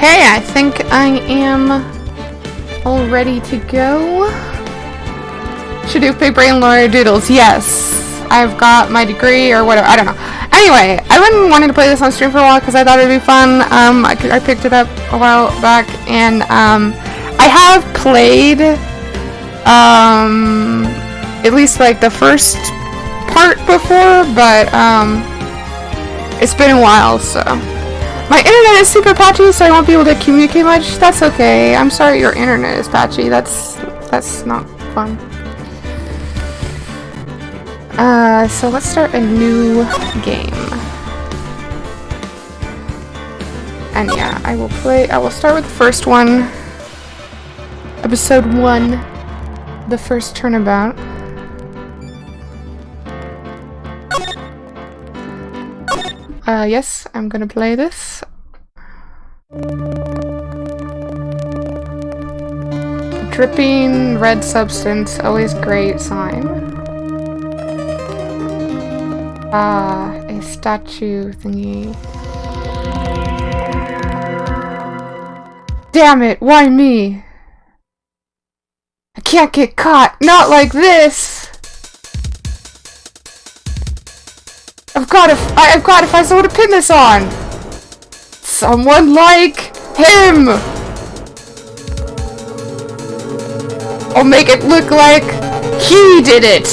Okay, I think I am all ready to go. Shaduf, big brain, lawyer, doodles. Yes, I've got my degree or whatever. I don't know. Anyway, I've been wanting to play this on stream for a while because I thought it'd be fun. I picked it up a while back, and I have played at least like the first part before, but it's been a while, so. My internet is super patchy, so I won't be able to communicate much. That's okay. I'm sorry your internet is patchy. That's not fun. So let's start a new game. And yeah, I will start with the first one. Episode 1. The first turnabout. Yes, I'm gonna play this. Dripping red substance, always great sign. A statue thingy. Damn it, why me? I can't get caught, not like this! I've got to find someone to pin this on! Someone like him! I'll make it look like he did it!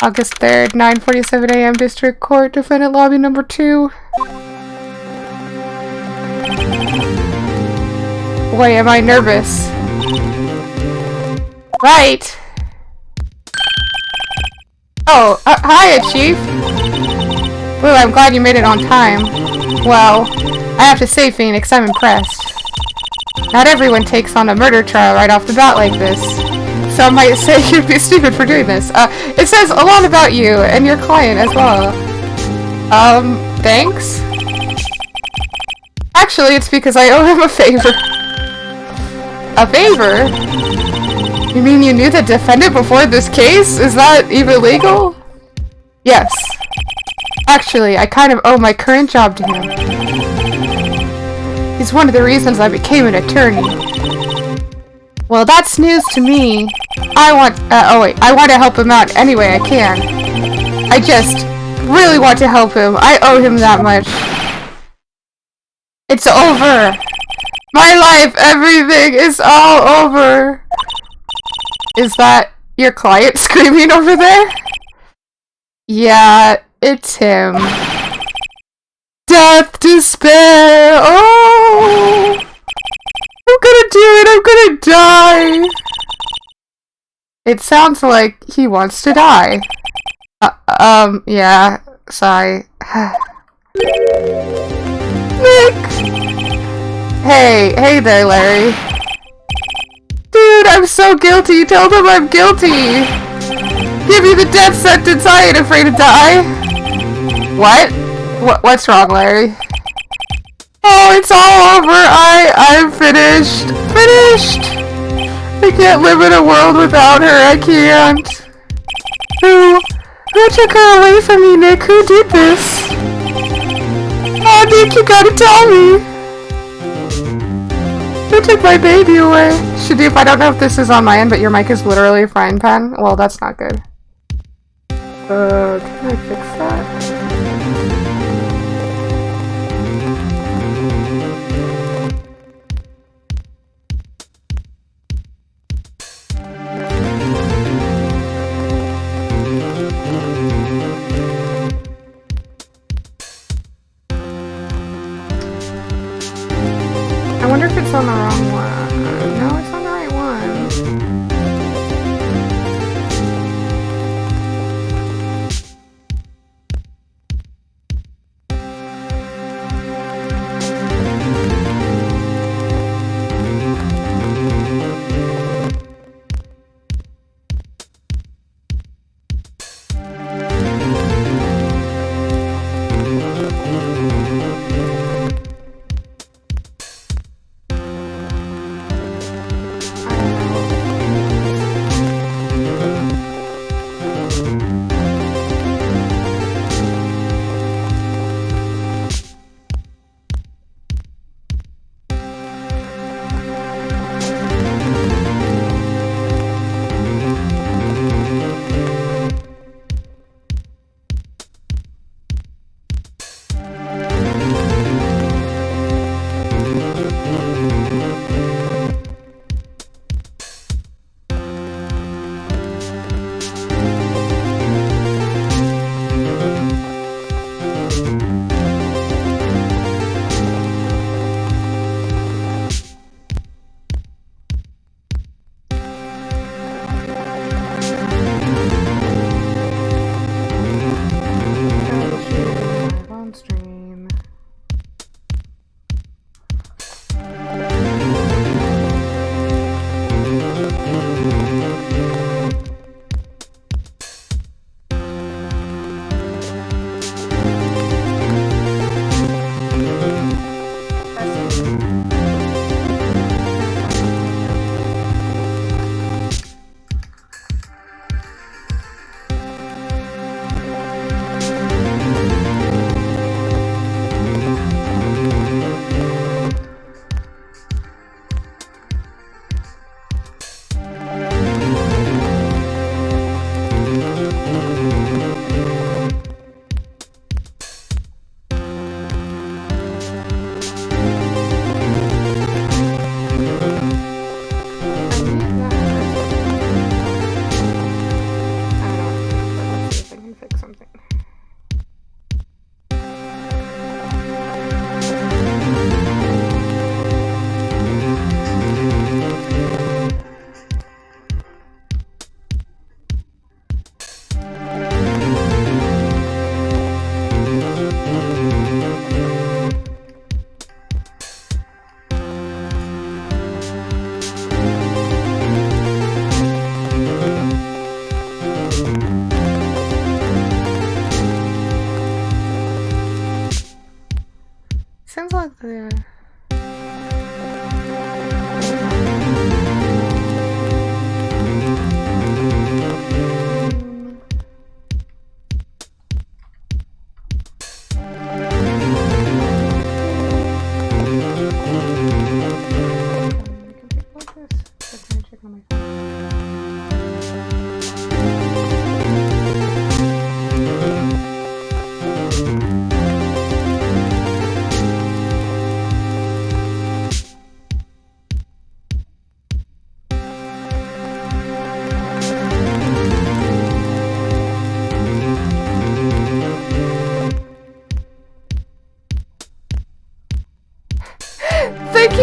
August 3rd, 9:47 a.m. District Court, Defendant Lobby number 2. Boy, am I nervous. Right! Oh, hiya, Chief! Well, I'm glad you made it on time. Well, I have to say, Phoenix, I'm impressed. Not everyone takes on a murder trial right off the bat like this. Some might say you'd be stupid for doing this. It says a lot about you, and your client as well. Thanks? Actually, it's because I owe him a favor. A favor? You mean you knew the defendant before this case? Is that even legal? Yes. Actually, I kind of owe my current job to him. He's one of the reasons I became an attorney. Well, that's news to me. I want to help him out any way I can. I just really want to help him. I owe him that much. It's over. My life, everything is all over. Is that your client screaming over there? Yeah, it's him. Death, despair, oh! I'm gonna do it, I'm gonna die! It sounds like he wants to die. Yeah, sorry. Nick! Hey there, Larry. Dude, I'm so guilty. Tell them I'm guilty. Give me the death sentence. I ain't afraid to die. What? What's wrong, Larry? Oh, it's all over. I'm finished. Finished. I can't live in a world without her. I can't. Who took her away from me, Nick? Who did this? Oh, Nick, you gotta tell me. Who took my baby away? Shaduf, I don't know if this is on my end, but your mic is literally a frying pan. Well, that's not good. Can I fix that? I wonder if it's on the wrong one. No, it's on the right one.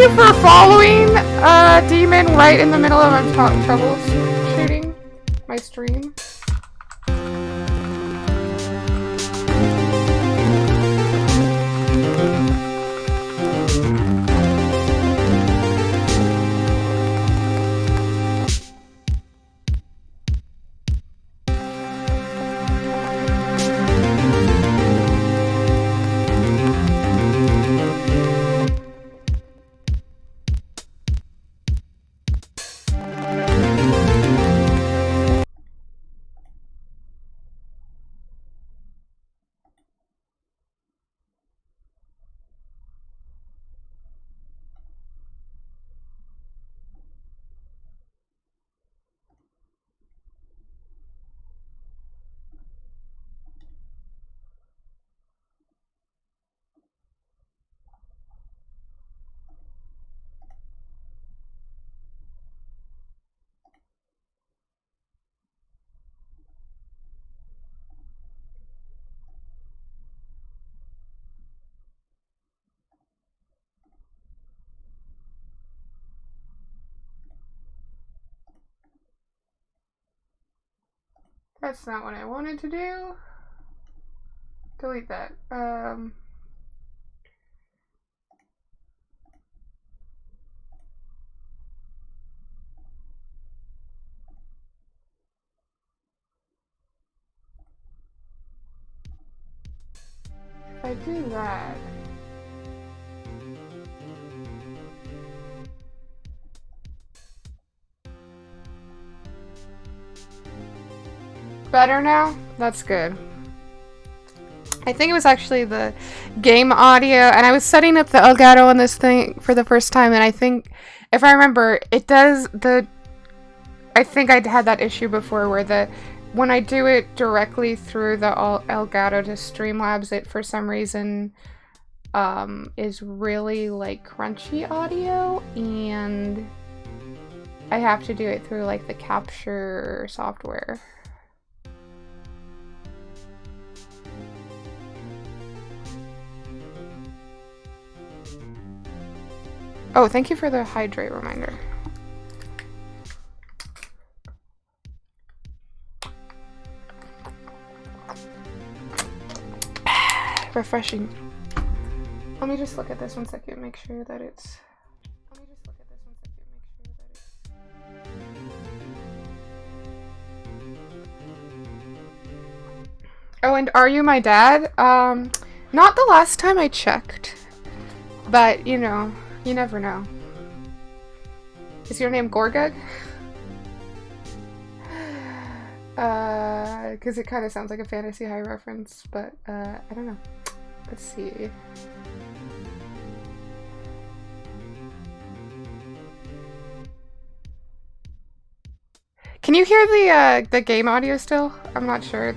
you for following Demon right in the middle of my troubleshooting my stream. That's not what I wanted to do. Delete that. If I do that... Better now? That's good. I think it was actually the game audio, and I was setting up the Elgato on this thing for the first time, and I think, if I remember, it does the... I think I'd had that issue before where when I do it directly through the Elgato to Streamlabs, it for some reason is really like crunchy audio, and I have to do it through like the capture software. Oh, thank you for the hydrate reminder. Refreshing. Let me just look at this one second, make sure that it's... Oh, and are you my dad? Not the last time I checked. But, you know, you never know. Is your name Gorgug? Because it kind of sounds like a Fantasy High reference, but, I don't know. Let's see. Can you hear the game audio still? I'm not sure.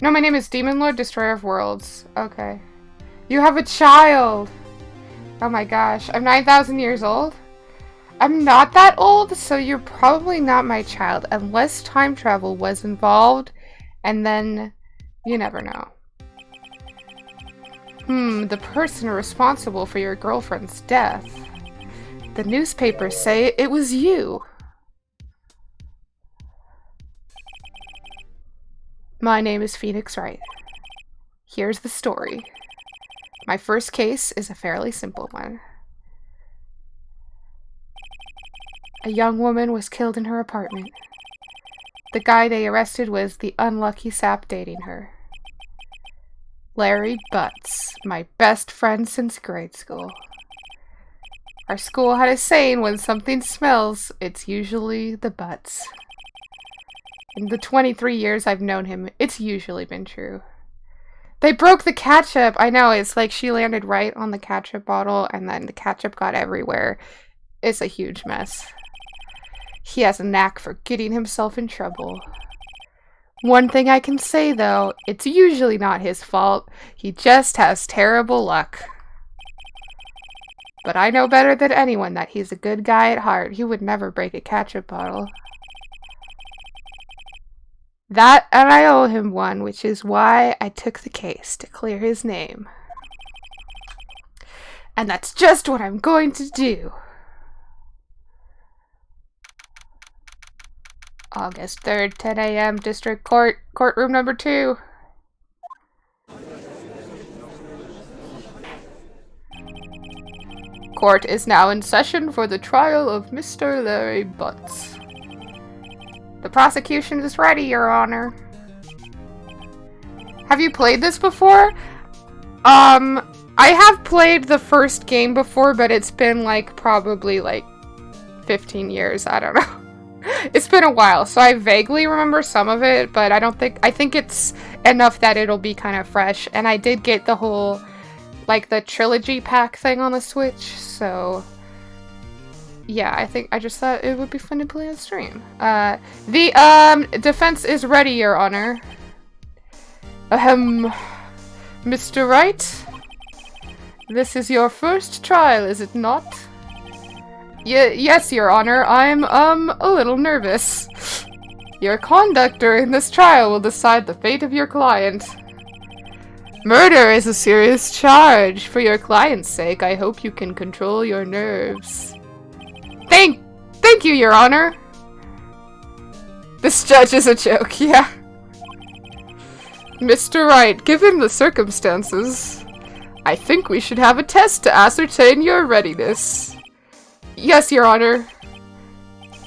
No, my name is Demon Lord, Destroyer of Worlds. Okay. You have a child! Oh my gosh. I'm 9,000 years old? I'm not that old, so you're probably not my child, unless time travel was involved, and then you never know. The person responsible for your girlfriend's death. The newspapers say it was you. My name is Phoenix Wright. Here's the story. My first case is a fairly simple one. A young woman was killed in her apartment. The guy they arrested was the unlucky sap dating her. Larry Butts, my best friend since grade school. Our school had a saying, when something smells, it's usually the butts. In the 23 years I've known him, it's usually been true. They broke the ketchup! I know, it's like she landed right on the ketchup bottle and then the ketchup got everywhere. It's a huge mess. He has a knack for getting himself in trouble. One thing I can say though, it's usually not his fault. He just has terrible luck. But I know better than anyone that he's a good guy at heart. He would never break a ketchup bottle. That, and I owe him one, which is why I took the case, to clear his name. And that's just what I'm going to do. August 3rd, 10 a.m. District Court, courtroom number 2. Court is now in session for the trial of Mr. Larry Butts. The prosecution is ready, Your Honor. Have you played this before? I have played the first game before, but it's been like probably like 15 years. I don't know. It's been a while, so I vaguely remember some of it, but I think it's enough that it'll be kind of fresh. And I did get the whole, like, the trilogy pack thing on the Switch, so yeah, I just thought it would be fun to play on stream. The defense is ready, Your Honor. Mr. Wright? This is your first trial, is it not? Yes, Your Honor. I'm, a little nervous. Your conduct during this trial will decide the fate of your client. Murder is a serious charge. For your client's sake, I hope you can control your nerves. Thank you, Your Honor. This judge is a joke, yeah. Mr. Wright, given the circumstances, I think we should have a test to ascertain your readiness. Yes, Your Honor.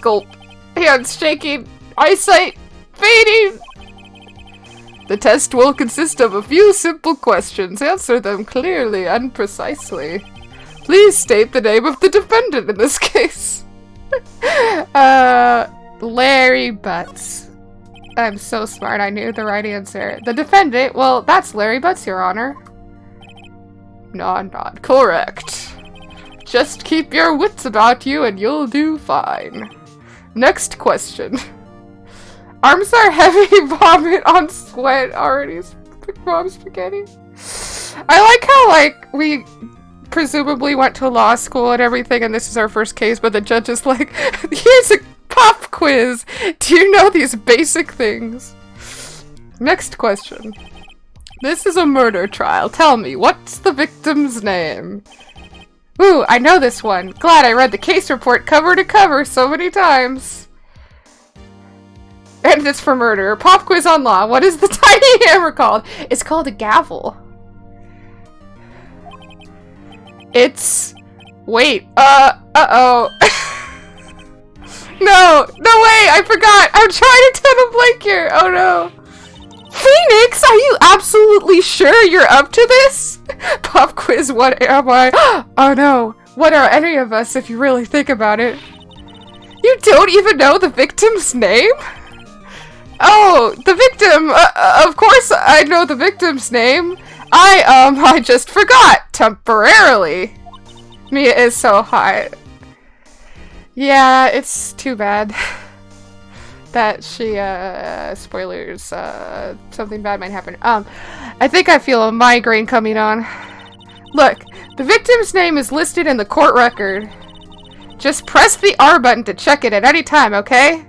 Gulp. Hands shaking. Eyesight fading. The test will consist of a few simple questions. Answer them clearly and precisely. Please state the name of the defendant in this case. Larry Butts. I'm so smart, I knew the right answer. The defendant, well, that's Larry Butts, Your Honor. Not correct. Just keep your wits about you and you'll do fine. Next question. Arms are heavy, vomit on sweat, already mom spaghetti. I like how, like, we presumably went to law school and everything and this is our first case, but the judge is like, here's a pop quiz. Do you know these basic things? Next question. This is a murder trial. Tell me, what's the victim's name? Ooh, I know this one. Glad I read the case report cover to cover so many times. And it's for murder. Pop quiz on law. What is the tiny hammer called? It's called a gavel. It's... Wait, uh-oh. No, way, I forgot. I'm trying to turn a blank here. Oh no. Phoenix, are you absolutely sure you're up to this? Pop quiz, what am I? Oh no, what are any of us if you really think about it? You don't even know the victim's name? Oh, the victim, of course I know the victim's name. I just forgot, temporarily. Mia is so hot. Yeah, it's too bad. That she, spoilers, something bad might happen. I think I feel a migraine coming on. Look, the victim's name is listed in the court record. Just press the R button to check it at any time, okay?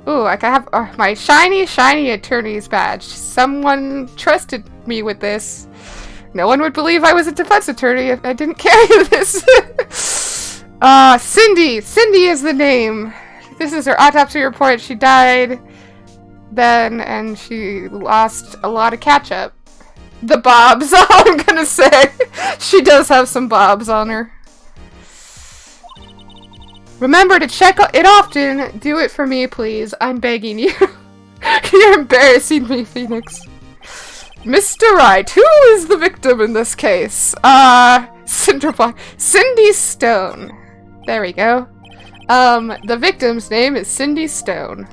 Ooh, I can have my shiny attorney's badge. Someone trusted me with this. No one would believe I was a defense attorney if I didn't carry this. Cindy! Cindy is the name. This is her autopsy report. She died then, and she lost a lot of ketchup. The bobs, all I'm gonna say. She does have some bobs on her. Remember to check it often. Do it for me, please. I'm begging you. You're embarrassing me, Phoenix. Mr. Wright, who is the victim in this case? Cindy Stone. There we go. The victim's name is Cindy Stone.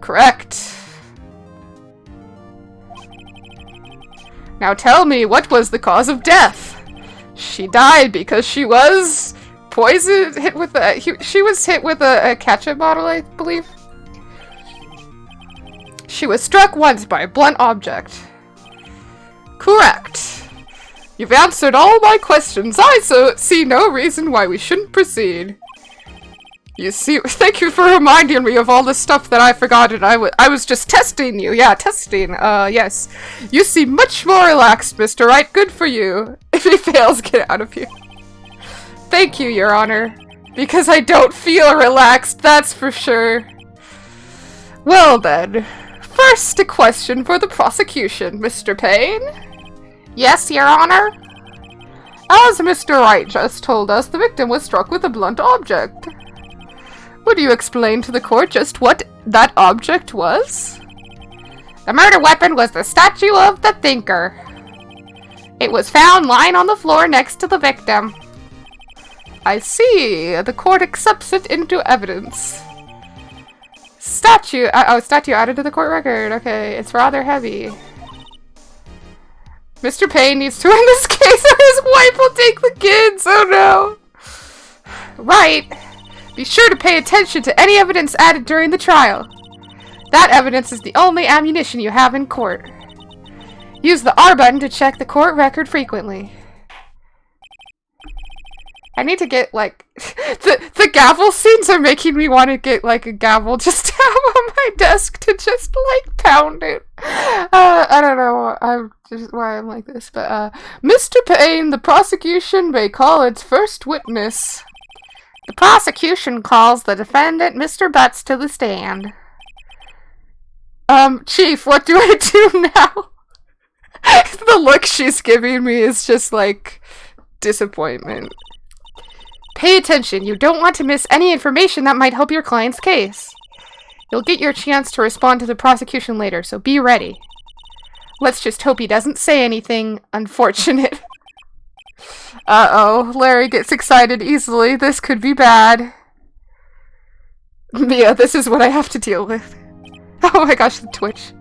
Correct. Now tell me, what was the cause of death? She died because she was poisoned, she was hit with a ketchup bottle, I believe. She was struck once by a blunt object. Correct. You've answered all my questions. I see no reason why we shouldn't proceed. You see, thank you for reminding me of all the stuff that I forgot, and I was just testing you. Yeah, testing. Yes. You seem much more relaxed, Mr. Wright. Good for you. If he fails, get out of here. Thank you, Your Honor. Because I don't feel relaxed, that's for sure. Well then, first a question for the prosecution, Mr. Payne. Yes, Your Honor? As Mr. Wright just told us, the victim was struck with a blunt object. Would you explain to the court just what that object was? The murder weapon was the statue of the Thinker. It was found lying on the floor next to the victim. I see. The court accepts it into evidence. Statue added to the court record. Okay, it's rather heavy. Mr. Payne needs to win this case or his wife will take the kids. Oh no. Right. Be sure to pay attention to any evidence added during the trial. That evidence is the only ammunition you have in court. Use the R button to check the court record frequently. I need to get, like, the gavel scenes are making me want to get, like, a gavel just to have on my desk to just, like, pound it. I don't know why I'm like this, but, Mr. Payne, the prosecution may call its first witness. The prosecution calls the defendant, Mr. Butts, to the stand. Chief, what do I do now? The look she's giving me is just, like, disappointment. Pay attention. You don't want to miss any information that might help your client's case. You'll get your chance to respond to the prosecution later, so be ready. Let's just hope he doesn't say anything unfortunate. Uh-oh. Larry gets excited easily. This could be bad. Mia, this is what I have to deal with. Oh my gosh, the twitch.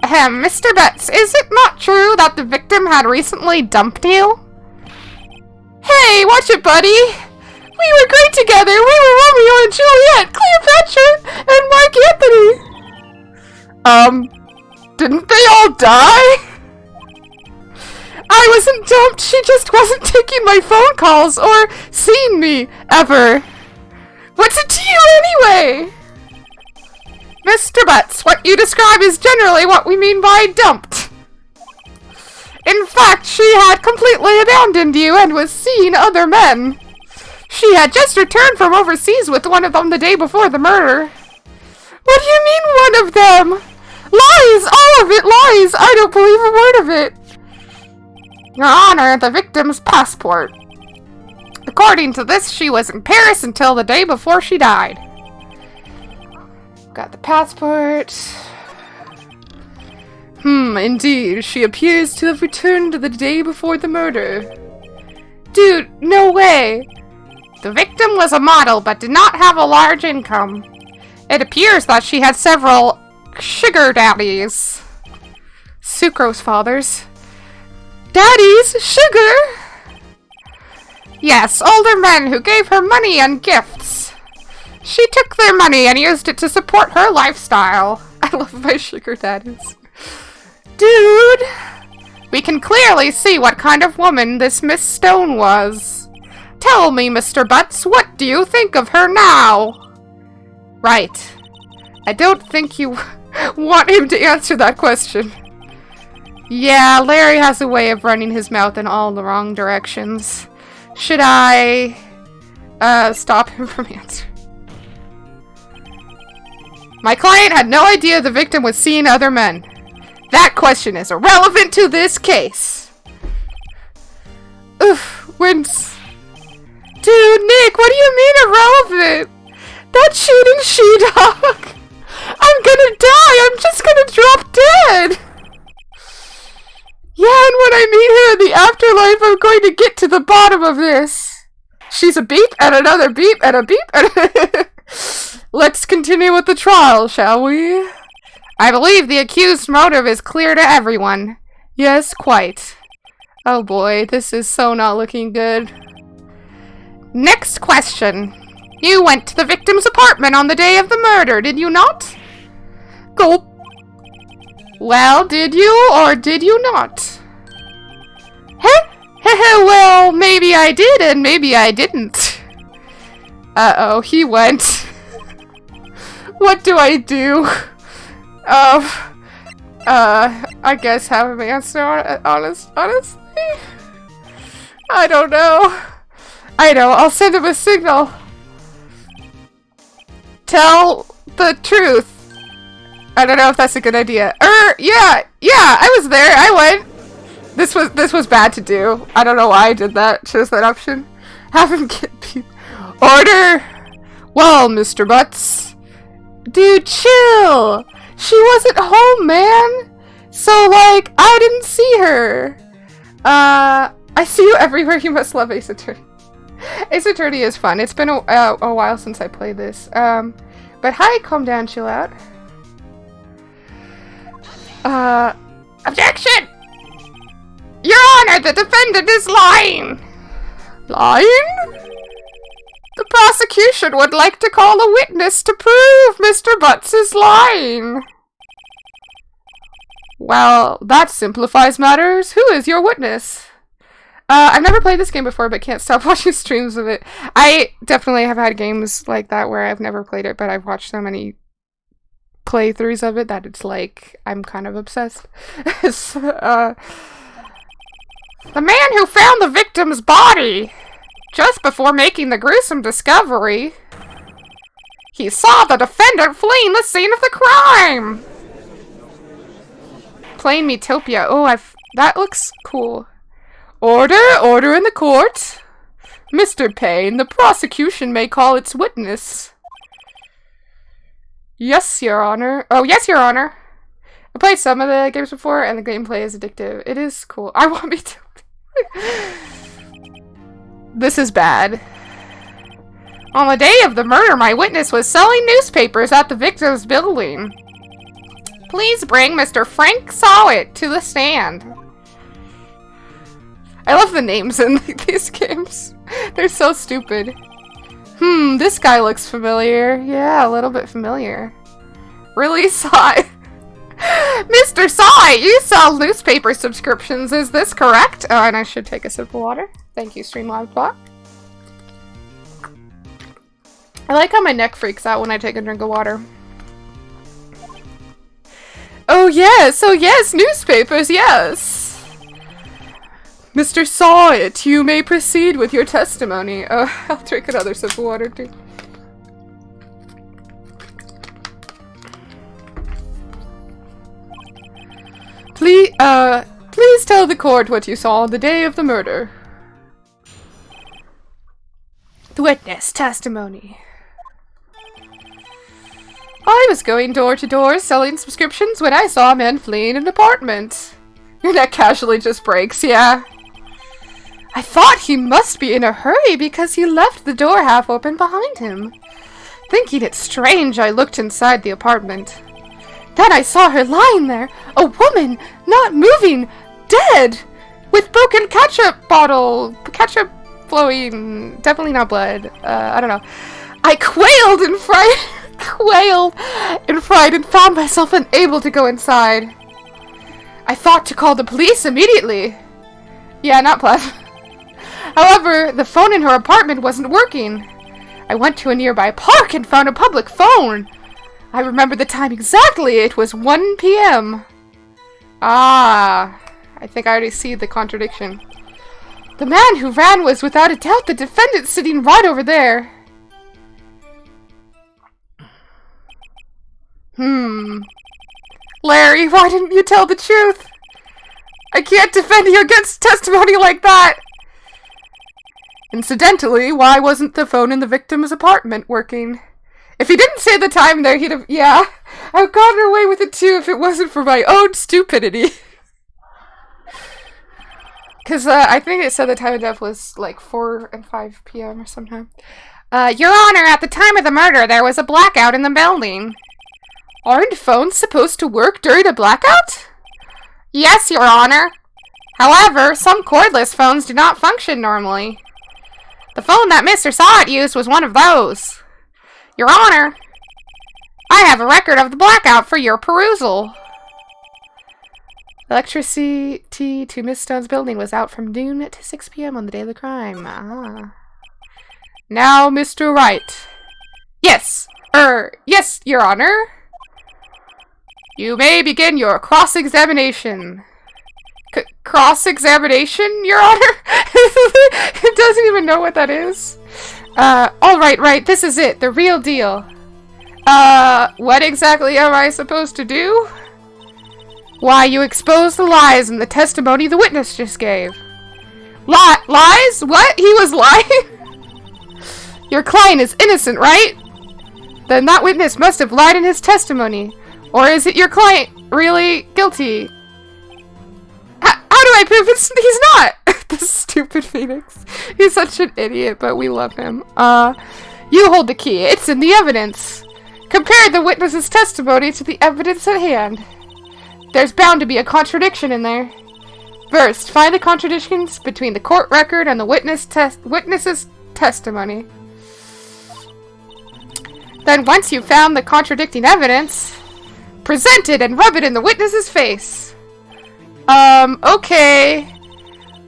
Ahem, Mr. Betts, is it not true that the victim had recently dumped you? Hey, watch it, buddy! We were great together! We were Romeo and Juliet, Cleopatra, and Mark Anthony! Didn't they all die? I wasn't dumped, she just wasn't taking my phone calls or seeing me, ever. What's it to you anyway? Mr. Butts, what you describe is generally what we mean by dumped. In fact, she had completely abandoned you and was seeing other men. She had just returned from overseas with one of them the day before the murder. What do you mean, one of them? Lies! All of it lies! I don't believe a word of it. Your Honor, the victim's passport. According to this, she was in Paris until the day before she died. Got the passport. Indeed. She appears to have returned the day before the murder. Dude, no way! The victim was a model, but did not have a large income. It appears that she had several sugar daddies. Sucrose fathers. Daddies? Sugar? Yes, older men who gave her money and gifts. She took their money and used it to support her lifestyle. I love my sugar daddies. Dude! We can clearly see what kind of woman this Miss Stone was. Tell me, Mr. Butts, what do you think of her now? Right. I don't think you want him to answer that question. Yeah, Larry has a way of running his mouth in all the wrong directions. Should I stop him from answering? My client had no idea the victim was seeing other men. That question is irrelevant to this case. Oof, wins. Dude, Nick, what do you mean irrelevant? That cheating she-dog! I'm gonna die! I'm just gonna drop dead! Yeah, and when I meet her in the afterlife, I'm going to get to the bottom of this. She's a beep, and another beep, and a beep, and Let's continue with the trial, shall we? I believe the accused's motive is clear to everyone. Yes, quite. Oh boy, this is so not looking good. Next question. You went to the victim's apartment on the day of the murder, did you not? Gulp. Well, did you or did you not? Well, maybe I did and maybe I didn't. Uh-oh, he went. What do I do? I guess have him answer honestly. I don't know. I know, I'll send him a signal. Tell the truth. I don't know if that's a good idea. Yeah, I was there. I went. This was bad to do. I don't know why I did that. Chose that option. Have him get people. Order. Well, Mr. Butts. Dude, chill. She wasn't home, man. So, like, I didn't see her. I see you everywhere. You must love Ace Attorney. Ace Attorney is fun. It's been a while since I played this. But hi, calm down, chill out. Objection! Your Honor, the defendant is lying! Lying? The prosecution would like to call a witness to prove Mr. Butts is lying. Well, that simplifies matters. Who is your witness? I've never played this game before, but can't stop watching streams of it. I definitely have had games like that where I've never played it, but I've watched so many playthroughs of it that it's like, I'm kind of obsessed. The man who found the victim's body just before making the gruesome discovery, he saw the defendant fleeing the scene of the crime. Playing Metopia. Oh, that looks cool. Order in the court. Mr. Payne, the prosecution may call its witness. Yes, Your Honor. Oh, yes, Your Honor. I played some of the games before, and the gameplay is addictive. It is cool. I want me to... This is bad. On the day of the murder, my witness was selling newspapers at the victim's building. Please bring Mr. Frank Sawit to the stand. I love the names in these games. They're so stupid. This guy looks familiar. Yeah, a little bit familiar. Really, Sawit? Mr. Sawit, you sell newspaper subscriptions, is this correct? Oh, and I should take a sip of water. Thank you, Streamlabs bot. I like how my neck freaks out when I take a drink of water. Oh yes, newspapers, yes! Mr. Sawit, you may proceed with your testimony. Oh, I'll drink another sip of water, too. Please tell the court what you saw on the day of the murder. The witness testimony. I was going door to door selling subscriptions when I saw a man fleeing an apartment. Your neck casually just breaks, yeah. I thought he must be in a hurry because he left the door half open behind him. Thinking it strange, I looked inside the apartment. Then I saw her lying there, a woman, not moving, dead, with broken ketchup bottle, ketchup flowing, definitely not blood, I don't know. I quailed in fright and found myself unable to go inside. I thought to call the police immediately. Yeah, not blood. However, the phone in her apartment wasn't working. I went to a nearby park and found a public phone. I remember the time exactly. It was 1 p.m. Ah, I think I already see the contradiction. The man who ran was without a doubt the defendant sitting right over there. Larry, why didn't you tell the truth? I can't defend you against testimony like that. Incidentally, why wasn't the phone in the victim's apartment working? If he didn't say the time there, he'd have... Yeah, I've gotten away with it too if it wasn't for my own stupidity. Because I think it said the time of death was like 4 and 5 p.m. or sometime. Your Honor, at the time of the murder, there was a blackout in the building. Aren't phones supposed to work during a blackout? Yes, Your Honor. However, some cordless phones do not function normally. The phone that Mr. Sawit used was one of those. Your Honor, I have a record of the blackout for your perusal. Electricity to Miss Stone's building was out from noon to 6 p.m. on the day of the crime. Ah. Now, Mr. Wright. Yes. Yes, Your Honor. You may begin your cross-examination. Cross-examination, Your Honor? It doesn't even know what that is. Alright, right, this is it, the real deal. What exactly am I supposed to do? Why, you expose the lies in the testimony the witness just gave. Lies? What? He was lying? Your client is innocent, right? Then that witness must have lied in his testimony. Or is it your client really guilty? How do I prove he's not? This stupid Phoenix. He's such an idiot, but we love him. You hold the key. It's in the evidence. Compare the witness's testimony to the evidence at hand. There's bound to be a contradiction in there. First, find the contradictions between the court record and the witness's testimony. Then once you've found the contradicting evidence, present it and rub it in the witness's face. Okay.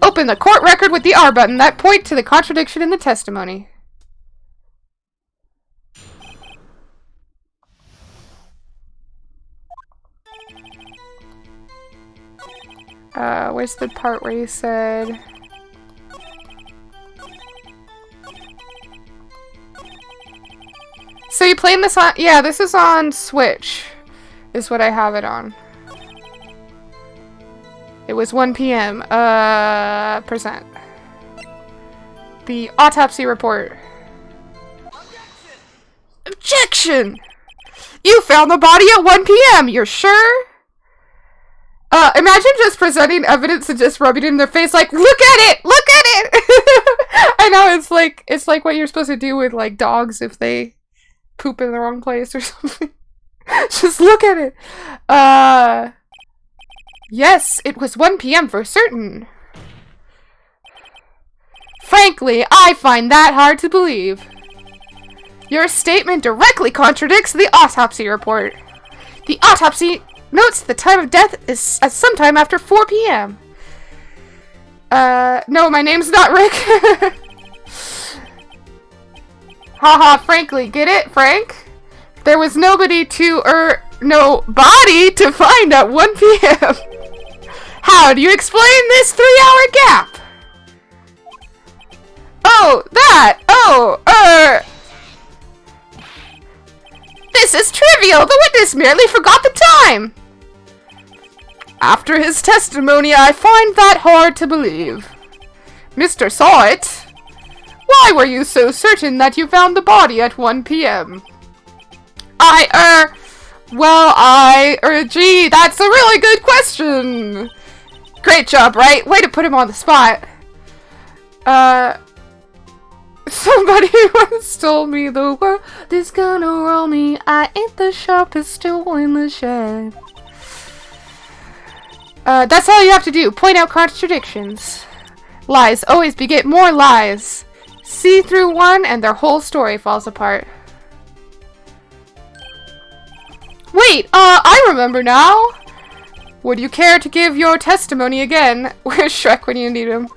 Open the court record with the R button that point to the contradiction in the testimony. Where's the part where you said... So you playing this on... Yeah, this is on Switch. Is what I have it on. It was 1 p.m. Present. The autopsy report. Objection! You found the body at 1 p.m. You're sure? Imagine just presenting evidence and just rubbing it in their face like, look at it! Look at it! I know, it's like what you're supposed to do with, like, dogs if they poop in the wrong place or something. Just look at it! Yes, it was 1 p.m. for certain. Frankly, I find that hard to believe. Your statement directly contradicts the autopsy report. The autopsy notes the time of death is at sometime after 4 p.m. No, my name's not Rick. Haha, frankly, get it, Frank? There was nobody to, no body to find at 1 p.m. How do you explain this 3-hour gap? Oh, that! Oh, this is trivial! The witness merely forgot the time! After his testimony, I find that hard to believe. Mr. Saw It, why were you so certain that you found the body at 1 p.m.? Gee, that's a really good question! Great job, right? Way to put him on the spot. Somebody once told me the world is gonna roll me. I ain't the sharpest tool in the shed. That's all you have to do. Point out contradictions. Lies always beget more lies. See through one and their whole story falls apart. Wait, I remember now. Would you care to give your testimony again? Where's Shrek when you need him?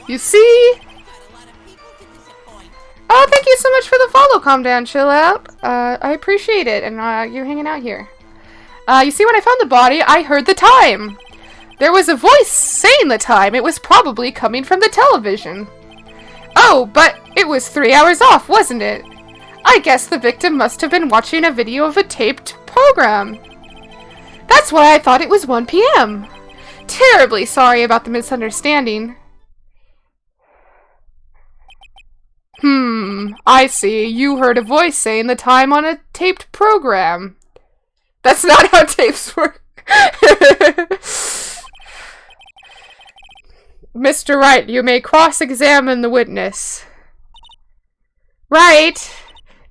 You see? Oh, thank you so much for the follow, Calm Down, Chill Out. I appreciate it, and you hanging out here. You see, when I found the body, I heard the time. There was a voice saying the time. It was probably coming from the television. Oh, but it was 3 hours off, wasn't it? I guess the victim must have been watching a video of a taped program. That's why I thought it was 1 p.m. Terribly sorry about the misunderstanding. I see. You heard a voice saying the time on a taped program. That's not how tapes work. Mr. Wright, you may cross-examine the witness. Right.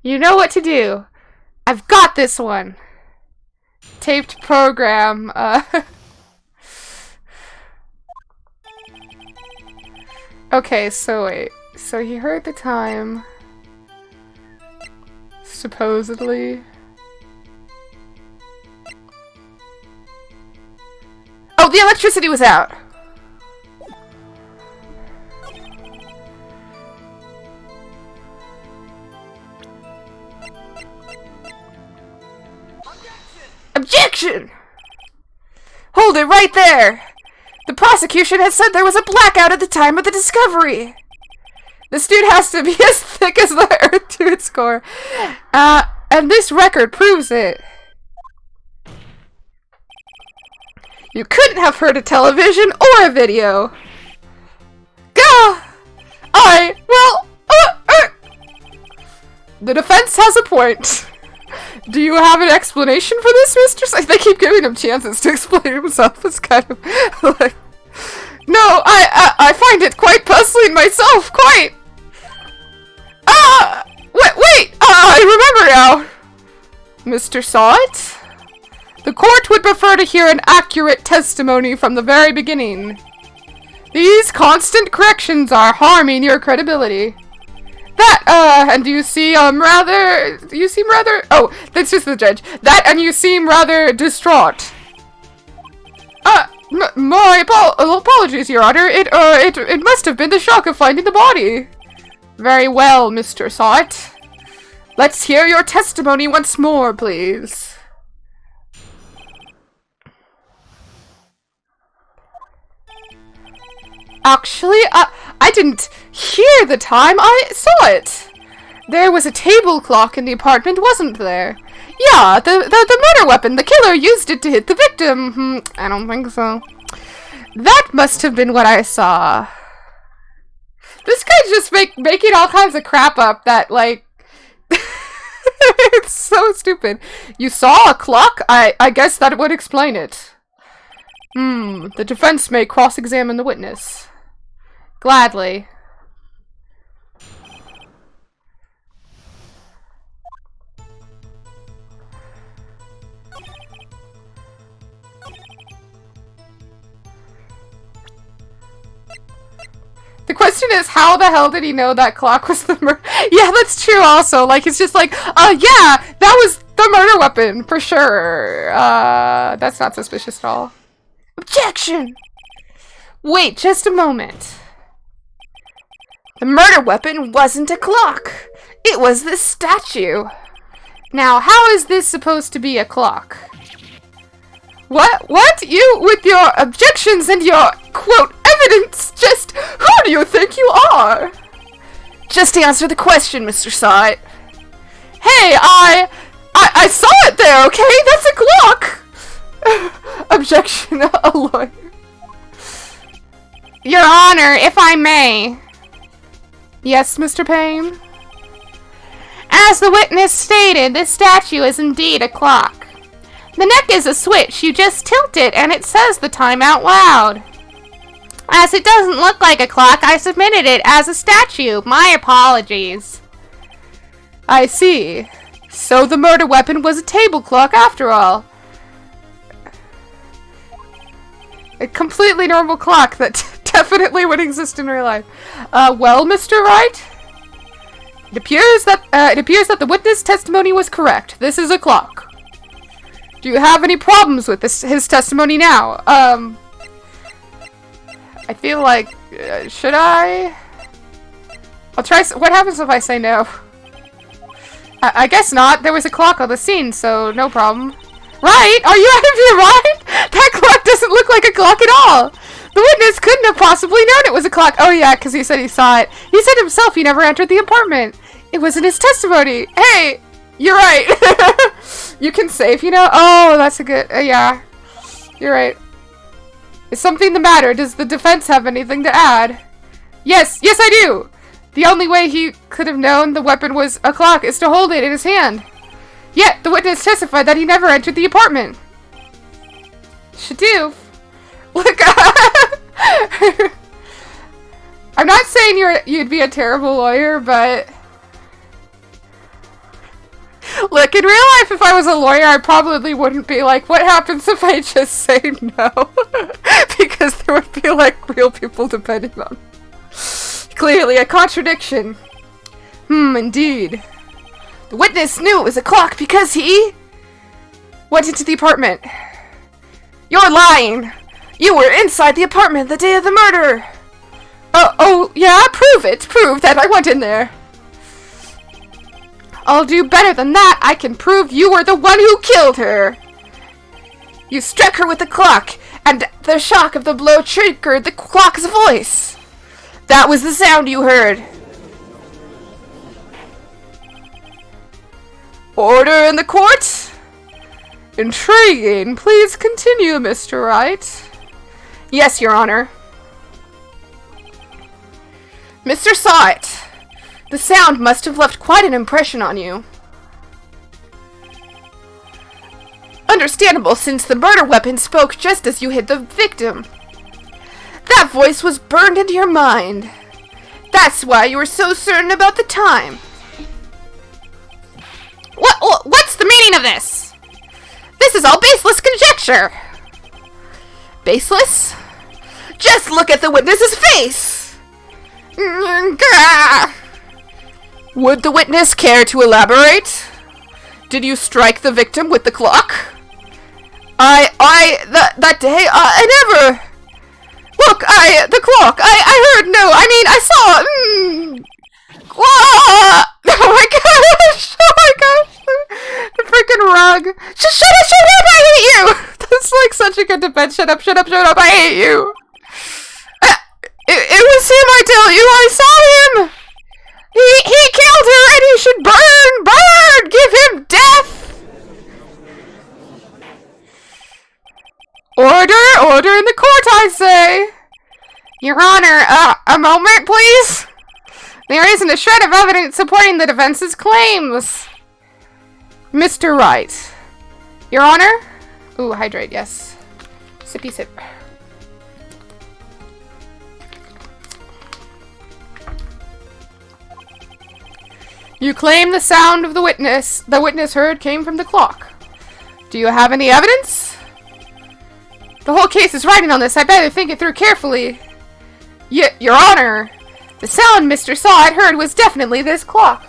You know what to do. I've got this one. Taped program. Okay, so wait. So he heard the time. Supposedly. Oh, the electricity was out! hold it right there! The prosecution has said there was a blackout at the time of the discovery! The stone has to be as thick as the earth to its core. And this record proves it. You couldn't have heard a television or a video. Gah! The defense has a point. Do you have an explanation for this, Mr. They keep giving him chances to explain himself. It's kind of like... No, I find it quite puzzling myself, quite! Wait! I remember now! Mr. Sawit? The court would prefer to hear an accurate testimony from the very beginning. These constant corrections are harming your credibility. And you seem rather... Oh, that's just the judge. And you seem rather distraught. My apologies, Your Honor. It must have been the shock of finding the body. Very well, Mr. Sawit. Let's hear your testimony once more, please. Actually, I didn't hear the time, I saw it. There was a table clock in the apartment, wasn't there? Yeah, the murder weapon. The killer used it to hit the victim. I don't think so. That must have been what I saw. This guy's just making all kinds of crap up that, like... It's so stupid. You saw a clock? I guess that would explain it. The defense may cross-examine the witness. Gladly. The question is, how the hell did he know that clock was the murder? Yeah, that's true also. Like, it's just like, yeah, that was the murder weapon, for sure. That's not suspicious at all. Objection! Wait, just a moment. The murder weapon wasn't a clock. It was this statue. Now, how is this supposed to be a clock? What? You, with your objections and your, quote, evidence, just, who do you think you are? Just answer the question, Mr. Sawit. Hey, I saw it there, okay? That's a clock! Objection, a lawyer. Your Honor, if I may. Yes, Mr. Payne? As the witness stated, this statue is indeed a clock. The neck is a switch. You just tilt it and it says the time out loud. As it doesn't look like a clock, I submitted it as a statue. My apologies. I see. So the murder weapon was a table clock after all. A completely normal clock that definitely would exist in real life. Well, Mr. Wright? It appears that the witness testimony was correct. This is a clock. Do you have any problems with his testimony now? I feel like, should I? I'll try. What happens if I say no? I guess not. There was a clock on the scene, so no problem. Right? Are you out of your mind? That clock doesn't look like a clock at all. The witness couldn't have possibly known it was a clock. Oh yeah, because he said he saw it. He said himself he never entered the apartment. It was in his testimony. Hey, you're right. You can save, you know? Oh, that's a good... yeah. You're right. Is something the matter? Does the defense have anything to add? Yes, I do! The only way he could have known the weapon was a clock is to hold it in his hand. Yet, the witness testified that he never entered the apartment. Shaduf. Look, I'm not saying you'd be a terrible lawyer, but... Look, in real life, if I was a lawyer, I probably wouldn't be like, what happens if I just say no? Because there would be, like, real people depending on. Clearly, a contradiction. Indeed. The witness knew it was a clock because he went into the apartment. You're lying. You were inside the apartment the day of the murder. Oh, yeah, prove it. Prove that I went in there. I'll do better than that. I can prove you were the one who killed her. You struck her with the clock, and the shock of the blow triggered the clock's voice. That was the sound you heard. Order in the court? Intriguing. Please continue, Mr. Wright. Yes, Your Honor. Mr. Saw it. The sound must have left quite an impression on you. Understandable, since the murder weapon spoke just as you hit the victim. That voice was burned into your mind. That's why you were so certain about the time. What's the meaning of this? This is all baseless conjecture. Baseless? Just look at the witness's face. Would the witness care to elaborate? Did you strike the victim with the clock? That day, I never... Look, the clock, I heard, no, I mean, I saw, Oh my gosh, the freaking rug. Shut up, I hate you! That's like such a good defense, shut up, I hate you. It was him, I tell you, I saw him! He killed her and he should burn! Give him death! Order in the court, I say! Your Honor, a moment, please? There isn't a shred of evidence supporting the defense's claims. Mr. Wright. Your Honor? Ooh, hydrate, yes. Sippy sip. You claim the sound of the witness heard came from the clock. Do you have any evidence? The whole case is riding on this. I better think it through carefully. Your Honor, the sound Mr. Saw heard was definitely this clock.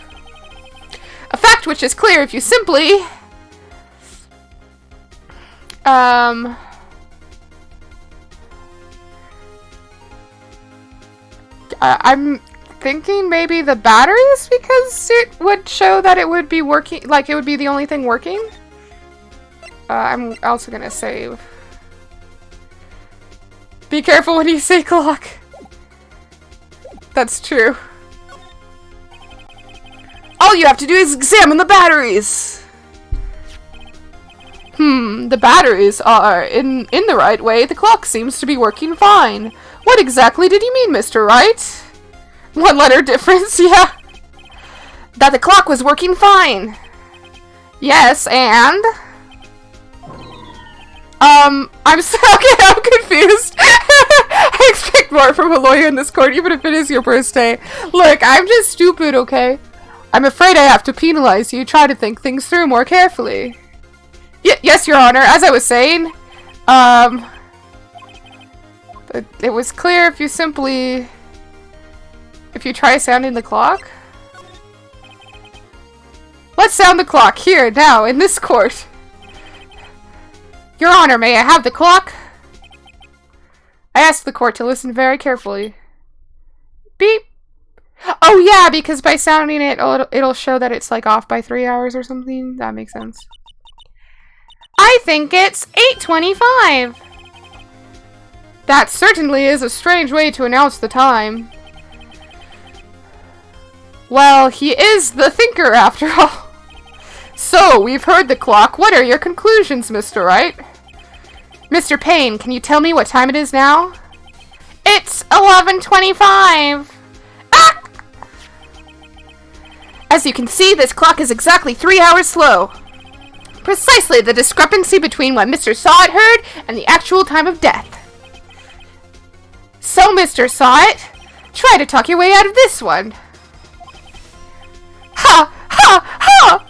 A fact which is clear if you simply... I'm thinking maybe the batteries, because it would show that it would be working, like it would be the only thing working. I'm also gonna save. Be careful when you say clock. That's true. All you have to do is examine the batteries. The batteries are in the right way. The clock seems to be working fine. What exactly did you mean, Mr. Wright? One letter difference, yeah. That the clock was working fine. Yes, and... I'm confused. I expect more from a lawyer in this court, even if it is your birthday. Look, I'm just stupid, okay? I'm afraid I have to penalize you. Try to think things through more carefully. Yes, Your Honor. As I was saying, it was clear if you simply... If you try sounding the clock? Let's sound the clock here, now, in this court. Your Honor, may I have the clock? I asked the court to listen very carefully. Beep. Oh yeah, because by sounding it, it'll show that it's like off by 3 hours or something. That makes sense. I think it's 8:25. That certainly is a strange way to announce the time. Well, he is the thinker after all. So, we've heard the clock. What are your conclusions, Mr. Wright? Mr. Payne, can you tell me what time it is now? It's 11:25. Ah! As you can see, this clock is exactly 3 hours slow. Precisely the discrepancy between what Mr. Sawit heard and the actual time of death. So, Mr. Sawit, try to talk your way out of this one. Ha! Ha! Ha!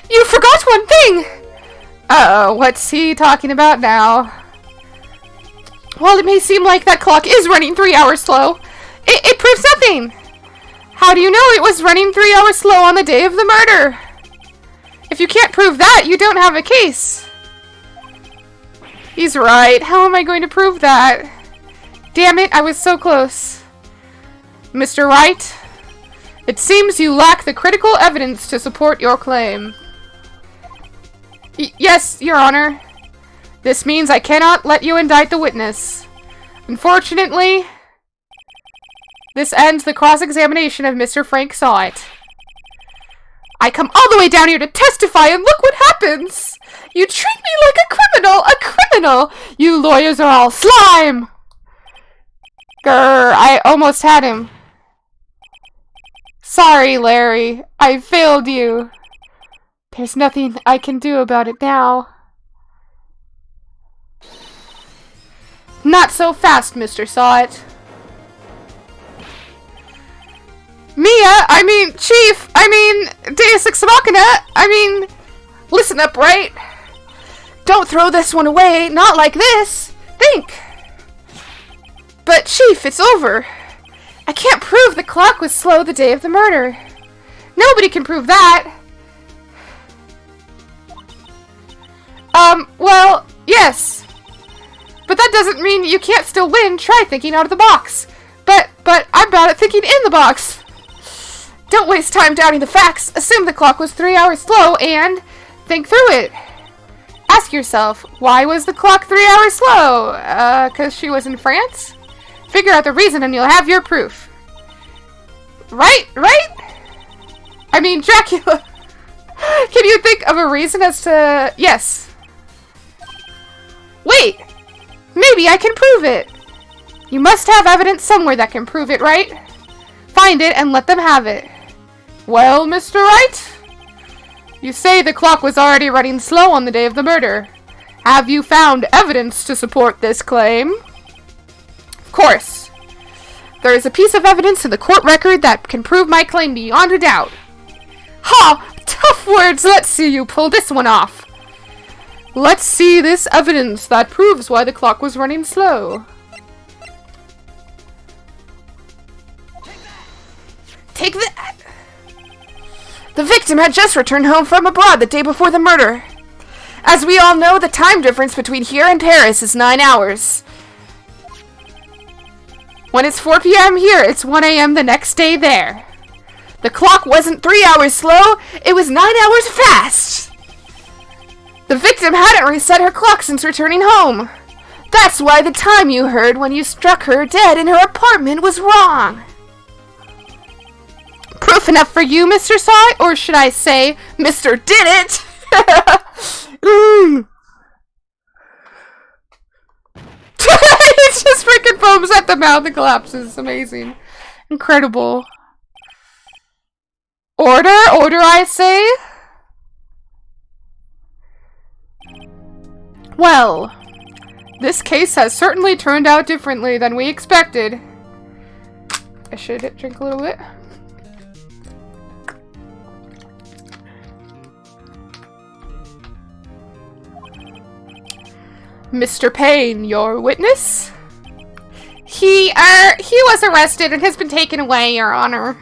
You forgot one thing! Uh-oh, what's he talking about now? While it may seem like that clock is running 3 hours slow, it proves nothing! How do you know it was running 3 hours slow on the day of the murder? If you can't prove that, you don't have a case. He's right. How am I going to prove that? Damn it, I was so close. Mr. Wright, it seems you lack the critical evidence to support your claim. Yes, Your Honor. This means I cannot let you indict the witness. Unfortunately, this ends the cross-examination of Mr. Frank Wright. I come all the way down here to testify, and look what happens! You treat me like a criminal! A criminal! You lawyers are all slime! Grr, I almost had him. Sorry, Larry. I failed you. There's nothing I can do about it now. Not so fast, Mr. Sawit. Chief, Deus Ex Machina, listen up, right? Don't throw this one away, not like this. Think. But, Chief, it's over. I can't prove the clock was slow the day of the murder. Nobody can prove that. Well, yes. But that doesn't mean you can't still win. Try thinking out of the box. But I'm bad at thinking in the box. Don't waste time doubting the facts. Assume the clock was 3 hours slow and think through it. Ask yourself, why was the clock 3 hours slow? 'Cause she was in France? Figure out the reason and you'll have your proof. Right? Dracula. Can you think of a reason as to... Yes. Wait! Maybe I can prove it. You must have evidence somewhere that can prove it, right? Find it and let them have it. Well, Mr. Wright? You say the clock was already running slow on the day of the murder. Have you found evidence to support this claim? Of course. There is a piece of evidence in the court record that can prove my claim beyond a doubt. Ha! Tough words! Let's see you pull this one off. Let's see this evidence that proves why the clock was running slow. Take that! The victim had just returned home from abroad the day before the murder. As we all know, the time difference between here and Paris is 9 hours. When it's 4 p.m. here, it's 1 a.m. the next day there. The clock wasn't 3 hours slow, it was 9 hours fast. The victim hadn't reset her clock since returning home. That's why the time you heard when you struck her dead in her apartment was wrong. Proof enough for you, Mr. Saw It? Or should I say, Mr. Did It? He just freaking foams at the mouth and collapses. Amazing. Incredible. Order, I say. Well, this case has certainly turned out differently than we expected. I should drink a little bit. Mr. Payne, your witness? He was arrested and has been taken away, Your Honor.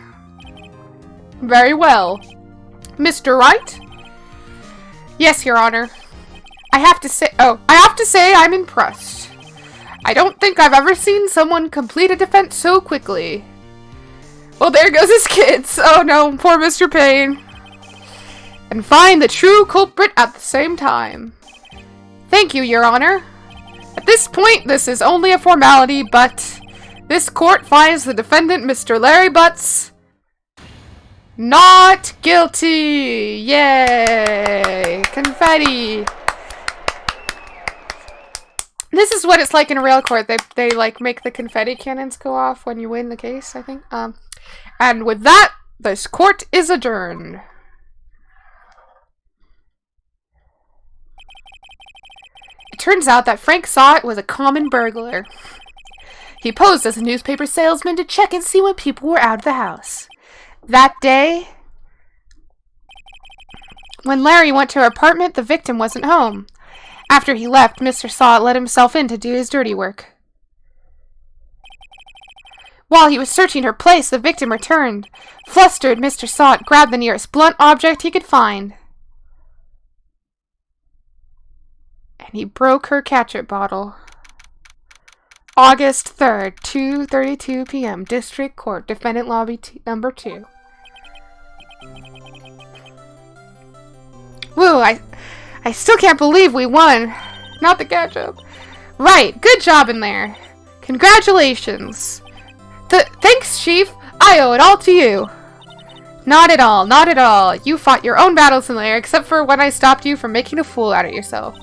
Very well. Mr. Wright? Yes, Your Honor. I have to say I'm impressed. I don't think I've ever seen someone complete a defense so quickly. Well, there goes his kids. Oh no, poor Mr. Payne. And find the true culprit at the same time. Thank you, Your Honor. At this point, this is only a formality, but this court finds the defendant, Mr. Larry Butts, not guilty. Yay! Confetti. This is what it's like in a real court. They like make the confetti cannons go off when you win the case, I think. And with that, this court is adjourned. It turns out that Frank Saw It was a common burglar. He posed as a newspaper salesman to check and see when people were out of the house. That day, when Larry went to her apartment, the victim wasn't home. After he left, Mr. Saw It let himself in to do his dirty work. While he was searching her place, the victim returned. Flustered, Mr. Saw It grabbed the nearest blunt object he could find. And he broke her ketchup bottle. August 3rd, 2:32 p.m. District Court, Defendant Lobby number 2. Woo, I still can't believe we won. Not the ketchup. Right, good job in there. Congratulations. Thanks, Chief. I owe it all to you. Not at all, not at all. You fought your own battles in there, except for when I stopped you from making a fool out of yourself.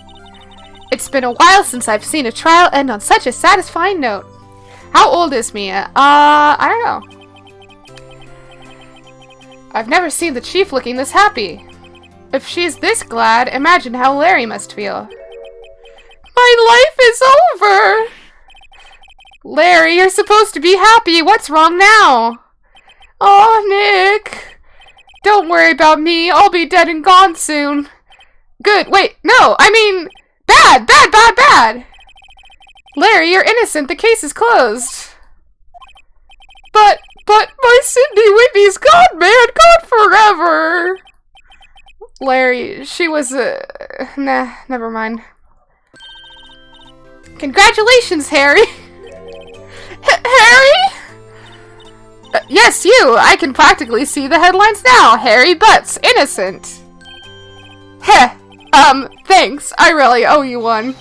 It's been a while since I've seen a trial end on such a satisfying note. How old is Mia? I don't know. I've never seen the Chief looking this happy. If she's this glad, imagine how Larry must feel. My life is over! Larry, you're supposed to be happy. What's wrong now? Aw, Nick. Don't worry about me. I'll be dead and gone soon. Good. Wait, no. I mean, bad, bad, bad, bad. Larry, you're innocent. The case is closed. But my Sydney Whitney's gone, man. Gone forever. Larry, she was, nah, never mind. Congratulations, Harry. Harry? Yes, you! I can practically see the headlines now! Harry Butts, innocent! Heh! Thanks. I really owe you one.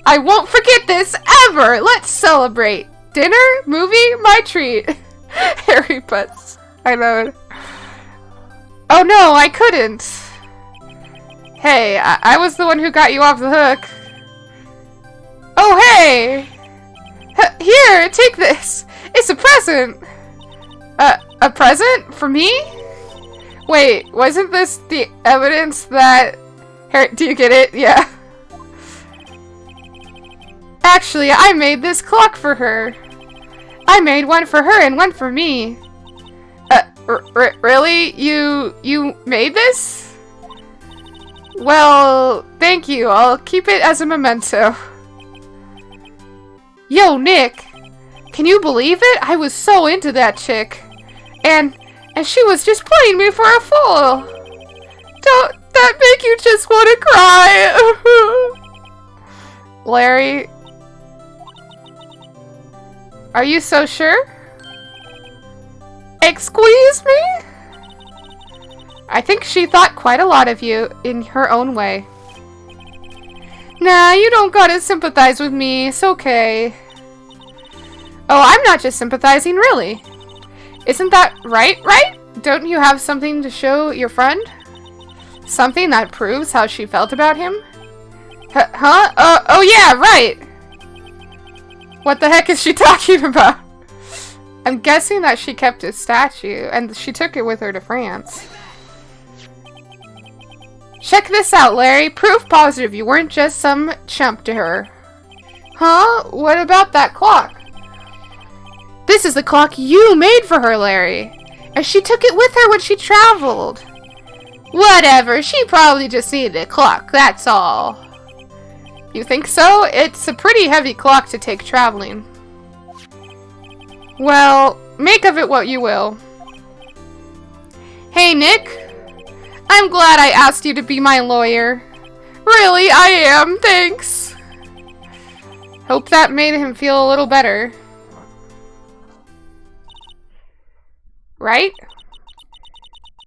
I won't forget this, ever! Let's celebrate! Dinner? Movie? My treat! Harry Butts. I know it. Oh no, I couldn't! Hey, I was the one who got you off the hook. Oh hey! Here, take this! It's a present! A present? For me? Wait, wasn't this the evidence that... Do you get it? Yeah. Actually, I made this clock for her. I made one for her and one for me. Really? You made this? Well, thank you. I'll keep it as a memento. Yo, Nick! Can you believe it? I was so into that chick. And she was just playing me for a fool. Don't that make you just want to cry? Larry? Are you so sure? Excuse me? I think she thought quite a lot of you in her own way. Nah, you don't gotta sympathize with me. It's okay. Oh, I'm not just sympathizing, really. Isn't that right? Don't you have something to show your friend? Something that proves how she felt about him? Huh? Oh yeah, right! What the heck is she talking about? I'm guessing that she kept his statue, and she took it with her to France. Check this out, Larry. Proof positive you weren't just some chump to her. Huh? What about that clock? This is the clock you made for her, Larry. And she took it with her when she traveled. Whatever, she probably just needed a clock, that's all. You think so? It's a pretty heavy clock to take traveling. Well, make of it what you will. Hey, Nick. I'm glad I asked you to be my lawyer. Really, I am, thanks. Hope that made him feel a little better. Right?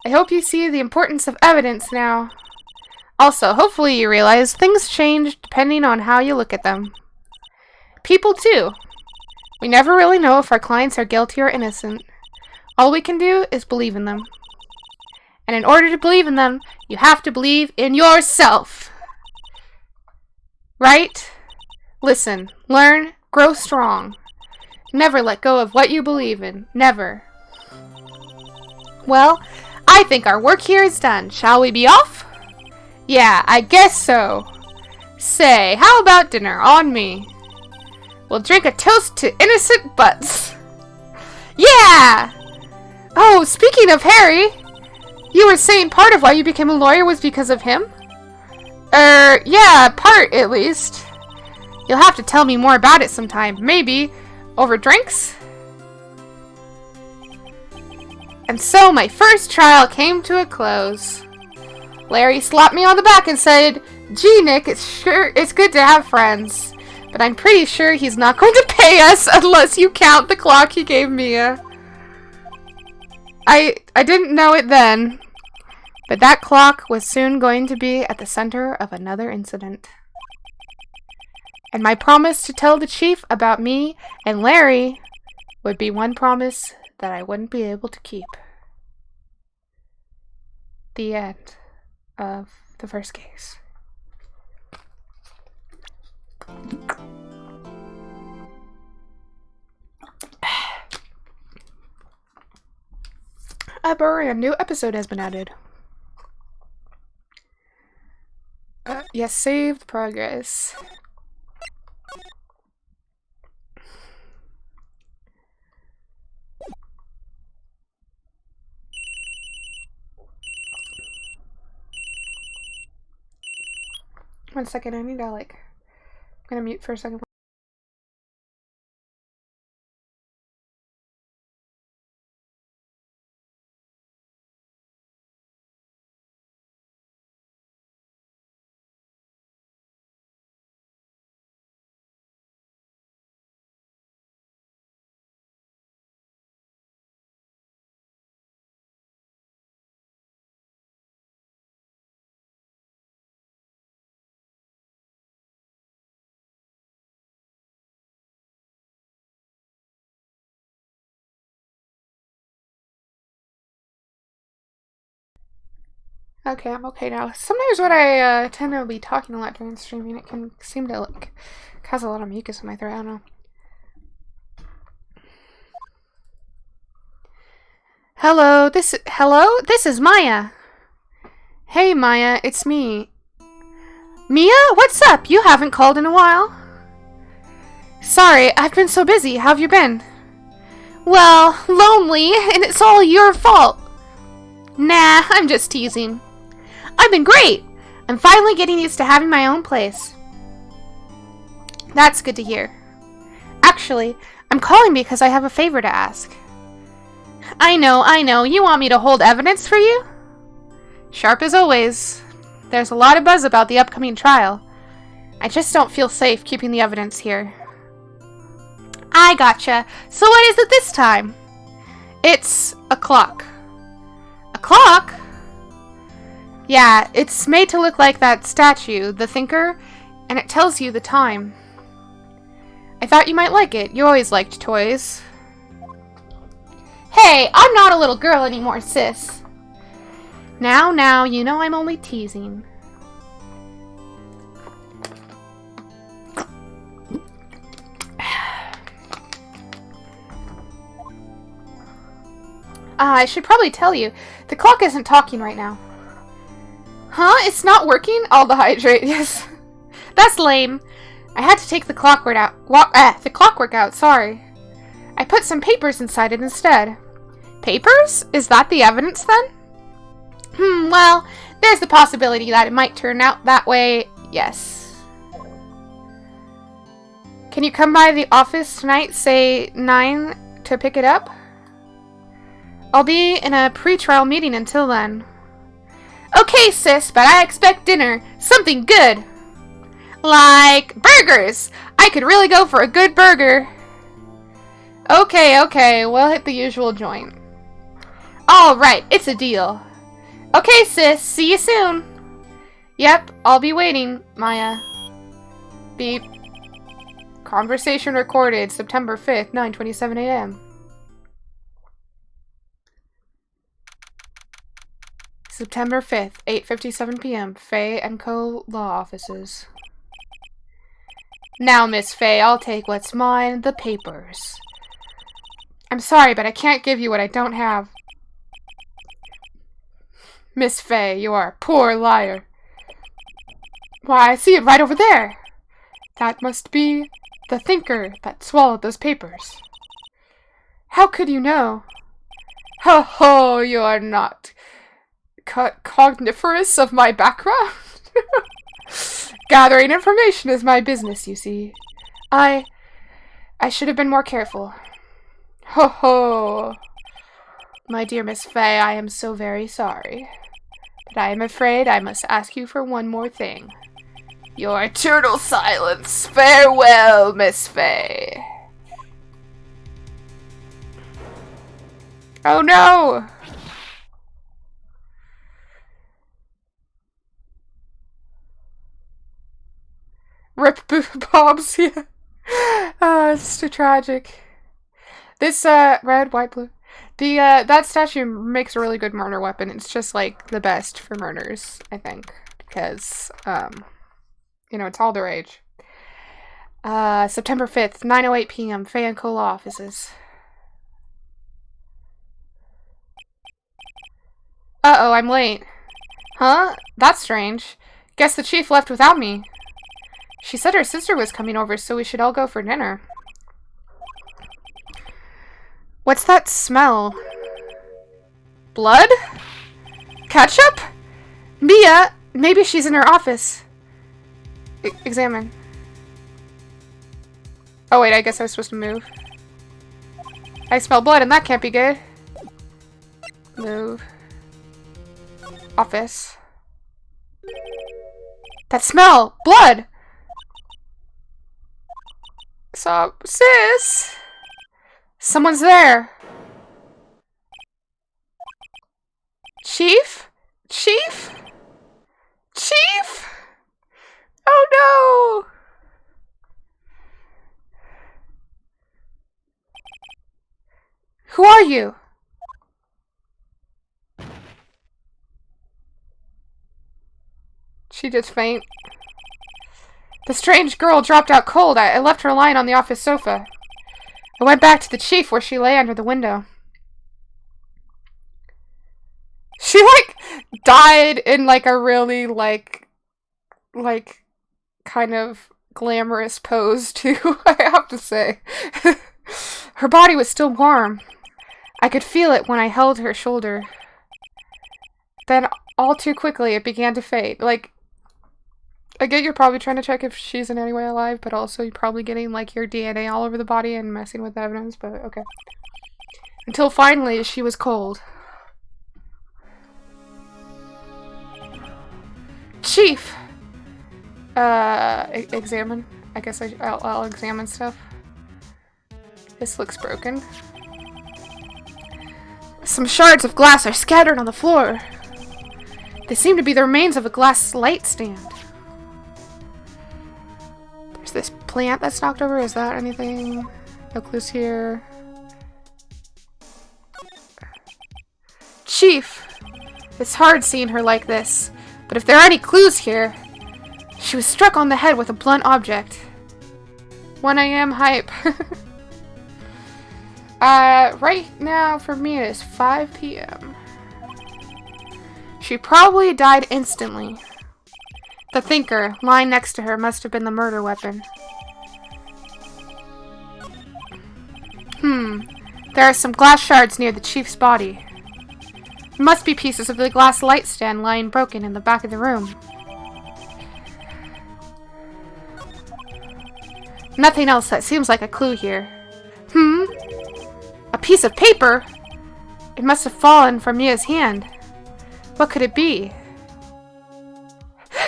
I hope you see the importance of evidence now. Also, hopefully you realize things change depending on how you look at them. People too. We never really know if our clients are guilty or innocent. All we can do is believe in them. And in order to believe in them, you have to believe in yourself. Right? Listen, learn, grow strong. Never let go of what you believe in. Never. Well, I think our work here is done. Shall we be off? Yeah, I guess so. Say, how about dinner on me? We'll drink a toast to innocent butts. Yeah! Oh, speaking of Harry, you were saying part of why you became a lawyer was because of him? Yeah, part at least. You'll have to tell me more about it sometime. Maybe over drinks? And so my first trial came to a close. Larry slapped me on the back and said, "Gee, Nick, it's good to have friends. But I'm pretty sure he's not going to pay us unless you count the clock he gave Mia." I didn't know it then, but that clock was soon going to be at the center of another incident. And my promise to tell the chief about me and Larry would be one promise that I wouldn't be able to keep. The end of the first case. A brand new episode has been added. Yes, saved progress. One second, I need to I'm gonna mute for a second. Okay, I'm okay now. Sometimes when I tend to be talking a lot during streaming, it can seem to cause a lot of mucus in my throat. I don't know. Hello, this is Maya. Hey Maya, it's me. Mia, what's up? You haven't called in a while. Sorry, I've been so busy. How have you been? Well, lonely, and it's all your fault. Nah, I'm just teasing. I've been great. I'm finally getting used to having my own place. That's good to hear. Actually, I'm calling because I have a favor to ask. I know. You want me to hold evidence for you? Sharp as always. There's a lot of buzz about the upcoming trial. I just don't feel safe keeping the evidence here. I gotcha. So what is it this time? It's a clock. A clock? Yeah, it's made to look like that statue, the Thinker, and it tells you the time. I thought you might like it. You always liked toys. Hey, I'm not a little girl anymore, sis. Now, you know I'm only teasing. I should probably tell you, the clock isn't talking right now. Huh? It's not working? I'll dehydrate, yes. That's lame. I had to take the clockwork out, sorry. I put some papers inside it instead. Papers? Is that the evidence then? Well, there's the possibility that it might turn out that way, yes. Can you come by the office tonight, say 9, to pick it up? I'll be in a pre-trial meeting until then. Okay, sis, but I expect dinner. Something good. Like burgers. I could really go for a good burger. Okay, we'll hit the usual joint. Alright, it's a deal. Okay, sis, see you soon. Yep, I'll be waiting, Maya. Beep. Conversation recorded September 5th, 9:27 a.m. September 5th, 8:57 p.m. Faye & Co. Law Offices. Now, Miss Faye, I'll take what's mine, the papers. I'm sorry, but I can't give you what I don't have. Miss Faye, you are a poor liar. Why, I see it right over there. That must be the Thinker that swallowed those papers. How could you know? Ho ho, you are not cogniferous of my background? Gathering information is my business, you see. I should have been more careful. Ho ho. My dear Miss Faye, I am so very sorry. But I am afraid I must ask you for one more thing. Your eternal silence. Farewell, Miss Faye. Oh no! Rip bombs, yeah. It's too tragic. This, red, white, blue. The, that statue makes a really good murder weapon. It's just, like, the best for murders, I think. Because, you know, it's all the rage. September 5th, 9:08 p.m., Faye and Cola offices. Uh-oh, I'm late. Huh? That's strange. Guess the chief left without me. She said her sister was coming over, so we should all go for dinner. What's that smell? Blood? Ketchup? Mia, maybe she's in her office. Examine. Oh wait, I guess I was supposed to move. I smell blood and that can't be good. Move. Office. That smell! Blood! So, sis! Someone's there! Chief? Chief? Chief? Oh no! Who are you? She just faint. The strange girl dropped out cold. I left her lying on the office sofa. I went back to the chief where she lay under the window. She, like, died in, like, a really, like, kind of glamorous pose, too, I have to say. Her body was still warm. I could feel it when I held her shoulder. Then, all too quickly, it began to fade. Like, I get you're probably trying to check if she's in any way alive, but also you're probably getting, like, your DNA all over the body and messing with the evidence, but okay. Until finally, she was cold. Chief! Examine. I guess I'll examine stuff. This looks broken. Some shards of glass are scattered on the floor. They seem to be the remains of a glass light stand. There's this plant that's knocked over. Is that anything? No clues here. Chief! It's hard seeing her like this, but if there are any clues here, she was struck on the head with a blunt object. 1 a.m. hype. Right now for me it is 5 p.m. She probably died instantly. The thinker, lying next to her, must have been the murder weapon. There are some glass shards near the chief's body. It must be pieces of the glass light stand lying broken in the back of the room. Nothing else that seems like a clue here. A piece of paper? It must have fallen from Mia's hand. What could it be?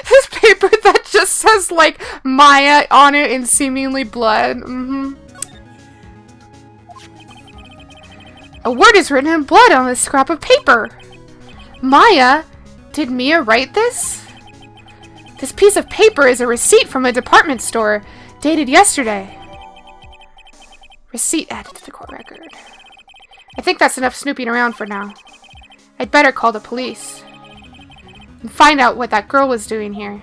This paper that just says, like, Maya on it in seemingly blood. A word is written in blood on this scrap of paper. Maya? Did Mia write this? This piece of paper is a receipt from a department store, dated yesterday. Receipt added to the court record. I think that's enough snooping around for now. I'd better call the police and find out what that girl was doing here.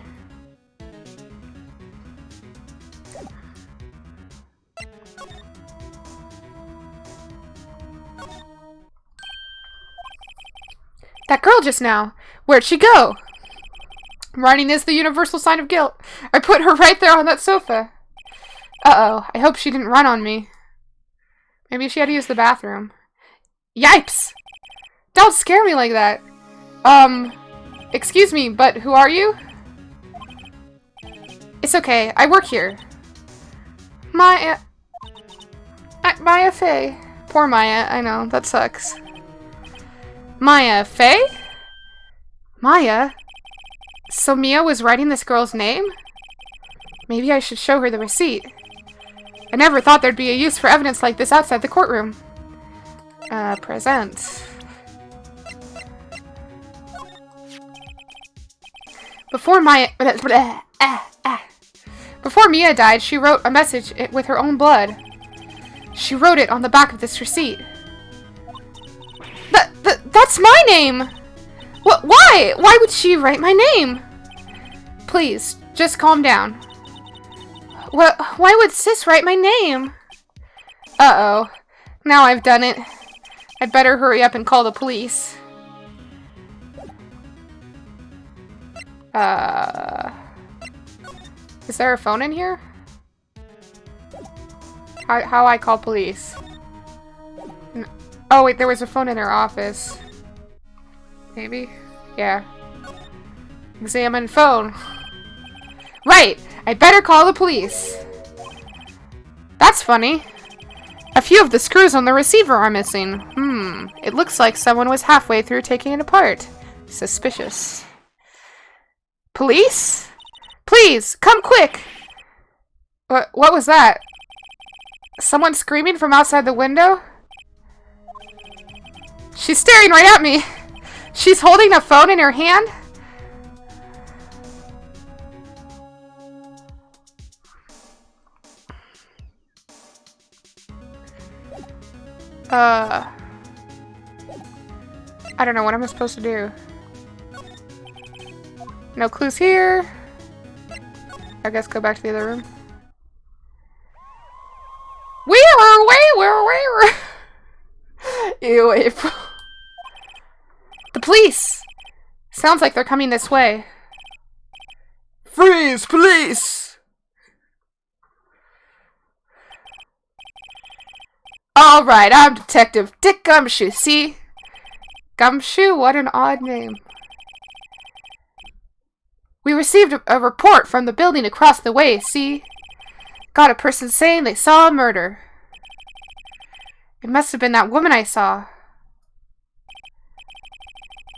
That girl just now. Where'd she go? Writing is the universal sign of guilt. I put her right there on that sofa. Uh-oh. I hope she didn't run on me. Maybe she had to use the bathroom. Yipes! Don't scare me like that. Excuse me, but who are you? It's okay. I work here. Maya Faye. Poor Maya. I know. That sucks. Maya Faye? Maya? So Mia was writing this girl's name? Maybe I should show her the receipt. I never thought there'd be a use for evidence like this outside the courtroom. Present. Before Before Mia died, she wrote a message with her own blood. She wrote it on the back of this receipt. That's my name! Why? Why would she write my name? Please, just calm down. Why would Sis write my name? Uh-oh. Now I've done it. I'd better hurry up and call the police. Is there a phone in here? How I call police? Oh wait, there was a phone in her office. Maybe? Yeah. Examine phone. Right! I better call the police. That's funny. A few of the screws on the receiver are missing. It looks like someone was halfway through taking it apart. Suspicious. Police? Please, come quick! What was that? Someone screaming from outside the window? She's staring right at me! She's holding a phone in her hand? I don't know, what am I supposed to do? No clues here. I guess go back to the other room. Where? Ew, April. The police! Sounds like they're coming this way. Freeze, police! Alright, I'm Detective Dick Gumshoe, see? Gumshoe? What an odd name. We received a report from the building across the way, see? Got a person saying they saw a murder. It must have been that woman I saw.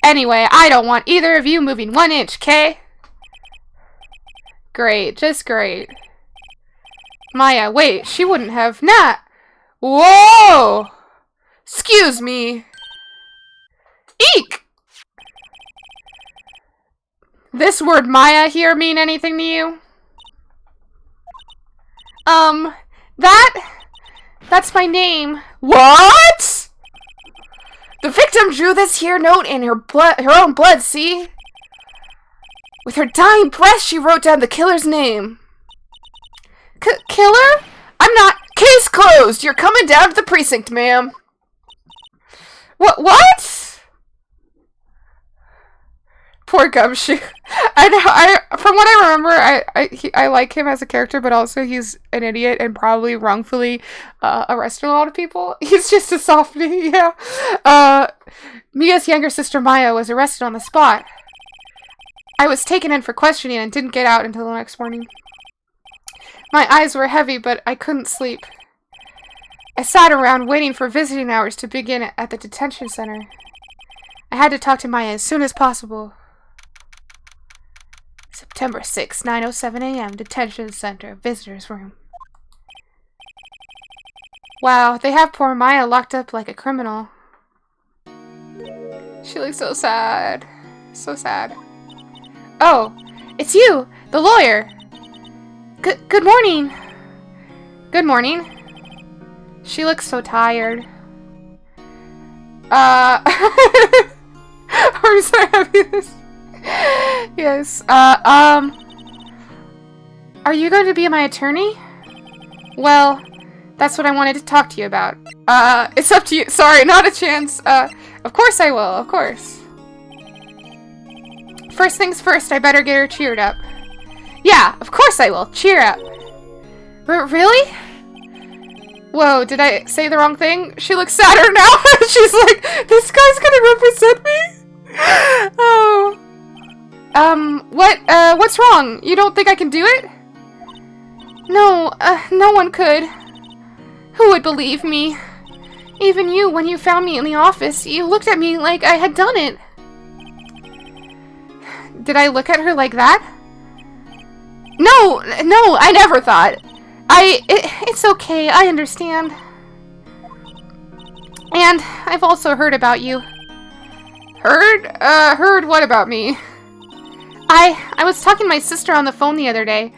Anyway, I don't want either of you moving 1 inch, Kay? Great, just great. Maya, wait, she wouldn't have... Nah! Whoa! Excuse me! Eek! This word Maya here mean anything to you? That's my name. What? The victim drew this here note in her own blood, see? With her dying breath, she wrote down the killer's name. Killer? I'm not... Case closed! You're coming down to the precinct, ma'am. What? Poor Gumshoe. From what I remember, I like him as a character, but also he's an idiot and probably wrongfully arrested a lot of people. He's just a softie, yeah. Mia's younger sister Maya was arrested on the spot. I was taken in for questioning and didn't get out until the next morning. My eyes were heavy, but I couldn't sleep. I sat around waiting for visiting hours to begin at the detention center. I had to talk to Maya as soon as possible. September 6, 9:07 a.m. Detention Center, Visitor's Room. Wow, they have poor Maya locked up like a criminal. She looks so sad. So sad. Oh, it's you, the lawyer. Good morning. Good morning. She looks so tired. I'm so happy this. Yes. Are you going to be my attorney? Well, that's what I wanted to talk to you about. It's up to you. Sorry, not a chance. Of course I will, of course. First things first, I better get her cheered up. Yeah, of course I will. Cheer up. Really? Whoa, did I say the wrong thing? She looks sadder now. She's like, this guy's gonna represent me? Oh. What's wrong? You don't think I can do it? No, no one could. Who would believe me? Even you, when you found me in the office, you looked at me like I had done it. Did I look at her like that? No, I never thought. It's okay, I understand. And I've also heard about you. Heard? Heard what about me? I was talking to my sister on the phone the other day.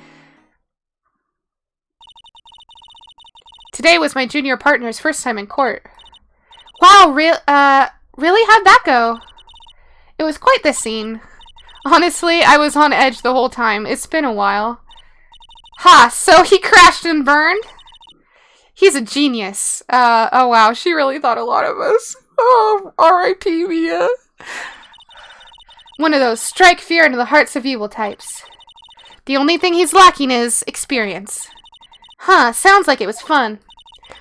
Today was my junior partner's first time in court. Wow, really? How'd that go? It was quite the scene. Honestly, I was on edge the whole time. It's been a while. Ha, so he crashed and burned? He's a genius. Oh wow, she really thought a lot of us. Oh, R.I.P. Mia. One of those strike fear into the hearts of evil types. The only thing he's lacking is experience. Huh, sounds like it was fun.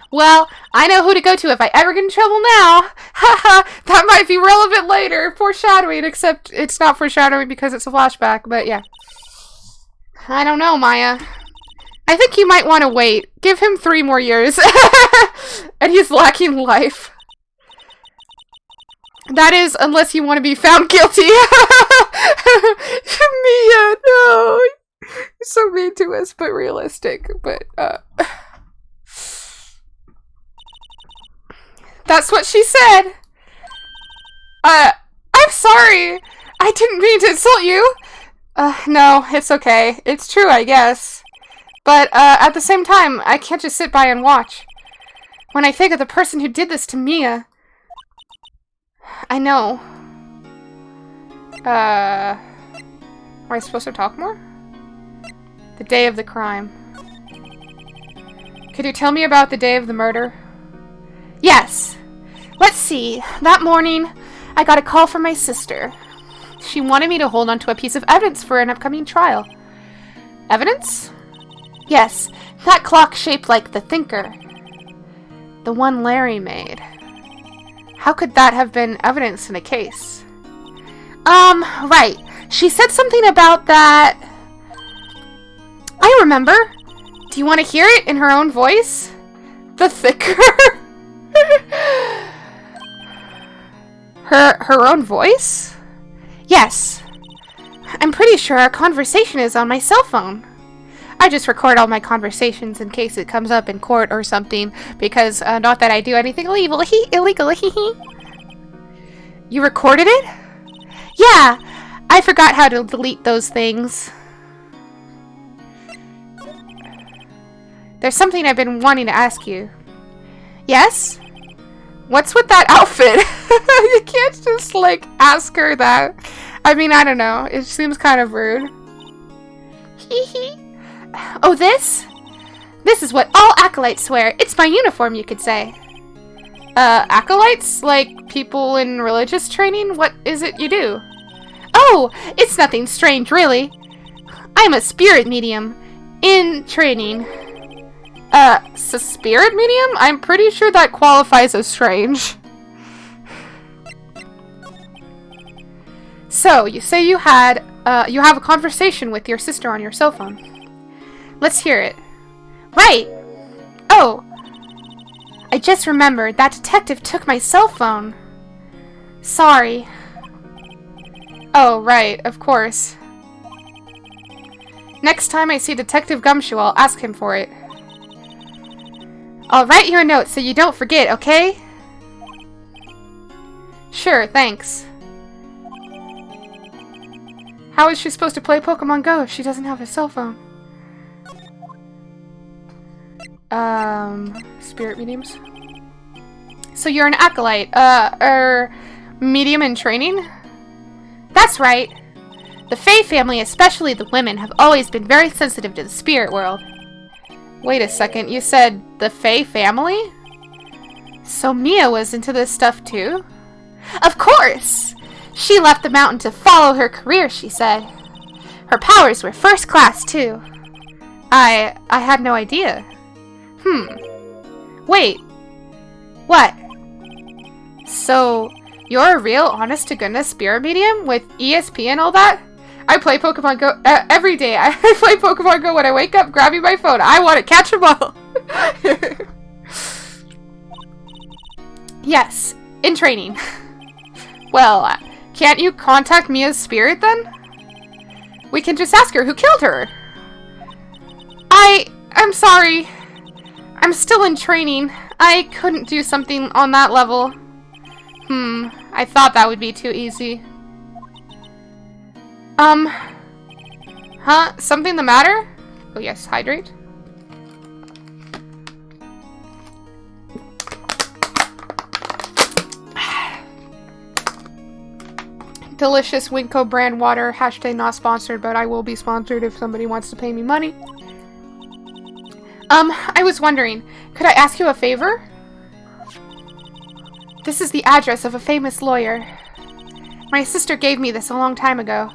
Well, I know who to go to if I ever get in trouble now. Haha, that might be relevant later. Foreshadowing, except it's not foreshadowing because it's a flashback, but yeah. I don't know, Maya. I think you might want to wait. Give him 3 more years. And he's lacking life. That is, unless you want to be found guilty. Mia, no. You're so mean to us, but realistic. But, that's what she said. I'm sorry. I didn't mean to insult you. No, it's okay. It's true, I guess. But, at the same time, I can't just sit by and watch. When I think of the person who did this to Mia... I know. Am I supposed to talk more? The day of the crime. Could you tell me about the day of the murder? Yes. Let's see. That morning, I got a call from my sister. She wanted me to hold on to a piece of evidence for an upcoming trial. Evidence? Yes, that clock shaped like the Thinker. The one Larry made. How could that have been evidence in a case? Right. She said something about that... I remember. Do you want to hear it in her own voice? The Thinker? Her own voice? Yes. I'm pretty sure our conversation is on my cell phone. I just record all my conversations in case it comes up in court or something, because, not that I do anything illegal. You recorded it? Yeah! I forgot how to delete those things. There's something I've been wanting to ask you. Yes? What's with that outfit? You can't just, like, ask her that. I mean, I don't know. It seems kind of rude. Oh, this? This is what all acolytes wear. It's my uniform, you could say. Acolytes? Like people in religious training? What is it you do? Oh, it's nothing strange, really. I'm a spirit medium. In training. Spirit medium? I'm pretty sure that qualifies as strange. So, you say you have a conversation with your sister on your cell phone. Let's hear it. Right! Oh! I just remembered that detective took my cell phone. Sorry. Oh, right, of course. Next time I see Detective Gumshoe, I'll ask him for it. I'll write you a note so you don't forget, okay? Sure, thanks. How is she supposed to play Pokemon Go if she doesn't have a cell phone? Spirit mediums? So you're an acolyte, medium in training? That's right. The Fae family, especially the women, have always been very sensitive to the spirit world. Wait a second, you said the Fae family? So Mia was into this stuff too? Of course! She left the mountain to follow her career, she said. Her powers were first class too. I had no idea. Wait. What? So, you're a real, honest-to-goodness spirit medium with ESP and all that? I play Pokemon Go every day. I play Pokemon Go when I wake up, grabbing my phone. I want to catch them all. Yes, in training. Well, can't you contact Mia's spirit then? We can just ask her who killed her. I'm sorry. I'm still in training. I couldn't do something on that level. I thought that would be too easy. Something the matter? Oh yes, hydrate. delicious Winco brand water. Hashtag not sponsored, but I will be sponsored if somebody wants to pay me money. I was wondering, could I ask you a favor? This is the address of a famous lawyer. My sister gave me this a long time ago.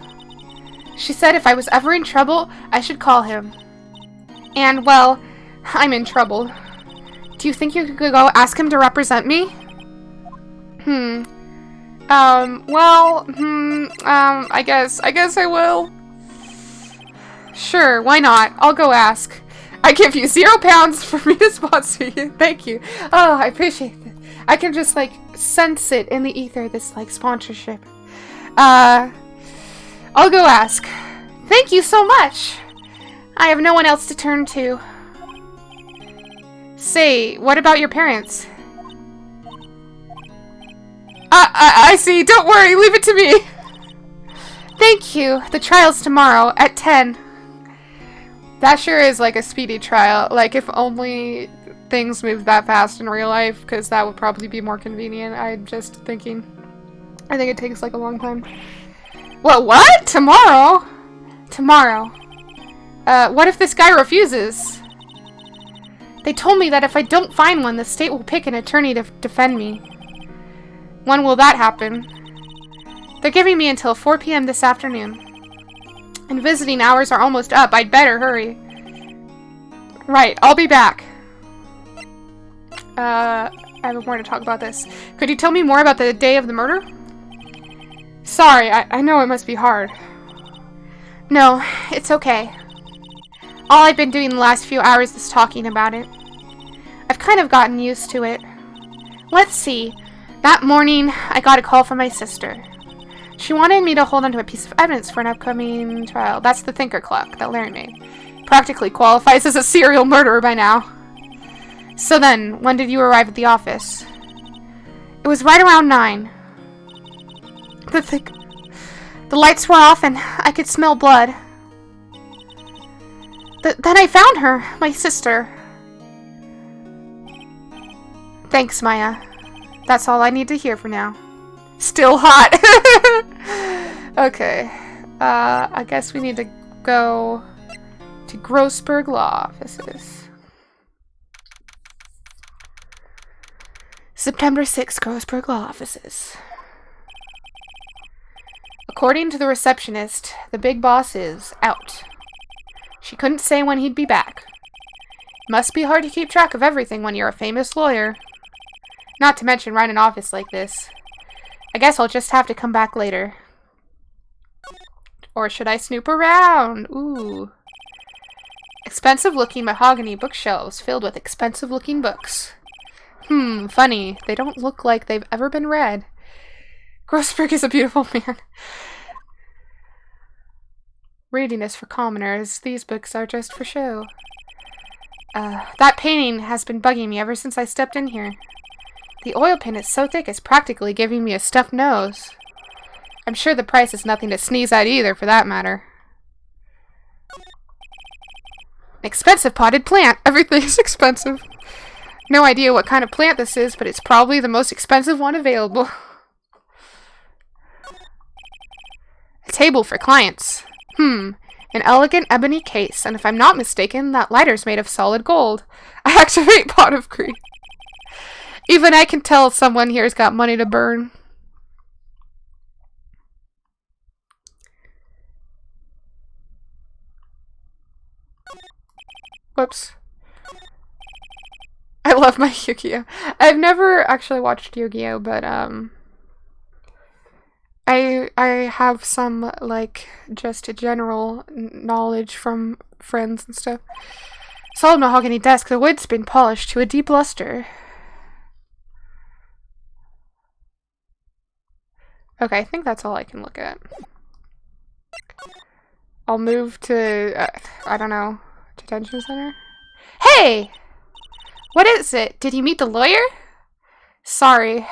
She said if I was ever in trouble, I should call him. And, well, I'm in trouble. Do you think you could go ask him to represent me? I guess I will. Sure, why not? I'll go ask. I give you £0 for me to sponsor you. Thank you. Oh, I appreciate it. I can just, like, sense it in the ether, this, like, sponsorship. I'll go ask. Thank you so much. I have no one else to turn to. Say, what about your parents? I see. Don't worry. Leave it to me. Thank you. The trial's tomorrow at 10. That sure is like a speedy trial. Like, if only things moved that fast in real life, because that would probably be more convenient. I'm just thinking. I think it takes like a long time. Well, what? Tomorrow? Tomorrow. What if this guy refuses? They told me that if I don't find one, the state will pick an attorney to defend me. When will that happen? They're giving me until 4 p.m. this afternoon. And visiting hours are almost up. I'd better hurry. Right, I'll be back. I have more to talk about this. Could you tell me more about the day of the murder? Sorry, I know it must be hard. No, it's okay. All I've been doing the last few hours is talking about it. I've kind of gotten used to it. Let's see. That morning, I got a call from my sister. She wanted me to hold onto a piece of evidence for an upcoming trial. That's the thinker clock that Larry made. Practically qualifies as a serial murderer by now. So then, when did you arrive at the office? It was right around 9. The lights were off and I could smell blood. Then I found her, my sister. Thanks, Maya. That's all I need to hear for now. Still hot. Okay. I guess we need to go to Grossberg Law Offices. September 6th, Grossberg Law Offices. According to the receptionist, the big boss is out. She couldn't say when he'd be back. Must be hard to keep track of everything when you're a famous lawyer. Not to mention run an office like this. I guess I'll just have to come back later. Or should I snoop around? Ooh. Expensive-looking mahogany bookshelves filled with expensive-looking books. Funny. They don't look like they've ever been read. Grossberg is a beautiful man. Reading is for commoners. These books are just for show. That painting has been bugging me ever since I stepped in here. The oil paint is so thick it's practically giving me a stuffed nose. I'm sure the price is nothing to sneeze at either, for that matter. Expensive potted plant. Everything is expensive. No idea what kind of plant this is, but it's probably the most expensive one available. A table for clients. An elegant ebony case, and if I'm not mistaken, that lighter's made of solid gold. I activate pot of greed. Even I can tell someone here's got money to burn. Whoops. I love my Yu-Gi-Oh! I've never actually watched Yu-Gi-Oh! But, I have some, like, just general knowledge from friends and stuff. Solid mahogany desk. The wood's been polished to a deep luster. Okay, I think that's all I can look at. I'll move to, I don't know, detention center? Hey! What is it? Did you meet the lawyer? Sorry.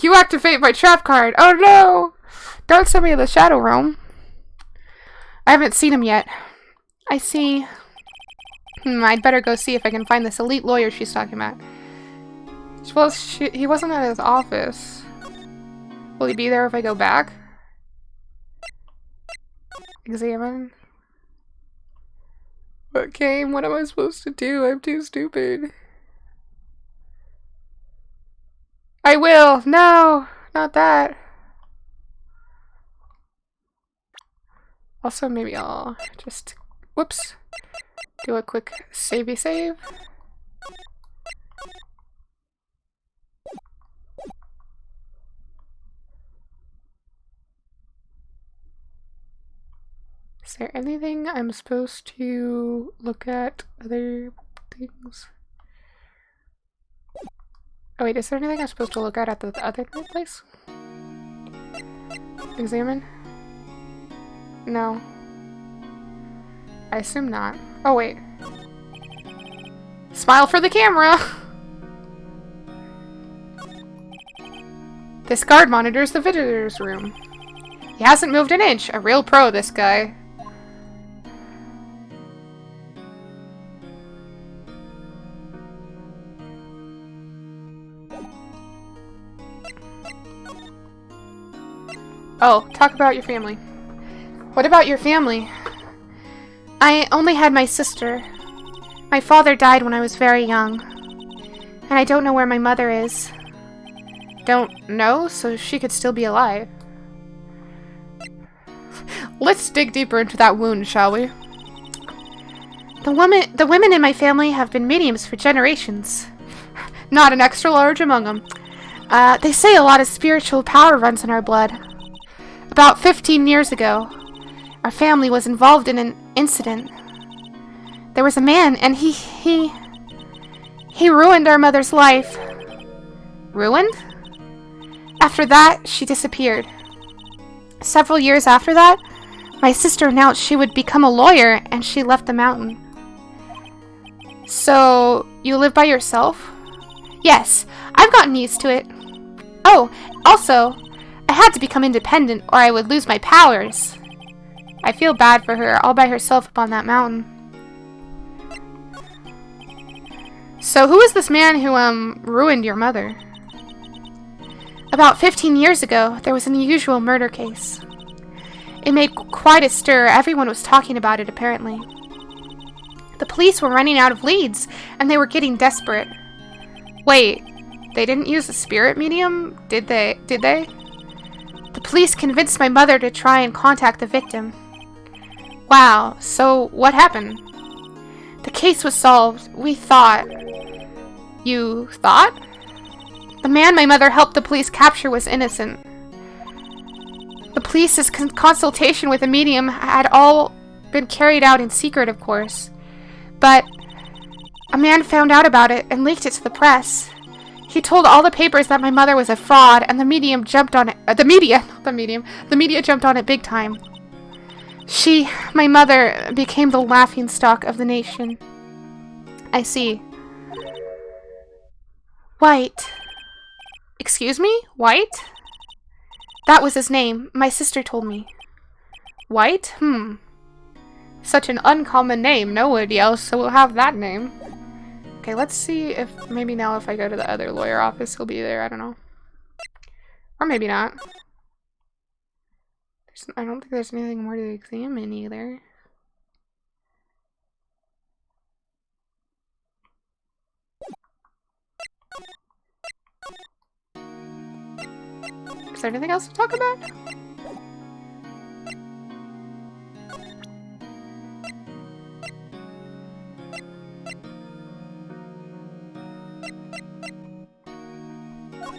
You activate my trap card. Oh no! Don't send me to the Shadow Realm. I haven't seen him yet. I see. I'd better go see if I can find this elite lawyer she's talking about. Well, he wasn't at his office. Will he be there if I go back? Examine. What game? What am I supposed to do? I'm too stupid. I will! No! Not that. Also, maybe I'll just... Whoops. Do a quick savey save. Is there anything I'm supposed to look at? Other things? Oh wait, is there anything I'm supposed to look at the other place? Examine? No. I assume not. Oh wait. Smile for the camera! This guard monitors the visitor's room. He hasn't moved an inch. A real pro, this guy. Oh, talk about your family. What about your family? I only had my sister. My father died when I was very young. And I don't know where my mother is. Don't know? So she could still be alive. Let's dig deeper into that wound, shall we? The women in my family have been mediums for generations. Not an extra large among them. They say a lot of spiritual power runs in our blood. About 15 years ago, our family was involved in an incident. There was a man, and he ruined our mother's life. Ruined? After that, she disappeared. Several years after that, my sister announced she would become a lawyer, and she left the mountain. So, you live by yourself? Yes, I've gotten used to it. Oh, also, I had to become independent or I would lose my powers. I feel bad for her, all by herself up on that mountain. So who is this man who, ruined your mother? About 15 years ago, there was an unusual murder case. It made quite a stir. Everyone was talking about it, apparently. The police were running out of leads, and they were getting desperate. Wait, they didn't use a spirit medium? Did they? The police convinced my mother to try and contact the victim. Wow, so what happened? The case was solved. We thought. You thought? The man my mother helped the police capture was innocent. The police's consultation with a medium had all been carried out in secret, of course. But a man found out about it and leaked it to the press. He told all the papers that my mother was a fraud, and the medium jumped on it. The media jumped on it big time. My mother, became the laughingstock of the nation. I see. White. Excuse me? White? That was his name. My sister told me. White? Such an uncommon name. Nobody else will have that name. Okay, let's see if maybe now if I go to the other lawyer office, he'll be there. I don't know. Or maybe not. I don't think there's anything more to examine either. Is there anything else to talk about?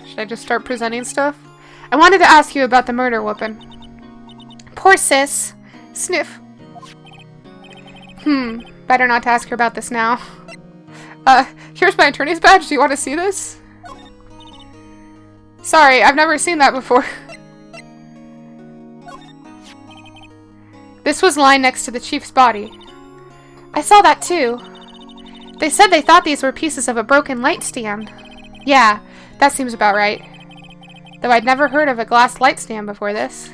Should I just start presenting stuff? I wanted to ask you about the murder weapon. Poor sis. Sniff. Better not to ask her about this now. Here's my attorney's badge. Do you want to see this? Sorry, I've never seen that before. This was lying next to the chief's body. I saw that too. They said they thought these were pieces of a broken light stand. Yeah, that seems about right. Though I'd never heard of a glass light stand before this.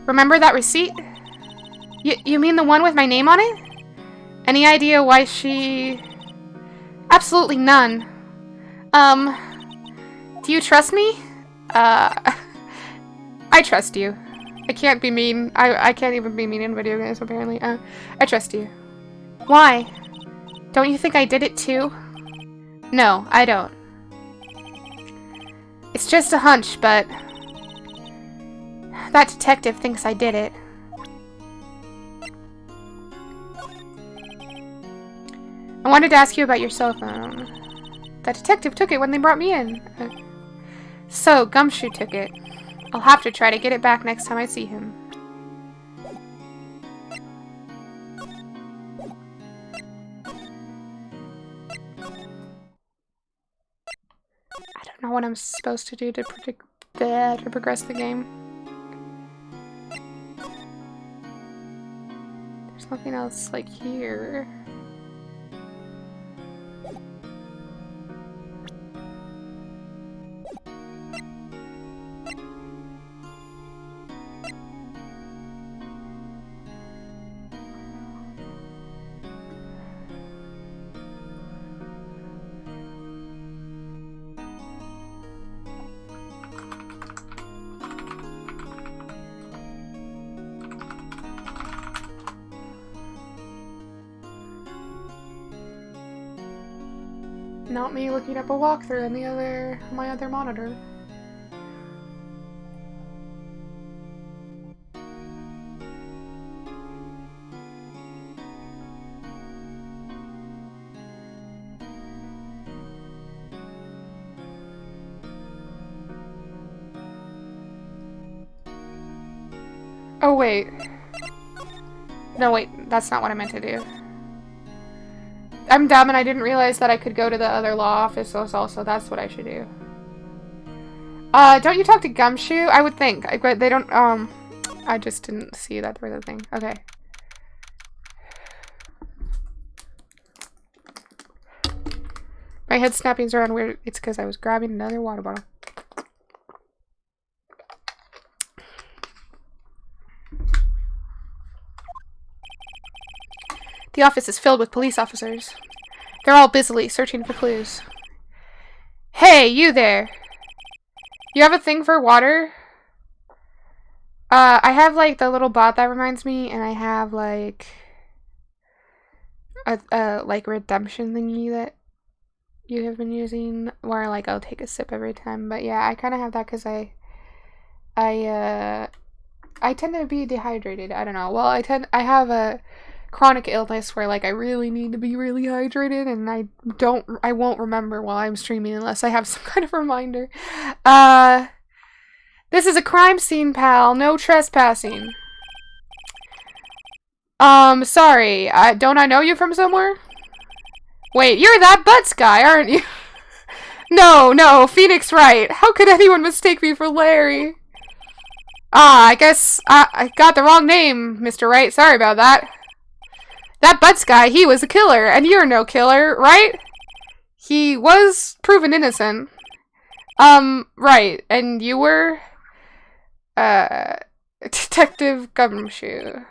Remember that receipt? You mean the one with my name on it? Any idea why she... Absolutely none. Do you trust me? I trust you. I can't be mean. I can't even be mean in video games, apparently. I trust you. Why? Don't you think I did it too? No, I don't. It's just a hunch, but that detective thinks I did it. I wanted to ask you about your cell phone. That detective took it when they brought me in. So, Gumshoe took it. I'll have to try to get it back next time I see him. I don't know what I'm supposed to do to progress the game. There's nothing else like here. Not me looking up a walkthrough on my other monitor. Oh wait. No wait, that's not what I meant to do. I'm dumb and I didn't realize that I could go to the other law office also. That's what I should do. Don't you talk to Gumshoe? I would think. They don't, I just didn't see that there was a thing. Okay. My head snapping's around weird. It's because I was grabbing another water bottle. The office is filled with police officers. They're all busily searching for clues. Hey, you there! You have a thing for water? I have like the little bot that reminds me, and I have like a like redemption thingy that you have been using, where like I'll take a sip every time. But yeah, I kind of have that because I tend to be dehydrated. I don't know. Well, I have a chronic illness where like I really need to be really hydrated, and I won't remember while I'm streaming unless I have some kind of reminder. This is a crime scene, pal. No trespassing. Sorry. Don't I know you from somewhere? Wait, you're that Butts guy, aren't you? No, Phoenix Wright. How could anyone mistake me for Larry? I guess I got the wrong name, Mr. Wright. Sorry about that. That Butts guy, he was a killer, and you're no killer, right? He was proven innocent. Right, and you were? Detective Gumshoe.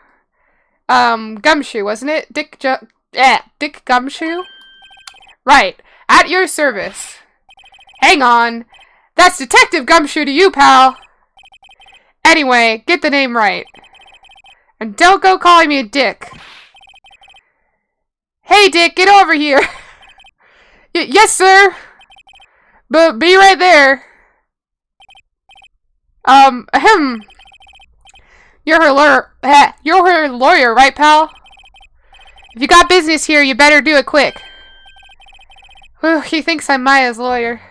Gumshoe, wasn't it? Dick Gumshoe? Right, at your service. Hang on. That's Detective Gumshoe to you, pal. Anyway, get the name right. And don't go calling me a dick. Hey, Dick, get over here. Yes, sir. But be right there. You're her lawyer, right, pal? If you got business here, you better do it quick. Whew, he thinks I'm Maya's lawyer.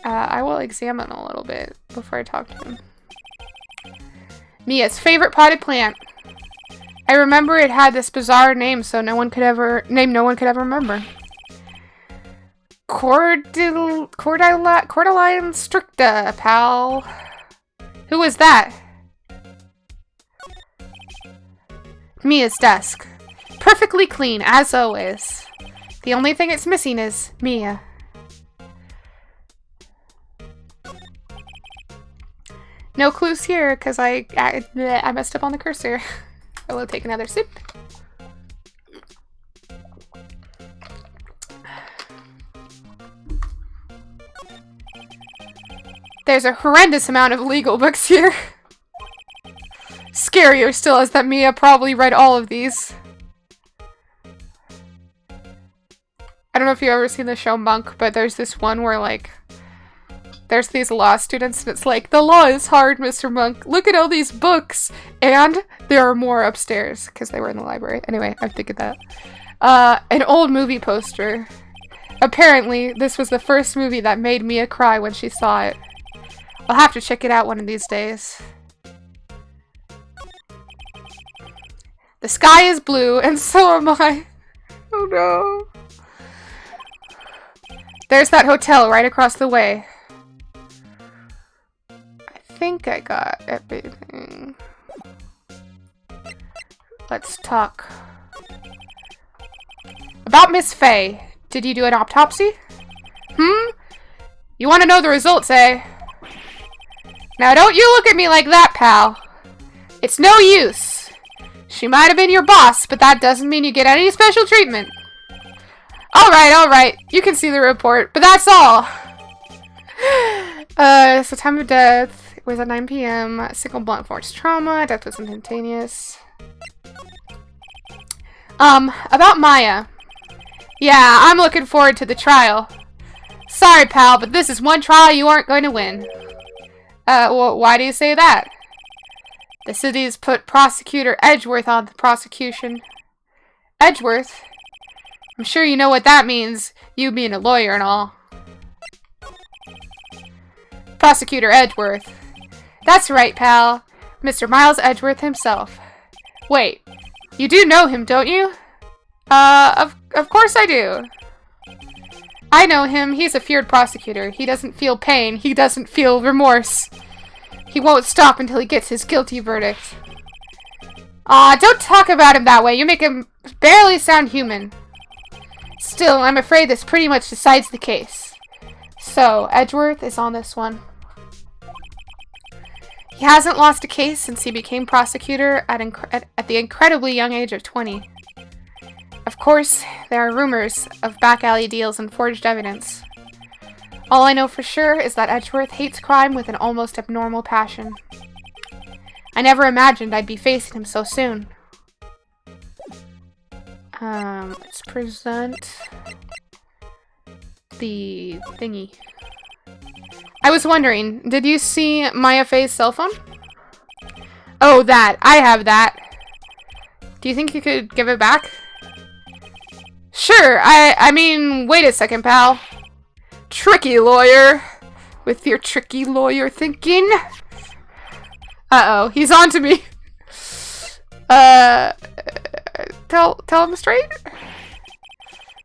I will examine a little bit before I talk to him. Mia's favorite potted plant. I remember it had this bizarre name, so no one could ever remember. Cordyline stricta, pal. Who was that? Mia's desk. Perfectly clean, as always. The only thing it's missing is Mia. No clues here, because I messed up on the cursor. I will take another sip. There's a horrendous amount of legal books here. Scarier still is that Mia probably read all of these. I don't know if you've ever seen the show Monk, but there's this one where, like, there's these law students, and it's like, the law is hard, Mr. Monk. Look at all these books. And there are more upstairs, because they were in the library. Anyway, I figured that. An old movie poster. Apparently, this was the first movie that made Mia cry when she saw it. I'll have to check it out one of these days. The sky is blue, and so am I. Oh no. There's that hotel right across the way. I think I got everything. Let's talk. About Miss Faye. Did you do an autopsy? You want to know the results, eh? Now don't you look at me like that, pal. It's no use. She might have been your boss, but that doesn't mean you get any special treatment. Alright. You can see the report, but that's all. So time of death. It was at 9 p.m. Single blunt force trauma. Death was instantaneous. About Maya. Yeah, I'm looking forward to the trial. Sorry, pal, but this is one trial you aren't going to win. Well, why do you say that? The city's put Prosecutor Edgeworth on the prosecution. Edgeworth? I'm sure you know what that means, you being a lawyer and all. Prosecutor Edgeworth. That's right, pal. Mr. Miles Edgeworth himself. Wait, you do know him, don't you? Of course I do. I know him. He's a feared prosecutor. He doesn't feel pain. He doesn't feel remorse. He won't stop until he gets his guilty verdict. Aw, don't talk about him that way. You make him barely sound human. Still, I'm afraid this pretty much decides the case. So, Edgeworth is on this one. He hasn't lost a case since he became prosecutor at the incredibly young age of 20. Of course, there are rumors of back alley deals and forged evidence. All I know for sure is that Edgeworth hates crime with an almost abnormal passion. I never imagined I'd be facing him so soon. Let's present the thingy. I was wondering, did you see Maya Faye's cell phone? Oh, that. I have that. Do you think you could give it back? Sure, I mean, wait a second, pal. Tricky lawyer. With your tricky lawyer thinking. Uh-oh, he's on to me. Tell him straight?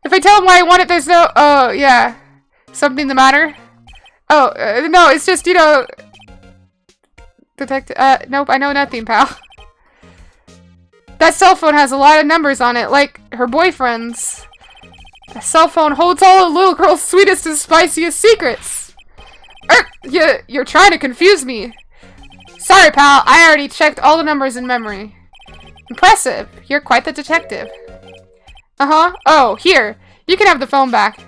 If I tell him why I want it, there's no... Oh, yeah. Something the matter? Oh, no, it's just, you know... Detective... Nope, I know nothing, pal. That cell phone has a lot of numbers on it, like her boyfriend's. A cell phone holds all a little girl's sweetest and spiciest secrets. You're trying to confuse me. Sorry, pal, I already checked all the numbers in memory. Impressive. You're quite the detective. Uh-huh. Oh, here. You can have the phone back.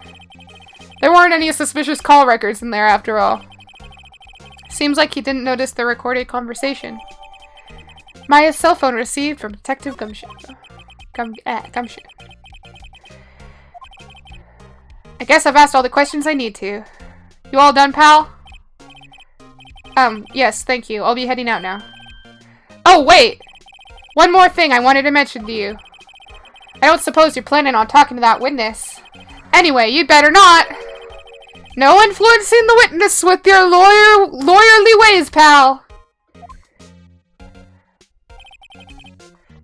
There weren't any suspicious call records in there after all. Seems like he didn't notice the recorded conversation. Maya's cell phone received from Detective Gumshoe. Gumshoe. I guess I've asked all the questions I need to. You all done, pal? Yes, thank you. I'll be heading out now. Oh, wait! One more thing I wanted to mention to you. I don't suppose you're planning on talking to that witness. Anyway, you'd better not! No influencing the witness with your lawyerly ways, pal!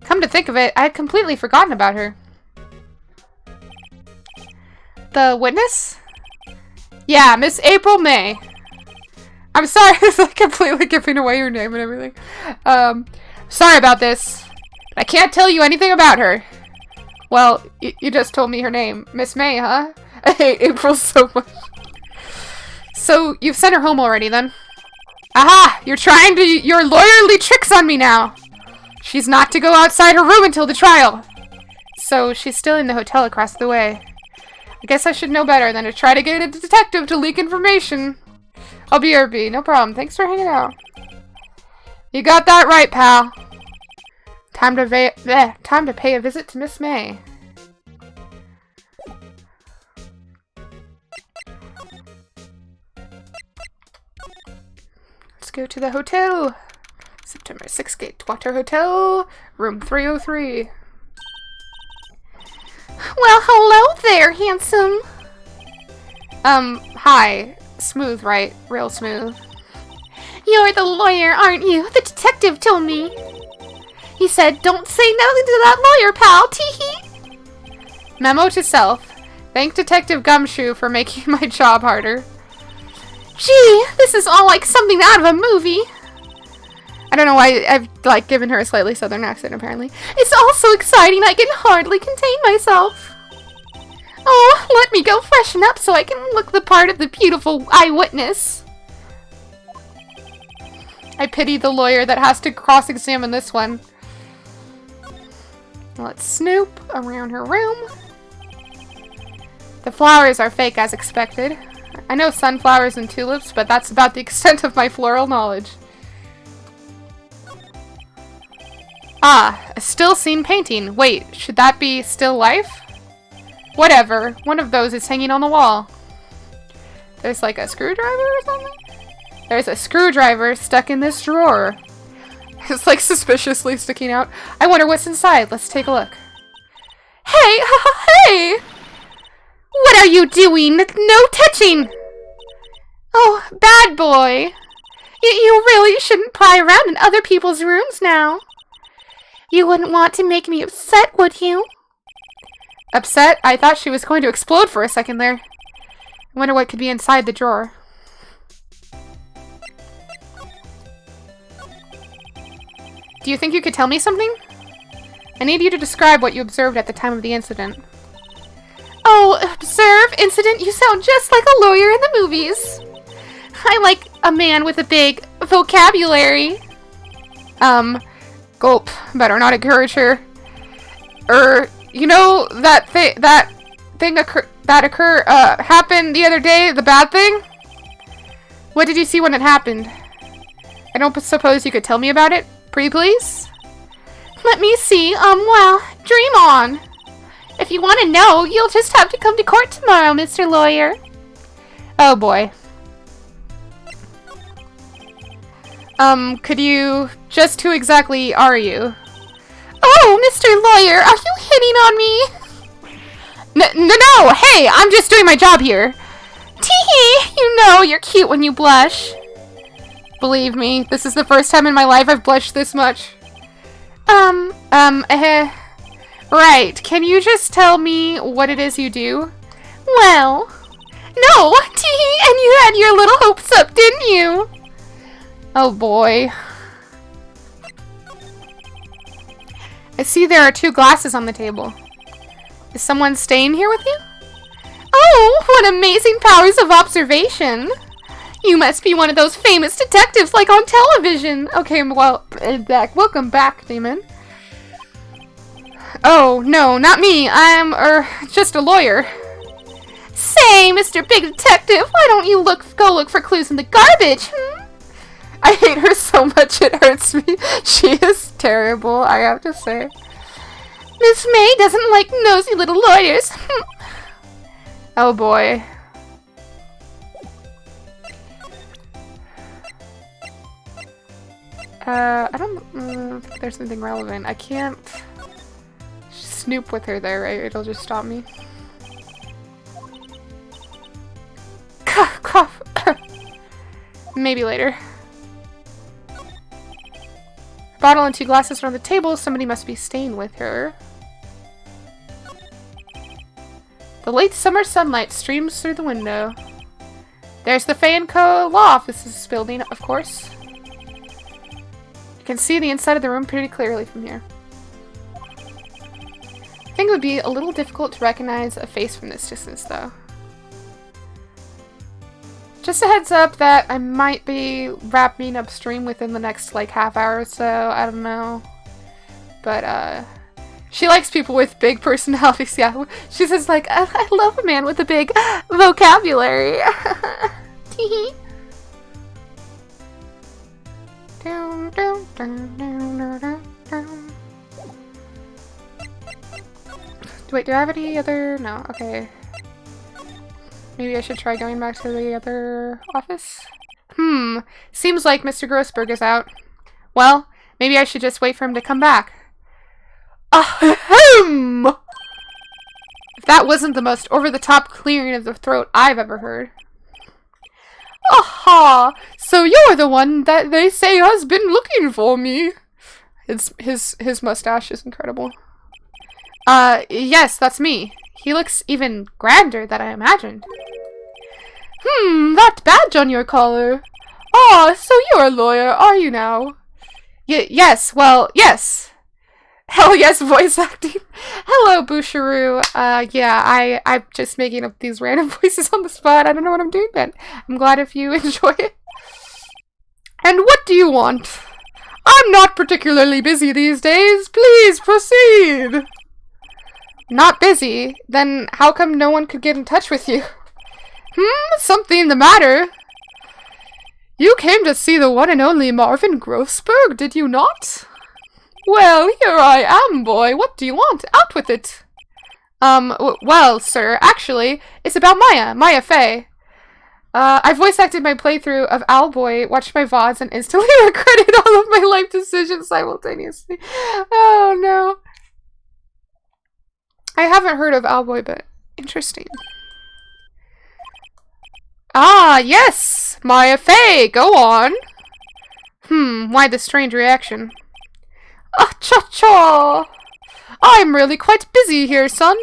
Come to think of it, I had completely forgotten about her. The witness? Yeah, Miss April May. I'm sorry, it's like completely giving away your name and everything. Sorry about this. I can't tell you anything about her. Well, you just told me her name. Miss May, huh? I hate April so much. So, you've sent her home already, then? Aha! You're trying your lawyerly tricks on me now! She's not to go outside her room until the trial! So, she's still in the hotel across the way. I guess I should know better than to try to get a detective to leak information. I'll be RB. No problem. Thanks for hanging out. You got that right, pal. Time to pay a visit to Miss May. Let's go to the hotel. September 6th Gate Water Hotel, room 303. Well, hello there, handsome. Hi. Smooth, right? Real smooth. You're the lawyer, aren't you? The detective told me. He said, don't say nothing to that lawyer, pal. Tee-hee. Memo to self. Thank Detective Gumshoe for making my job harder. Gee, this is all like something out of a movie. I don't know why I've, like, given her a slightly southern accent, apparently. It's all so exciting I can hardly contain myself. Oh, let me go freshen up so I can look the part of the beautiful eyewitness. I pity the lawyer that has to cross-examine this one. Let's snoop around her room. The flowers are fake as expected. I know sunflowers and tulips, but that's about the extent of my floral knowledge. Ah, a still scene painting. Wait, should that be still life? Whatever. One of those is hanging on the wall. There's like a screwdriver or something? There's a screwdriver stuck in this drawer. It's like suspiciously sticking out. I wonder what's inside. Let's take a look. Hey! Hey! What are you doing? No touching! Oh, bad boy. You really shouldn't pry around in other people's rooms now. You wouldn't want to make me upset, would you? Upset? I thought she was going to explode for a second there. I wonder what could be inside the drawer. Do you think you could tell me something? I need you to describe what you observed at the time of the incident. Oh, observe? Incident? You sound just like a lawyer in the movies. I like a man with a big vocabulary. Gulp. Better not encourage her. You know that thing happened the other day? The bad thing? What did you see when it happened? I don't suppose you could tell me about it? Pretty please? Let me see. Well, dream on. If you want to know, you'll just have to come to court tomorrow, Mr. Lawyer. Oh boy. Could you... Just who exactly are you? Oh, Mr. Lawyer, are you hitting on me? No! Hey, I'm just doing my job here. Tee-hee! You know you're cute when you blush. Believe me, this is the first time in my life I've blushed this much. Right, can you just tell me what it is you do? Well... No! Tee-hee! And you had your little hopes up, didn't you? Oh boy. I see there are 2 glasses on the table. Is someone staying here with you? Oh, what amazing powers of observation! You must be one of those famous detectives like on television! Okay, well, welcome back, Demon. Oh, no, not me. I'm, just a lawyer. Say, Mr. Big Detective, why don't you go look for clues in the garbage, I hate her so much it hurts me. She is terrible, I have to say. Miss May doesn't like nosy little lawyers. Oh boy. I don't think there's anything relevant. I can't snoop with her there, right? It'll just stop me. Cough, cough. Maybe later. Bottle and 2 glasses are on the table. Somebody must be staying with her. The late summer sunlight streams through the window. There's the Fanco Law Office's building, of course. You can see the inside of the room pretty clearly from here. I think it would be a little difficult to recognize a face from this distance, though. Just a heads up that I might be wrapping up stream within the next, like, half hour or so. I don't know. But, she likes people with big personalities, yeah. She says, like, I love a man with a big vocabulary. Teehee. Wait, do I have any other? No, okay. Maybe I should try going back to the other office? Seems like Mr. Grossberg is out. Well, maybe I should just wait for him to come back. Ahem! If that wasn't the most over-the-top clearing of the throat I've ever heard. Aha! So you're the one that they say has been looking for me. His mustache is incredible. Yes, that's me. He looks even grander than I imagined. That badge on your collar. Ah, so you're a lawyer, are you now? Yes, well, yes. Hell yes, voice acting. Hello, Boucheroo. Yeah, I'm just making up these random voices on the spot. I don't know what I'm doing, but I'm glad if you enjoy it. And what do you want? I'm not particularly busy these days. Please proceed. Not busy? Then how come no one could get in touch with you? Something the matter? You came to see the one and only Marvin Grossberg, did you not? Well, here I am, boy. What do you want? Out with it. Well, sir, actually, it's about Maya Fey. I voice acted my playthrough of Owlboy, watched my VODs, and instantly regretted all of my life decisions simultaneously. Oh, no. I haven't heard of Owlboy, but interesting. Ah, yes! Maya Fey, go on! Why the strange reaction? Cha-cha! I'm really quite busy here, son.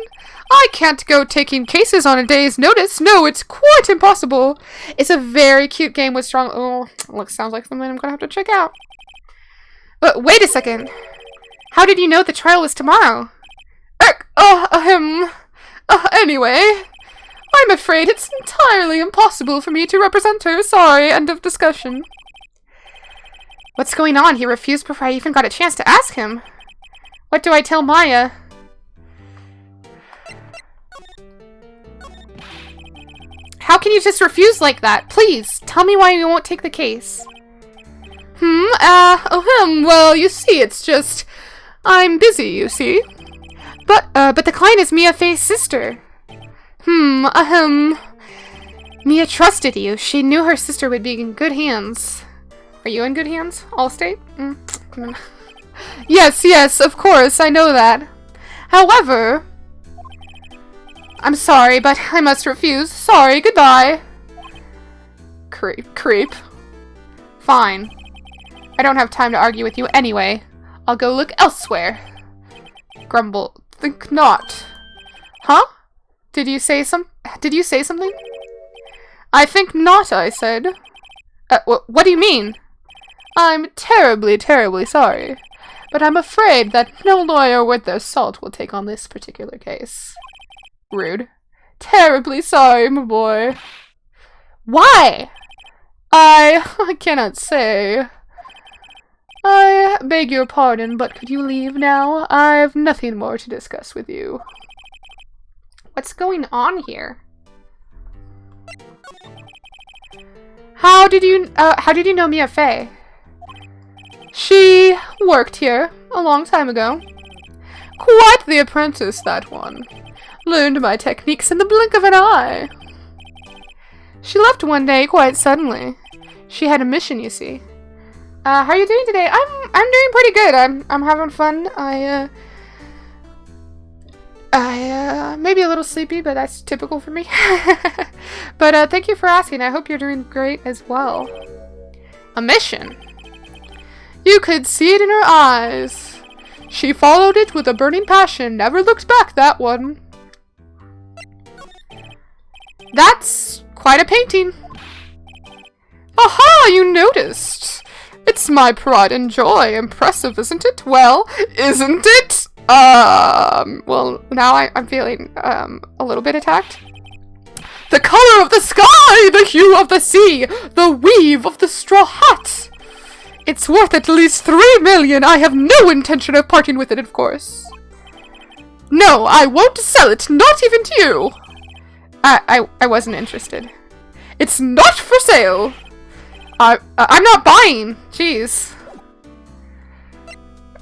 I can't go taking cases on a day's notice. No, it's quite impossible. It's a very cute game with strong... Oh, sounds like something I'm gonna have to check out. But wait a second. How did you know the trial was tomorrow? Anyway... I'm afraid it's entirely impossible for me to represent her. Sorry, end of discussion. What's going on? He refused before I even got a chance to ask him. What do I tell Maya? How can you just refuse like that? Please, tell me why you won't take the case. Well, you see, it's just... I'm busy, you see. But the client is Mia Fey's sister. Mia trusted you. She knew her sister would be in good hands. Are you in good hands? Allstate? Yes, of course, I know that. However... I'm sorry, but I must refuse. Sorry, goodbye. Creep. Fine. I don't have time to argue with you anyway. I'll go look elsewhere. Grumble. Think not. Huh? Did you say something? I think not, I said. What do you mean? I'm terribly, terribly sorry. But I'm afraid that no lawyer worth their salt will take on this particular case. Rude. Terribly sorry, my boy. Why? I cannot say. I beg your pardon, but could you leave now? I've nothing more to discuss with you. What's going on here? How did you know Mia Fey? She worked here a long time ago. Quite the apprentice, that one. Learned my techniques in the blink of an eye. She left one day quite suddenly. She had a mission, you see. How are you doing today? I'm doing pretty good. I'm having fun. I may be a little sleepy, but that's typical for me. But thank you for asking. I hope you're doing great as well. A mission? You could see it in her eyes. She followed it with a burning passion, never looked back, that one. That's quite a painting. Aha, you noticed. It's my pride and joy. Impressive, isn't it? Well, isn't it? Well, now I'm feeling, a little bit attacked. The color of the sky, the hue of the sea, the weave of the straw hat. It's worth at least 3 million. I have no intention of parting with it, of course. No, I won't sell it, not even to you. I wasn't interested. It's not for sale. I'm not buying! Jeez.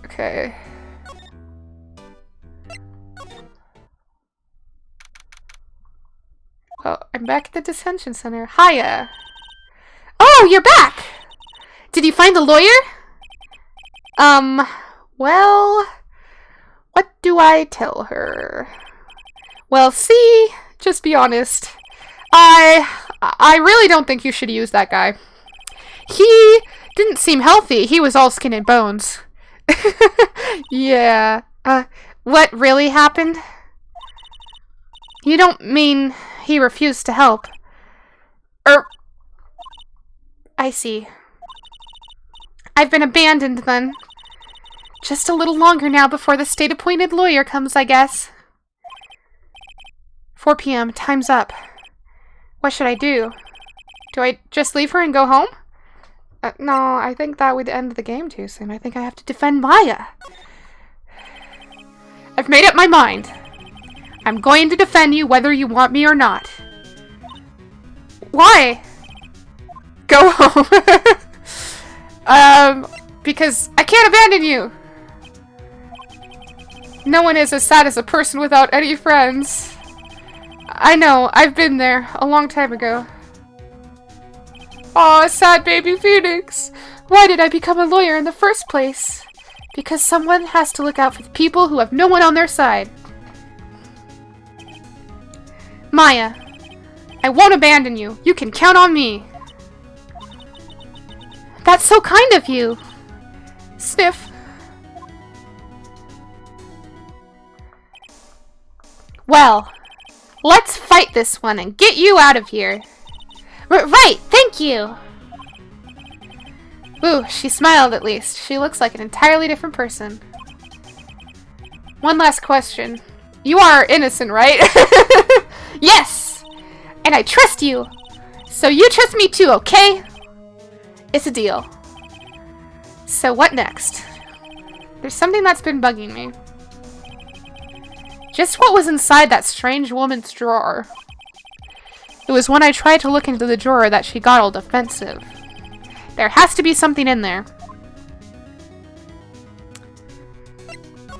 Okay. Well, I'm back at the detention center. Hiya! Oh, you're back! Did you find the lawyer? Well... What do I tell her? Well, see, just be honest. I really don't think you should use that guy. He didn't seem healthy. He was all skin and bones. Yeah. What really happened? You don't mean he refused to help? I see. I've been abandoned then. Just a little longer now before the state-appointed lawyer comes, I guess. 4 p.m. Time's up. What should I do? Do I just leave her and go home? No, I think that would end the game too soon. I think I have to defend Maya. I've made up my mind. I'm going to defend you whether you want me or not. Why? Go home. Because I can't abandon you. No one is as sad as a person without any friends. I know, I've been there a long time ago. Aw, sad baby Phoenix. Why did I become a lawyer in the first place? Because someone has to look out for the people who have no one on their side. Maya, I won't abandon you. You can count on me. That's so kind of you. Sniff. Well, let's fight this one and get you out of here. Right, thank you. Ooh, she smiled at least. She looks like an entirely different person. One last question. You are innocent, right? Yes! And I trust you. So you trust me too, okay? It's a deal. So what next? There's something that's been bugging me. Just what was inside that strange woman's drawer? It was when I tried to look into the drawer that she got all defensive. There has to be something in there.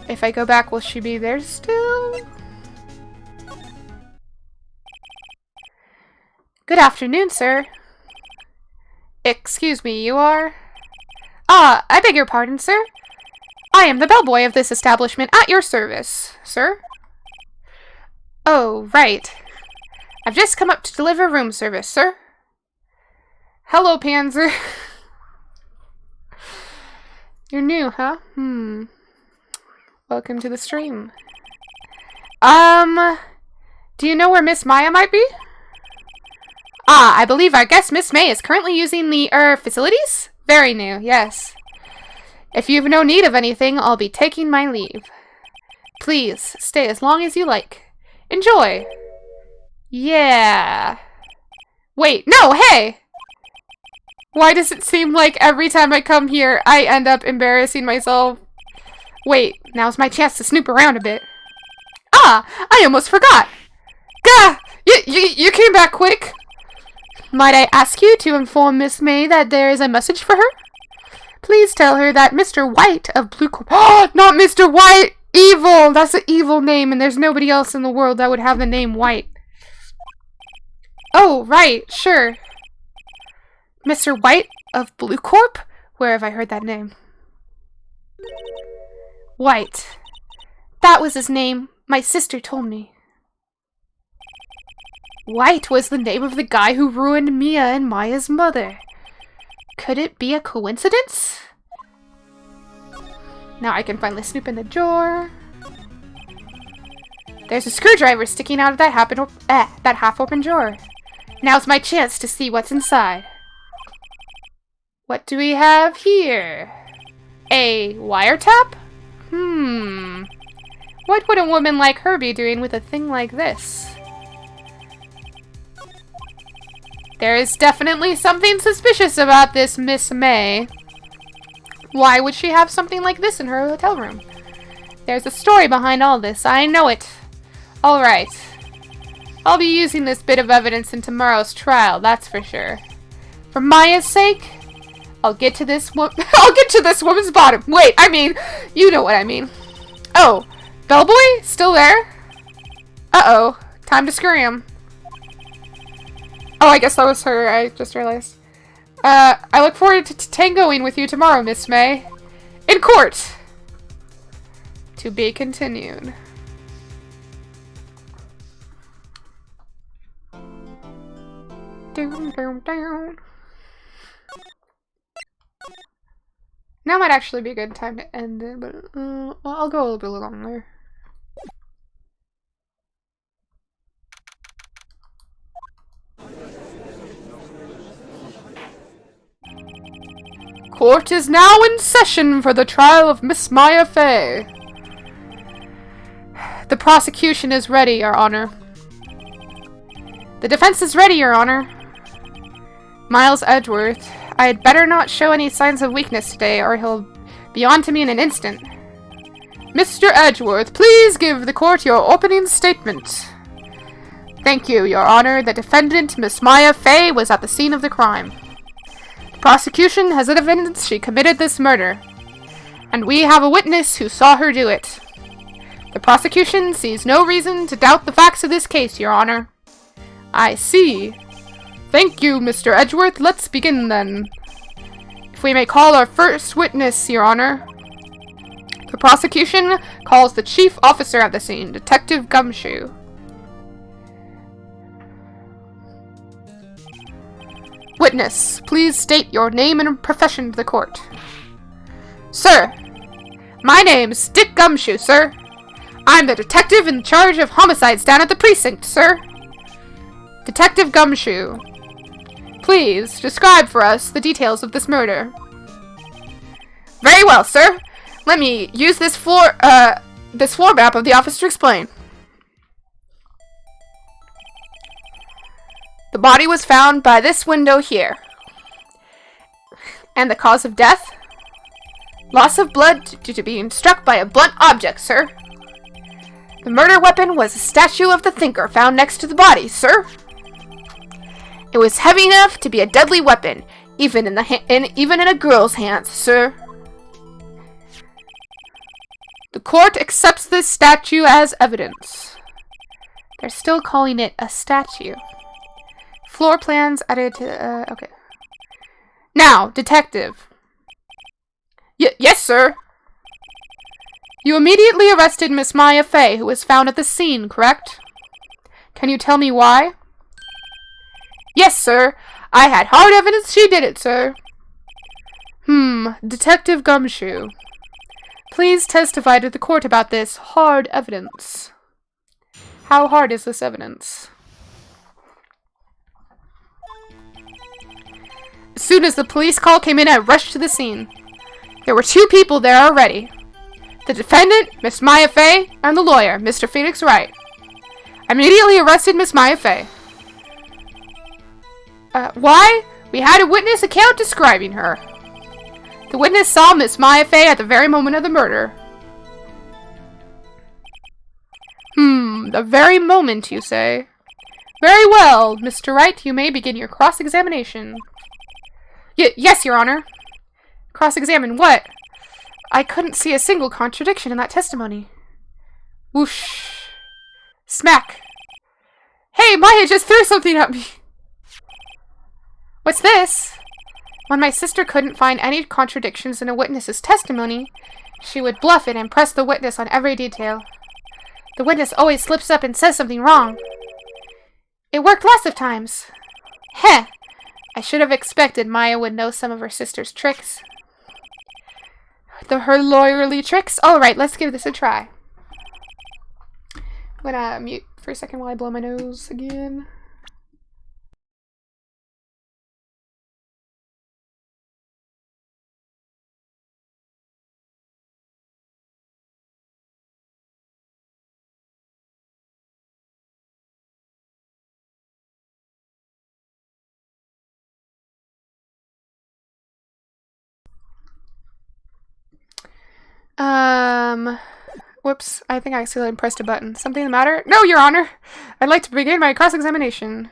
If I go back, will she be there still? Good afternoon, sir. Excuse me, you are? Ah, I beg your pardon, sir. I am the bellboy of this establishment at your service, sir. Oh, right. I've just come up to deliver room service, sir. Hello, Panzer. You're new, huh? Welcome to the stream. Do you know where Miss Maya might be? Ah, I believe our guest Miss May is currently using the, facilities? Very new, yes. If you've no need of anything, I'll be taking my leave. Please, stay as long as you like. Enjoy! Yeah. Wait, no, hey! Why does it seem like every time I come here, I end up embarrassing myself? Wait, now's my chance to snoop around a bit. Ah! I almost forgot! Gah! You came back quick! Might I ask you to inform Miss May that there is a message for her? Please tell her that Mr. White of Blue Corp— Oh, not Mr. White! Evil! That's an evil name, and there's nobody else in the world that would have the name White. Oh, right, sure. Mr. White of Blue Corp? Where have I heard that name? White. That was his name. My sister told me. White was the name of the guy who ruined Mia and Maya's mother. Could it be a coincidence? Now I can finally snoop in the drawer. There's a screwdriver sticking out of that half-open drawer. Now's my chance to see what's inside. What do we have here? A wiretap? What would a woman like her be doing with a thing like this? There is definitely something suspicious about this Miss May. Why would she have something like this in her hotel room? There's a story behind all this, I know it. Alright. I'll be using this bit of evidence in tomorrow's trial, that's for sure. For Maya's sake, I'll get to this woman's bottom. Wait, I mean, you know what I mean. Oh, Bellboy? Still there? Uh-oh. Time to scream. Oh, I guess that was her. I just realized. I look forward to tangoing with you tomorrow, Miss May. In court! To be continued. Down, down, down. Now might actually be a good time to end it, but well, I'll go a little bit longer. Court is now in session for the trial of Miss Maya Fey. The prosecution is ready, Your Honor. The defense is ready, Your Honor. Miles Edgeworth, I had better not show any signs of weakness today, or he'll be on to me in an instant. Mr. Edgeworth, please give the court your opening statement. Thank you, Your Honor. The defendant, Miss Maya Fey, was at the scene of the crime. The prosecution has evidence she committed this murder, and we have a witness who saw her do it. The prosecution sees no reason to doubt the facts of this case, Your Honor. I see. Thank you, Mr. Edgeworth. Let's begin, then. If we may call our first witness, Your Honor. The prosecution calls the chief officer at the scene, Detective Gumshoe. Witness, please state your name and profession to the court. Sir, my name's Dick Gumshoe, sir. I'm the detective in charge of homicides down at the precinct, sir. Detective Gumshoe, please describe for us the details of this murder. Very well, sir. Let me use this floor map of the office to explain. The body was found by this window here. And the cause of death? Loss of blood due to being struck by a blunt object, sir. The murder weapon was a statue of the thinker found next to the body, sir. It was heavy enough to be a deadly weapon, even in a girl's hands, sir. The court accepts this statue as evidence. They're still calling it a statue. Floor plans added to, okay. Now, detective. Yes, sir. You immediately arrested Miss Maya Fey, who was found at the scene, correct? Can you tell me why? Yes, sir. I had hard evidence she did it, sir. Detective Gumshoe. Please testify to the court about this hard evidence. How hard is this evidence? As soon as the police call came in, I rushed to the scene. There were 2 people there already. The defendant, Miss Maya Fey, and the lawyer, Mr. Phoenix Wright. I immediately arrested Miss Maya Fey. Why? We had a witness account describing her. The witness saw Miss Maya Fey at the very moment of the murder. The very moment, you say? Very well, Mr. Wright, you may begin your cross-examination. Yes, Your Honor. Cross-examine what? I couldn't see a single contradiction in that testimony. Whoosh. Smack. Hey, Maya just threw something at me. What's this? When my sister couldn't find any contradictions in a witness's testimony, she would bluff it and press the witness on every detail. The witness always slips up and says something wrong. It worked lots of times. Heh. I should have expected Maya would know some of her sister's tricks. Her lawyerly tricks? Alright, let's give this a try. I'm gonna mute for a second while I blow my nose again. Whoops, I think I accidentally pressed a button. Something the matter? No, Your Honor! I'd like to begin my cross-examination.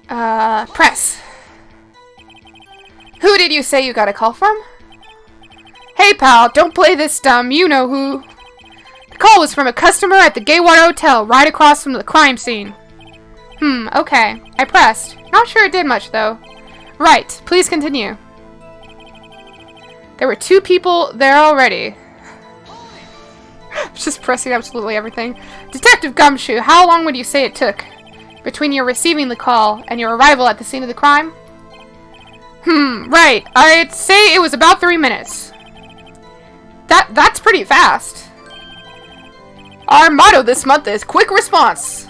Press. Who did you say you got a call from? Hey, pal, don't play this dumb. You know who. The call was from a customer at the Gay Water Hotel, right across from the crime scene. Okay. I pressed. Not sure it did much, though. Right. Please continue. There were 2 people there already. Just pressing absolutely everything. Detective Gumshoe, how long would you say it took between your receiving the call and your arrival at the scene of the crime? Right. I'd say it was about 3 minutes. That's pretty fast. Our motto this month is quick response.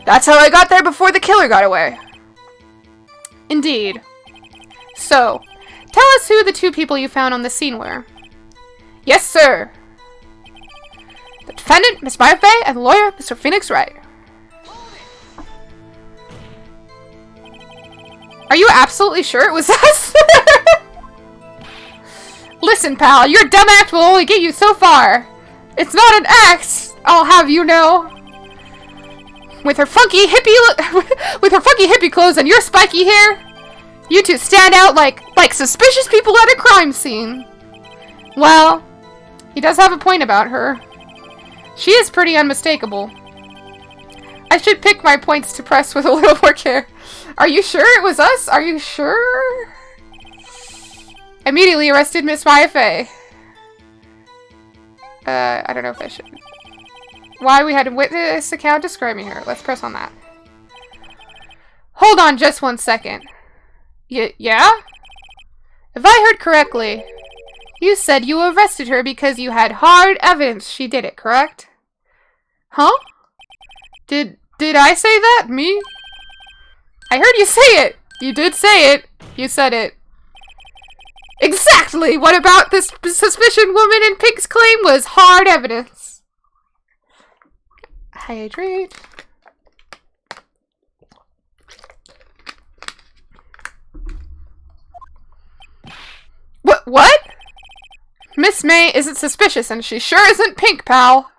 That's how I got there before the killer got away. Indeed. So, tell us who the 2 people you found on the scene were. Yes, sir. The defendant, Miss Maya Fey, and the lawyer, Mr. Phoenix Wright. Are you absolutely sure it was us? Listen, pal, your dumb act will only get you so far. It's not an act, I'll have you know. With her funky hippie clothes and your spiky hair, you 2 stand out like suspicious people at a crime scene. Well, he does have a point about her. She is pretty unmistakable. I should pick my points to press with a little more care. Are you sure it was us? Are you sure? Immediately arrested Miss Maya Fey. I don't know if I should. Why we had a witness account describing her. Let's press on that. Hold on just 1 second. Yeah? If I heard correctly, you said you arrested her because you had hard evidence she did it, correct? Huh? Did I say that? Me? I heard you say it! You did say it! You said it. Exactly! What about this suspicion woman in pink's claim was hard evidence? Hydrate. What? Miss May isn't suspicious and she sure isn't pink, pal.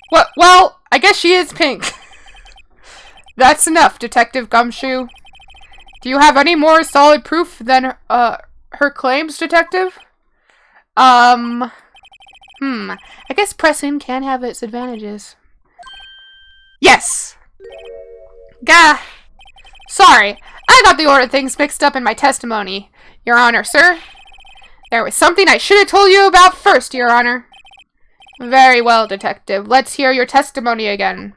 What? Well, I guess she is pink. That's enough, Detective Gumshoe. Do you have any more solid proof than her claims, Detective? I guess pressing can have its advantages. Yes! Gah! Sorry, I got the order of things mixed up in my testimony, Your Honor, sir. There was something I should have told you about first, Your Honor. Very well, Detective. Let's hear your testimony again.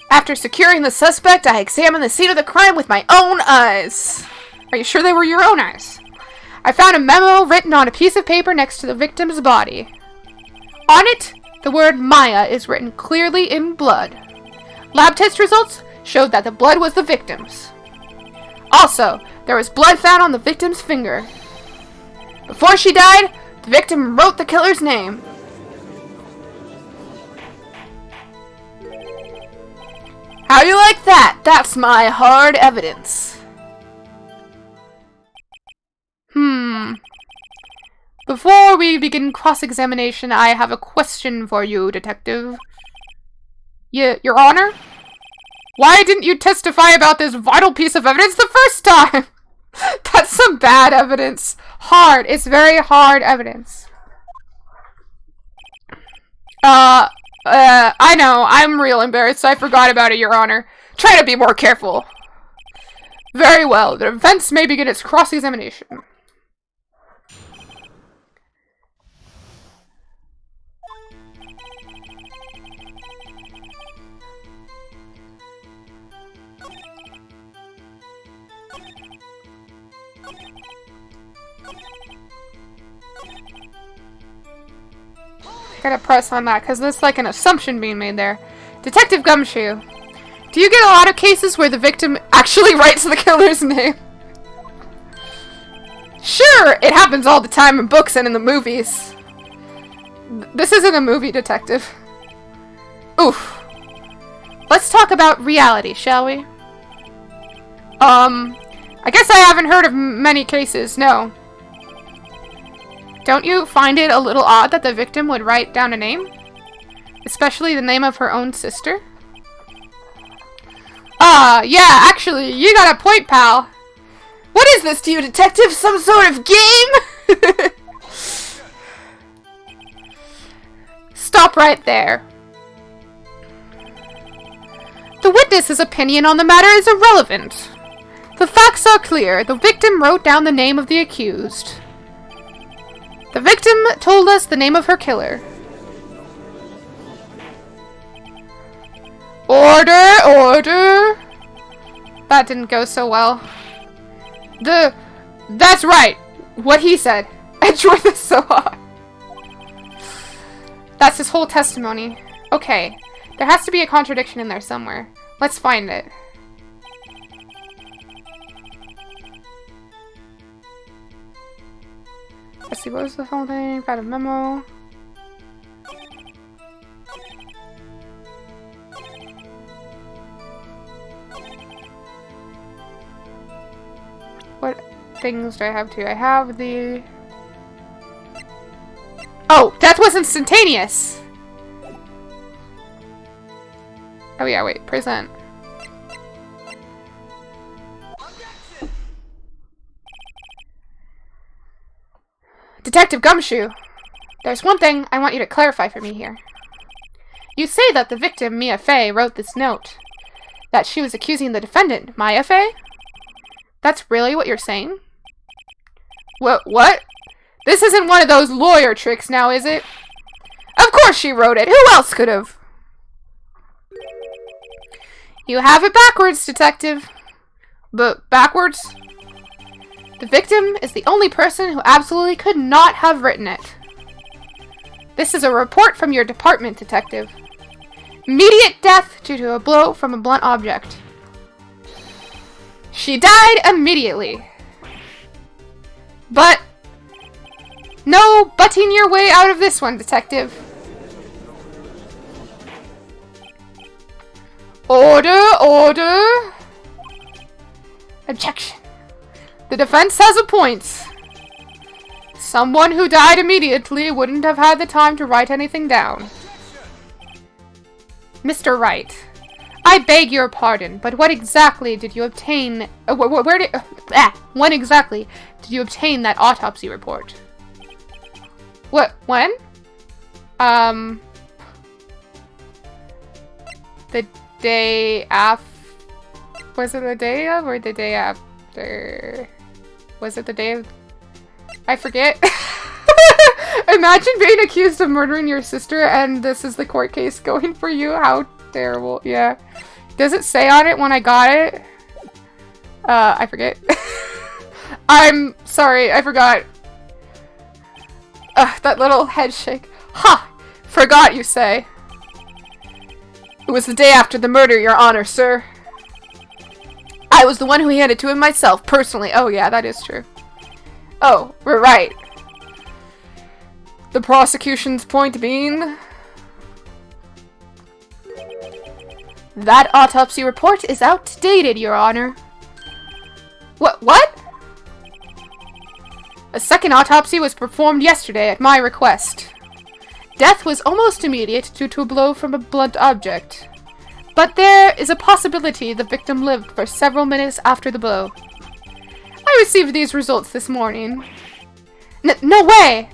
After securing the suspect, I examined the scene of the crime with my own eyes. Are you sure they were your own eyes? I found a memo written on a piece of paper next to the victim's body. On it, the word Maya is written clearly in blood. Lab test results showed that the blood was the victim's. Also, there was blood found on the victim's finger. Before she died, the victim wrote the killer's name. How you like that? That's my hard evidence. Before we begin cross-examination, I have a question for you, Detective. Your Honor? Why didn't you testify about this vital piece of evidence the first time? That's some bad evidence. Hard. It's very hard evidence. I know. I'm real embarrassed. I forgot about it, Your Honor. Try to be more careful. Very well. The defense may begin its cross-examination. Gotta press on that, because there's like an assumption being made there. Detective Gumshoe, do you get a lot of cases where the victim actually writes the killer's name? Sure, it happens all the time in books and in the movies. This isn't a movie, Detective. Oof. Let's talk about reality, shall we? I guess I haven't heard of many cases, no. Don't you find it a little odd that the victim would write down a name? Especially the name of her own sister? Yeah, actually, you got a point, pal. What is this to you, detective? Some sort of game? Stop right there. The witness's opinion on the matter is irrelevant. The facts are clear. The victim wrote down the name of the accused. The victim told us the name of her killer. Order! Order! That didn't go so well. That's right! What he said. Edgeworth is so hot. That's his whole testimony. Okay. There has to be a contradiction in there somewhere. Let's find it. Let's see, what was the whole thing? Got a memo. What things do I have to? I have the... Oh! Death was instantaneous! Oh yeah, wait. Present. Detective Gumshoe, there's one thing I want you to clarify for me here. You say that the victim, Mia Fey, wrote this note. That she was accusing the defendant, Maya Fey? That's really what you're saying? What? This isn't one of those lawyer tricks now, is it? Of course she wrote it! Who else could have? You have it backwards, detective. But backwards? The victim is the only person who absolutely could not have written it. This is a report from your department, detective. Immediate death due to a blow from a blunt object. She died immediately. But... no butting your way out of this one, detective. Order! Order! Objection. The defense has a point. Someone who died immediately wouldn't have had the time to write anything down. Mr. Wright, I beg your pardon, but what exactly did you obtain... when exactly did you obtain that autopsy report? What? When? The day after... Was it the day of or the day after? Was it the day of... I forget. Imagine being accused of murdering your sister and this is the court case going for you. How terrible. Yeah. Does it say on it when I got it? I forget. I'm sorry, I forgot. That little head shake. Ha! Forgot, you say. It was the day after the murder, Your Honor, sir. I was the one who handed to him myself, personally. Oh, yeah, that is true. Oh, we're right. The prosecution's point being... that autopsy report is outdated, Your Honor. What? A second autopsy was performed yesterday at my request. Death was almost immediate due to a blow from a blunt object. But there is a possibility the victim lived for several minutes after the blow. I received these results this morning. No way!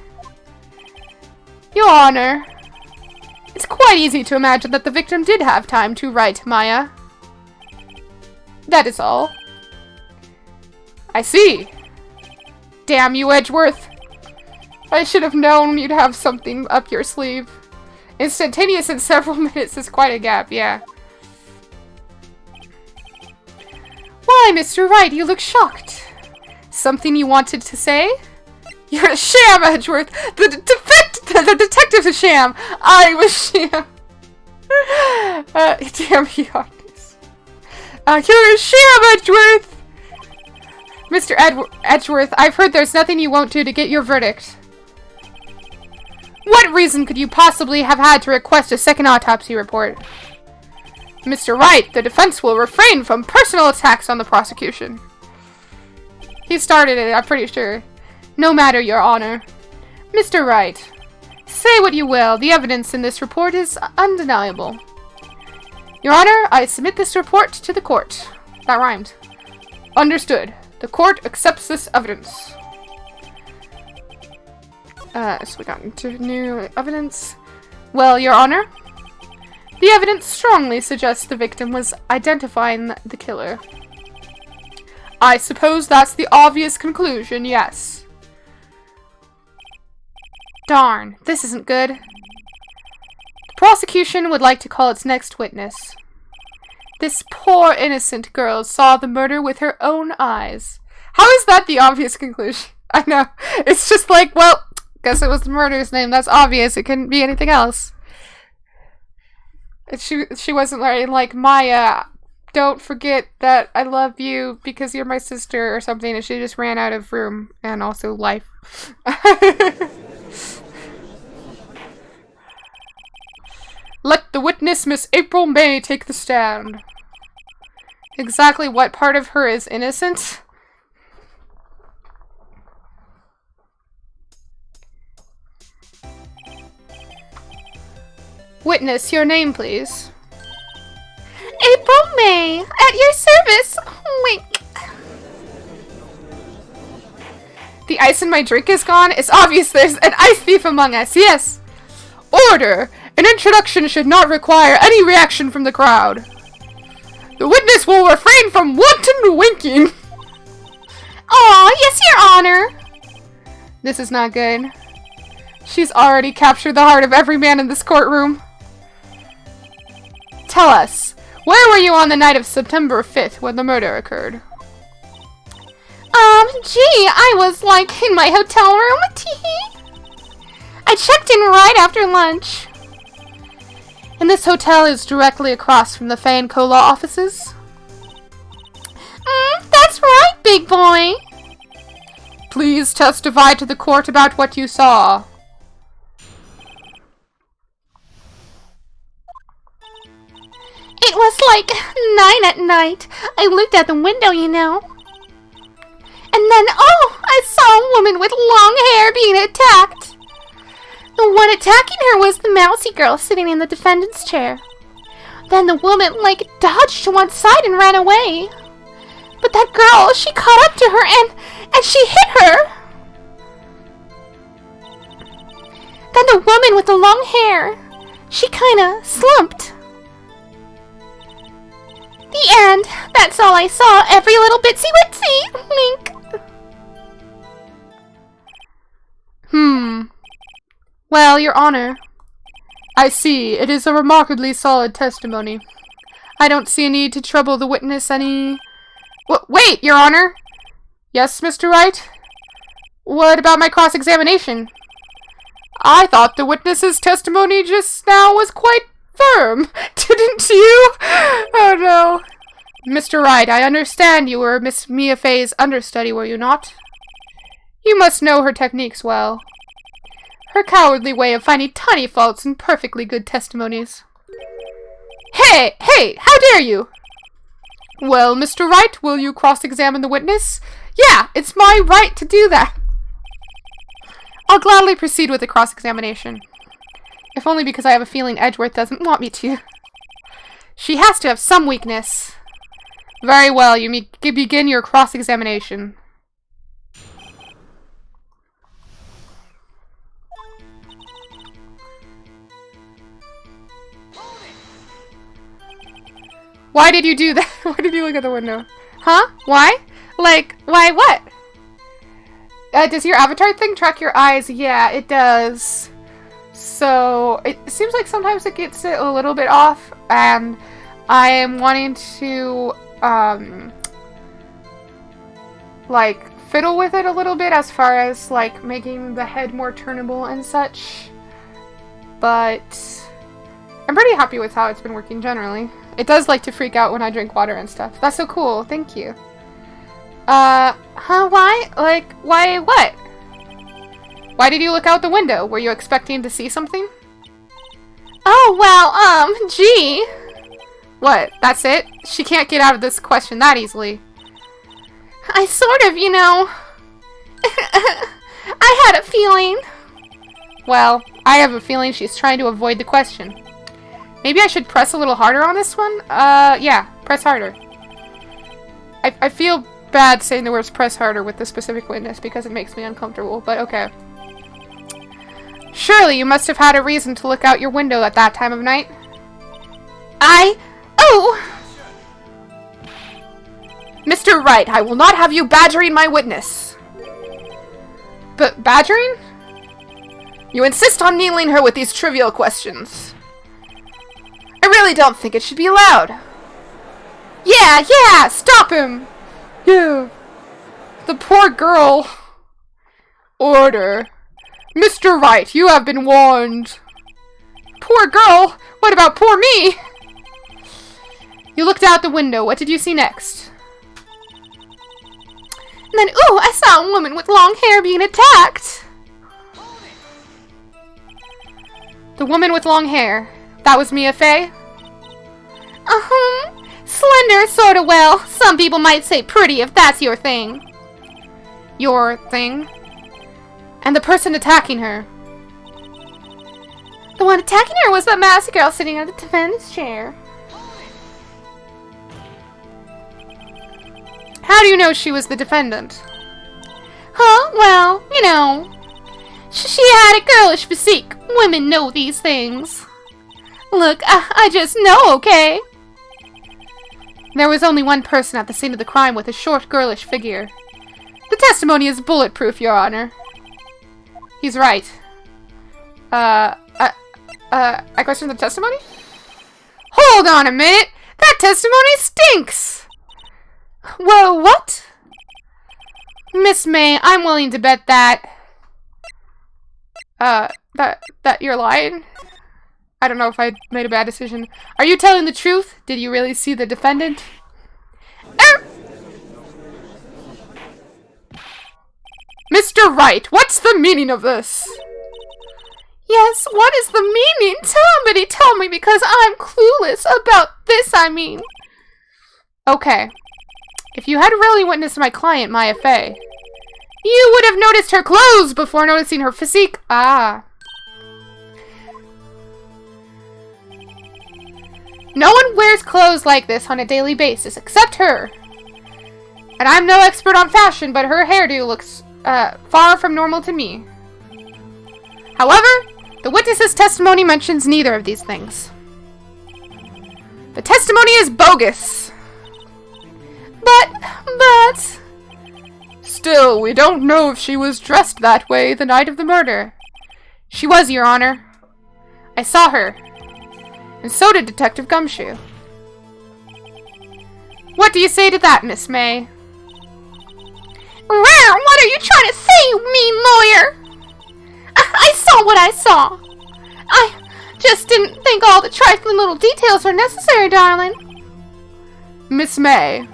Your Honor, it's quite easy to imagine that the victim did have time to write Maya. That is all. I see. Damn you, Edgeworth. I should have known you'd have something up your sleeve. Instantaneous in several minutes is quite a gap, yeah. Why, Mr. Wright, you look shocked. Something you wanted to say? You're a sham, Edgeworth! The detective's a sham! I was sham! Damn you, Artis. You're a sham, Edgeworth! Mr. Edgeworth, I've heard there's nothing you won't do to get your verdict. What reason could you possibly have had to request a second autopsy report? Mr. Wright, the defense will refrain from personal attacks on the prosecution. He started it, I'm pretty sure. No matter, Your Honor. Mr. Wright, say what you will, the evidence in this report is undeniable. Your Honor, I submit this report to the court. That rhymed. Understood. The court accepts this evidence. So we got into new evidence. Well, Your Honor, the evidence strongly suggests the victim was identifying the killer. I suppose that's the obvious conclusion, yes. Darn, this isn't good. The prosecution would like to call its next witness. This poor innocent girl saw the murder with her own eyes. How is that the obvious conclusion? I know. It's just like, well, guess it was the murderer's name. That's obvious. It couldn't be anything else. She wasn't like, Maya, don't forget that I love you because you're my sister or something, and she just ran out of room and also life. Let the witness, Miss April May, take the stand. Exactly what part of her is innocent? Witness, your name, please. April May, at your service. Wink. The ice in my drink is gone. It's obvious there's an ice thief among us. Yes. Order! An introduction should not require any reaction from the crowd. The witness will refrain from wanton winking. Aw, yes, Your Honor. This is not good. She's already captured the heart of every man in this courtroom. Tell us, where were you on the night of September 5th when the murder occurred? Gee, I was, in my hotel room. Teehee. I checked in right after lunch. And this hotel is directly across from the Fay and Co. law offices? That's right, big boy. Please testify to the court about what you saw. It was 9 at night. I looked out the window, you know. And then, I saw a woman with long hair being attacked. The one attacking her was the mousy girl sitting in the defendant's chair. Then the woman, dodged to one side and ran away. But that girl, she caught up to her and she hit her. Then the woman with the long hair, she kinda slumped. The end. That's all I saw. Every little bitsy witsy. Wink. Well, Your Honor, I see. It is a remarkably solid testimony. I don't see a need to trouble the witness any... Wait, Your Honor! Yes, Mr. Wright? What about my cross-examination? I thought the witness's testimony just now was quite firm. Didn't you? Oh, no. Mr. Wright, I understand you were Miss Mia Fey's understudy, were you not? You must know her techniques well. Her cowardly way of finding tiny faults in perfectly good testimonies. Hey! How dare you! Well, Mr. Wright, will you cross-examine the witness? Yeah, it's my right to do that. I'll gladly proceed with the cross-examination. If only because I have a feeling Edgeworth doesn't want me to. She has to have some weakness. Very well, you may begin your cross-examination. Why did you do that? Why did you look at the window? Huh? Why? Why what? Does your avatar thing track your eyes? Yeah, it does. So, it seems like sometimes it gets it a little bit off, and I am wanting to, fiddle with it a little bit as far as, making the head more turnable and such. But I'm pretty happy with how it's been working generally. It does like to freak out when I drink water and stuff. That's so cool. Thank you. Why? Why what? Why did you look out the window? Were you expecting to see something? Oh, well, gee. What? That's it? She can't get out of this question that easily. I sort of, I had a feeling. Well, I have a feeling she's trying to avoid the question. Maybe I should press a little harder on this one? Yeah, press harder. I feel bad saying the words press harder with this specific witness because it makes me uncomfortable, but okay. Surely you must have had a reason to look out your window at that time of night. Oh! Mr. Wright, I will not have you badgering my witness. But badgering? You insist on needling her with these trivial questions. I really don't think it should be allowed. Yeah, stop him! Yeah. The poor girl. Order. Mr. Wright, you have been warned. Poor girl? What about poor me? You looked out the window. What did you see next? And then, ooh, I saw a woman with long hair being attacked. The woman with long hair. That was Mia Fey? Slender, sorta well. Some people might say pretty if that's your thing. Your thing? And the person attacking her? The one attacking her was that masked girl sitting on the defendant's chair. How do you know she was the defendant? Huh? Well, you know. She had a girlish physique. Women know these things. Look, I just know, okay? There was only one person at the scene of the crime with a short, girlish figure. The testimony is bulletproof, Your Honor. He's right. I question the testimony? Hold on a minute! That testimony stinks! Whoa, what? Miss May, I'm willing to bet that... that you're lying? I don't know if I made a bad decision. Are you telling the truth? Did you really see the defendant? Mr. Wright, what's the meaning of this? Yes, what is the meaning? Somebody tell me because I'm clueless about this, I mean. Okay. If you had really witnessed my client, Maya Fey, you would have noticed her clothes before noticing her physique. Ah. No one wears clothes like this on a daily basis, except her. And I'm no expert on fashion, but her hairdo looks far from normal to me. However, the witness's testimony mentions neither of these things. The testimony is bogus. But... Still, we don't know if she was dressed that way the night of the murder. She was, Your Honor. I saw her. And so did Detective Gumshoe. What do you say to that, Miss May? Rawr, what are you trying to say, you mean lawyer? I saw what I saw. I just didn't think all the trifling little details were necessary, darling. Miss May,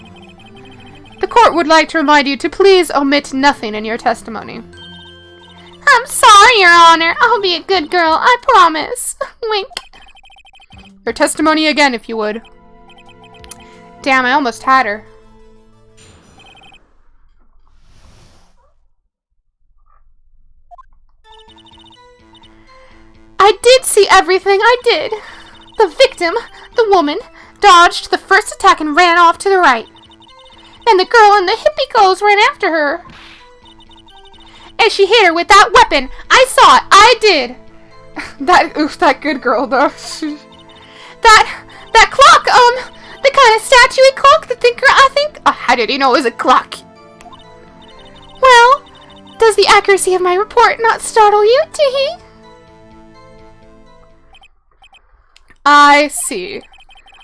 the court would like to remind you to please omit nothing in your testimony. I'm sorry, Your Honor. I'll be a good girl, I promise. Wink. Her testimony again, if you would. Damn, I almost had her. I did see everything, I did. The victim, the woman, dodged the first attack and ran off to the right. And the girl in the hippie clothes ran after her. And she hit her with that weapon. I saw it, I did. That good girl, though. That clock, the kind of statuey clock, I think. Oh, how did he know it was a clock? Well, does the accuracy of my report not startle you, Teehee? I see.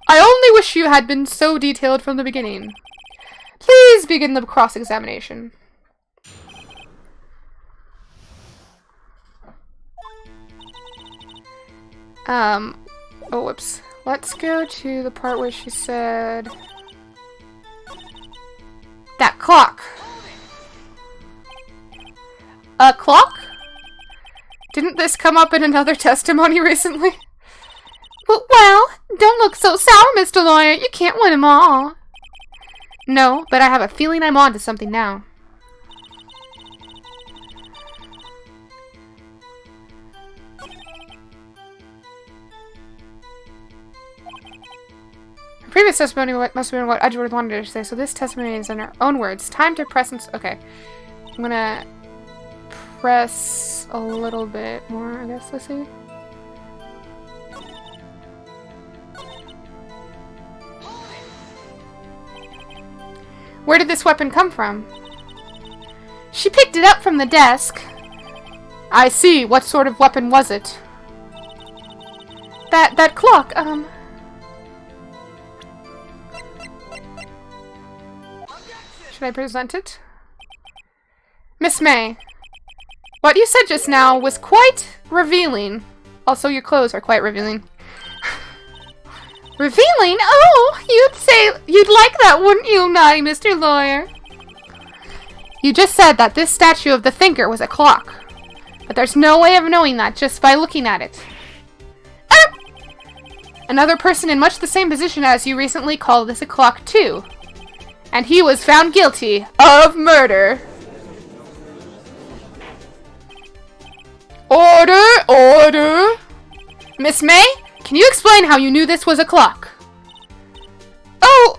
I only wish you had been so detailed from the beginning. Please begin the cross-examination. Oh, whoops. Let's go to the part where she said... That clock. A clock? Didn't this come up in another testimony recently? Well, don't look so sour, Mr. Lawyer. You can't win them all. No, but I have a feeling I'm on to something now. Previous testimony must have been what Edgeworth wanted her to say, so this testimony is in her own words. Time to press and... Okay. I'm gonna press a little bit more, I guess. Let's see. Where did this weapon come from? She picked it up from the desk. I see. What sort of weapon was it? That clock, Should I present it? Miss May, what you said just now was quite revealing. Also, your clothes are quite revealing. Revealing? Oh, you'd say you'd like that, wouldn't you, naughty Mr. Lawyer? You just said that this statue of the thinker was a clock. But there's no way of knowing that just by looking at it. Another person in much the same position as you recently called this a clock too. And he was found guilty of murder. Order! Order! Miss May, can you explain how you knew this was a clock? Oh,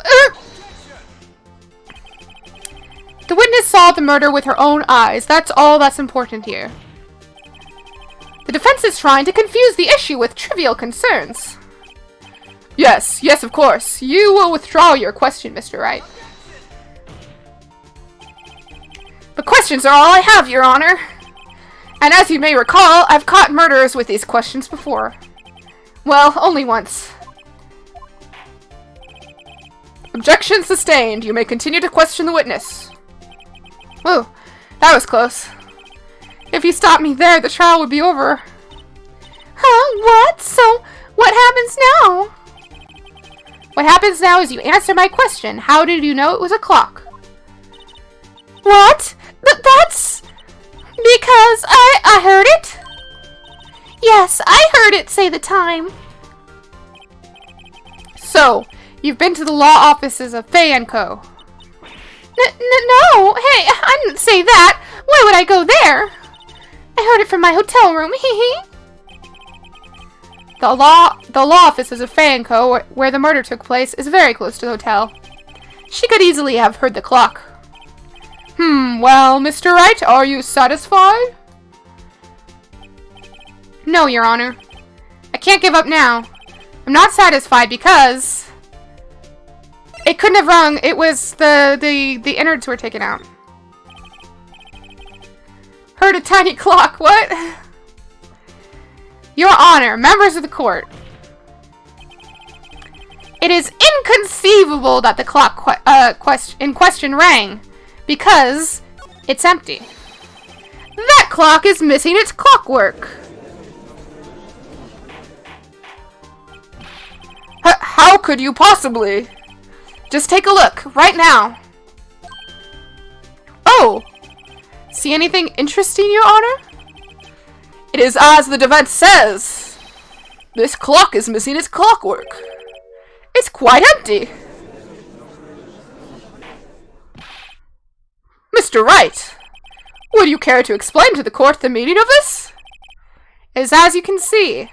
The witness saw the murder with her own eyes. That's all that's important here. The defense is trying to confuse the issue with trivial concerns. Yes, of course. You will withdraw your question, Mr. Wright. But questions are all I have, Your Honor. And as you may recall, I've caught murderers with these questions before. Well, only once. Objection sustained. You may continue to question the witness. Ooh, that was close. If you stopped me there, the trial would be over. Huh? What? So, what happens now? What happens now is you answer my question. How did you know it was a clock? What? That's... because I heard it? Yes, I heard it say the time. So, you've been to the law offices of Fay & Co. No, hey, I didn't say that. Why would I go there? I heard it from my hotel room, hee. The law offices of Fay & Co., where the murder took place, is very close to the hotel. She could easily have heard the clock. Well, Mr. Wright, are you satisfied? No, Your Honor. I can't give up now. I'm not satisfied because... it couldn't have rung. It was the innards were taken out. Heard a tiny clock. What? Your Honor, members of the court. It is inconceivable that the clock in question rang, because it's empty. That clock is missing its clockwork. How could you possibly? Just take a look, right now. Oh! See anything interesting, Your Honor? It is as the defense says. This clock is missing its clockwork. It's quite empty. Mr. Wright, would you care to explain to the court the meaning of this? It is as you can see.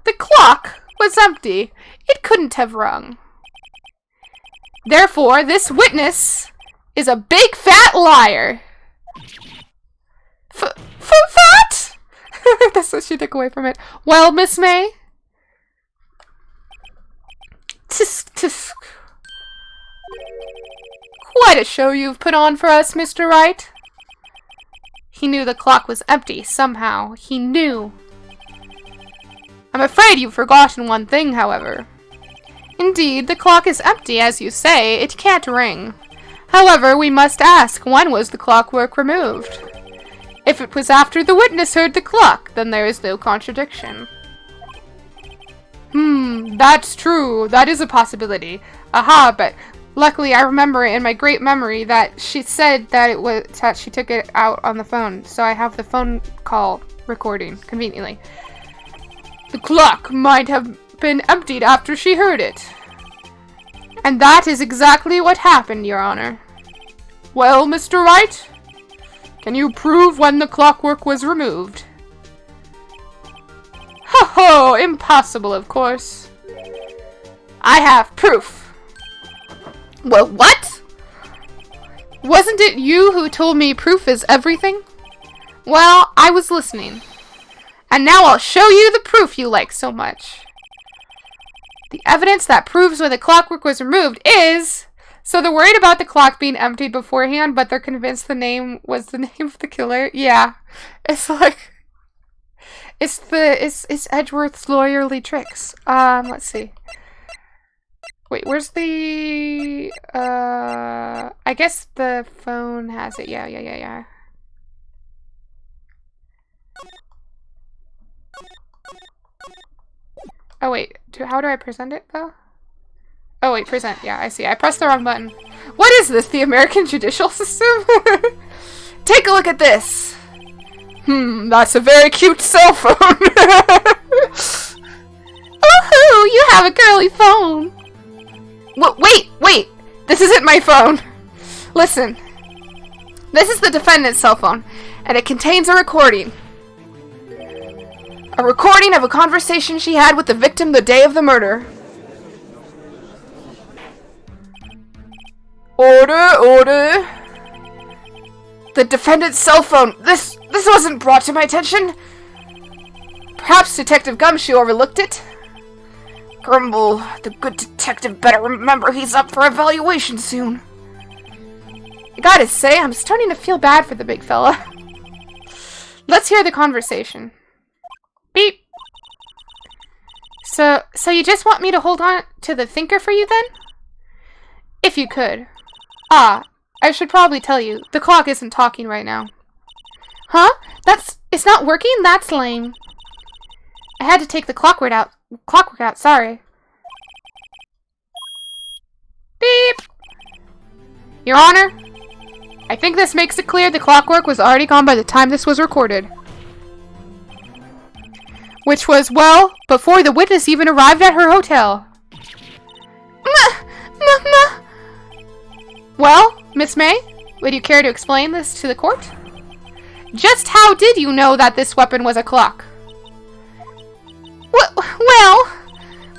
The clock was empty. It couldn't have rung. Therefore, this witness is a big fat liar. Fat? That's what she took away from it. Well, Miss May? Tisk. Quite a show you've put on for us, Mr. Wright. He knew the clock was empty, somehow. He knew. I'm afraid you've forgotten one thing, however. Indeed, the clock is empty, as you say. It can't ring. However, we must ask, when was the clockwork removed? If it was after the witness heard the clock, then there is no contradiction. That's true. That is a possibility. Aha, but luckily I remember in my great memory that she said that she took it out on the phone, so I have the phone call recording, conveniently. The clock might have been emptied after she heard it. And that is exactly what happened, Your Honor. Well, Mr. Wright, can you prove when the clockwork was removed? Ho ho! Impossible, of course. I have proof. Well, what? Wasn't it you who told me proof is everything? Well, I was listening. And now I'll show you the proof you like so much. The evidence that proves when the clockwork was removed is... So they're worried about the clock being emptied beforehand, but they're convinced the name was the name of the killer. Yeah. It's like... It's Edgeworth's lawyerly tricks. Let's see. Wait, where's the... I guess the phone has it. Yeah. Oh, wait. How do I present it, though? Oh, wait. Present. Yeah, I see. I pressed the wrong button. What is this? The American judicial system? Take a look at this. That's a very cute cell phone. Woohoo! You have a girly phone. Wait! This isn't my phone. Listen. This is the defendant's cell phone, and it contains a recording. A recording of a conversation she had with the victim the day of the murder. Order! The defendant's cell phone. This wasn't brought to my attention. Perhaps Detective Gumshoe overlooked it. Grumble, the good detective better remember he's up for evaluation soon. I gotta say, I'm starting to feel bad for the big fella. Let's hear the conversation. Beep. So you just want me to hold on to the thinker for you then? If you could. I should probably tell you, the clock isn't talking right now. Huh? It's not working? That's lame. I had to take the clockwork out, sorry. Beep! Your Honor, I think this makes it clear the clockwork was already gone by the time this was recorded. Which was, well, before the witness even arrived at her hotel. Well, Miss May, would you care to explain this to the court? Just how did you know that this weapon was a clock?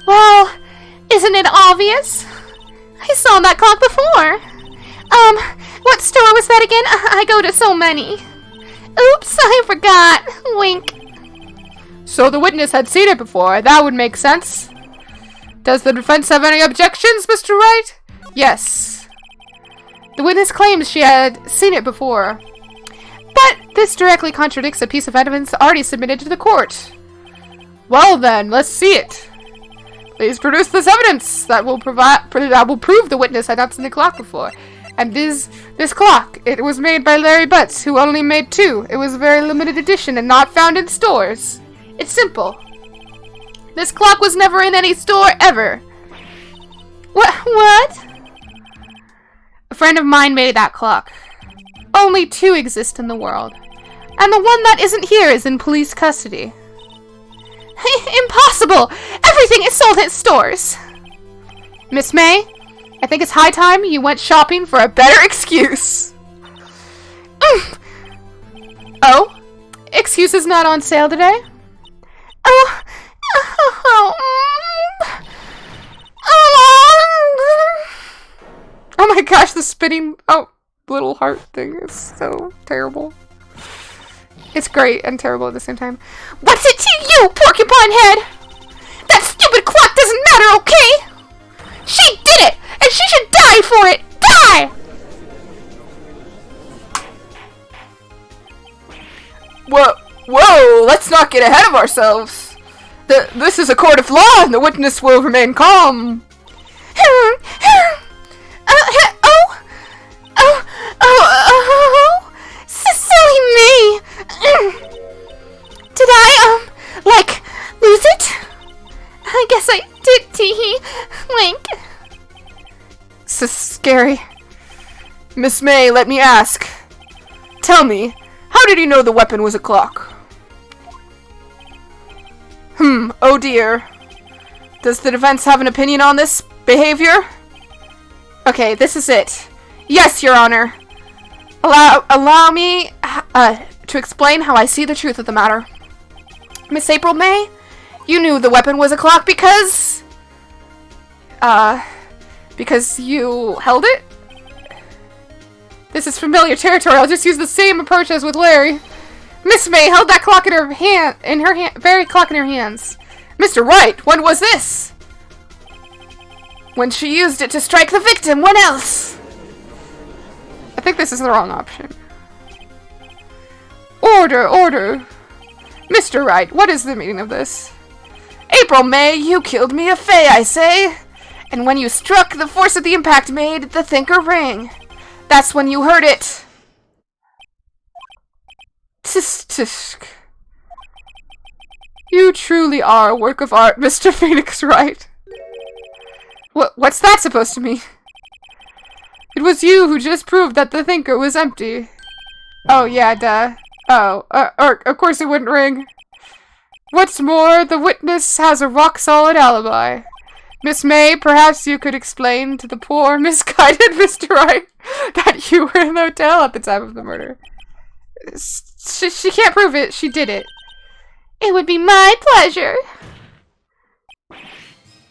Well, isn't it obvious? I saw that clock before. What store was that again? I go to so many. Oops, I forgot. Wink. So the witness had seen it before. That would make sense. Does the defense have any objections, Mr. Wright? Yes. The witness claims she had seen it before. But this directly contradicts a piece of evidence already submitted to the court. Well then, let's see it. Please produce this evidence that will prove the witness had not seen the clock before. And this clock, it was made by Larry Butts, who only made 2. It was a very limited edition and not found in stores. It's simple. This clock was never in any store ever. What? A friend of mine made that clock. Only 2 exist in the world. And the one that isn't here is in police custody. Impossible! Everything is sold at stores. Miss May, I think it's high time you went shopping for a better excuse. Oh? Excuse is not on sale today? Oh my gosh, the spinning little heart thing is so terrible. It's great and terrible at the same time. What's it to you, porcupine head? That stupid clock doesn't matter, okay? She did it, and she should die for it! Die! Whoa, let's not get ahead of ourselves. This is a court of law, and the witness will remain calm. Silly me! Did I, lose it? I guess I did, teehee. Wink. Scary. Miss May, let me ask. Tell me, how did you know the weapon was a clock? Oh dear. Does the defense have an opinion on this behavior? Okay, this is it. Yes, Your Honor. Allow me to explain how I see the truth of the matter. Miss April May, you knew the weapon was a clock because... Because you held it? This is familiar territory. I'll just use the same approach as with Larry. Miss May held that clock in her hand, very clock in her hands. Mr. Wright, when was this? When she used it to strike the victim. When else? I think this is the wrong option. Order, order. Mr. Wright, what is the meaning of this? April May, you killed me a fay, I say. And when you struck, the force of the impact made the thinker ring. That's when you heard it. Tisk tisk. You truly are a work of art, Mr. Phoenix Wright. What's that supposed to mean? It was you who just proved that the thinker was empty. Oh, yeah, duh. Oh, of course it wouldn't ring. What's more, the witness has a rock-solid alibi. Miss May, perhaps you could explain to the poor, misguided Mr. Wright that you were in the hotel at the time of the murder. She can't prove it. She did it. It would be my pleasure.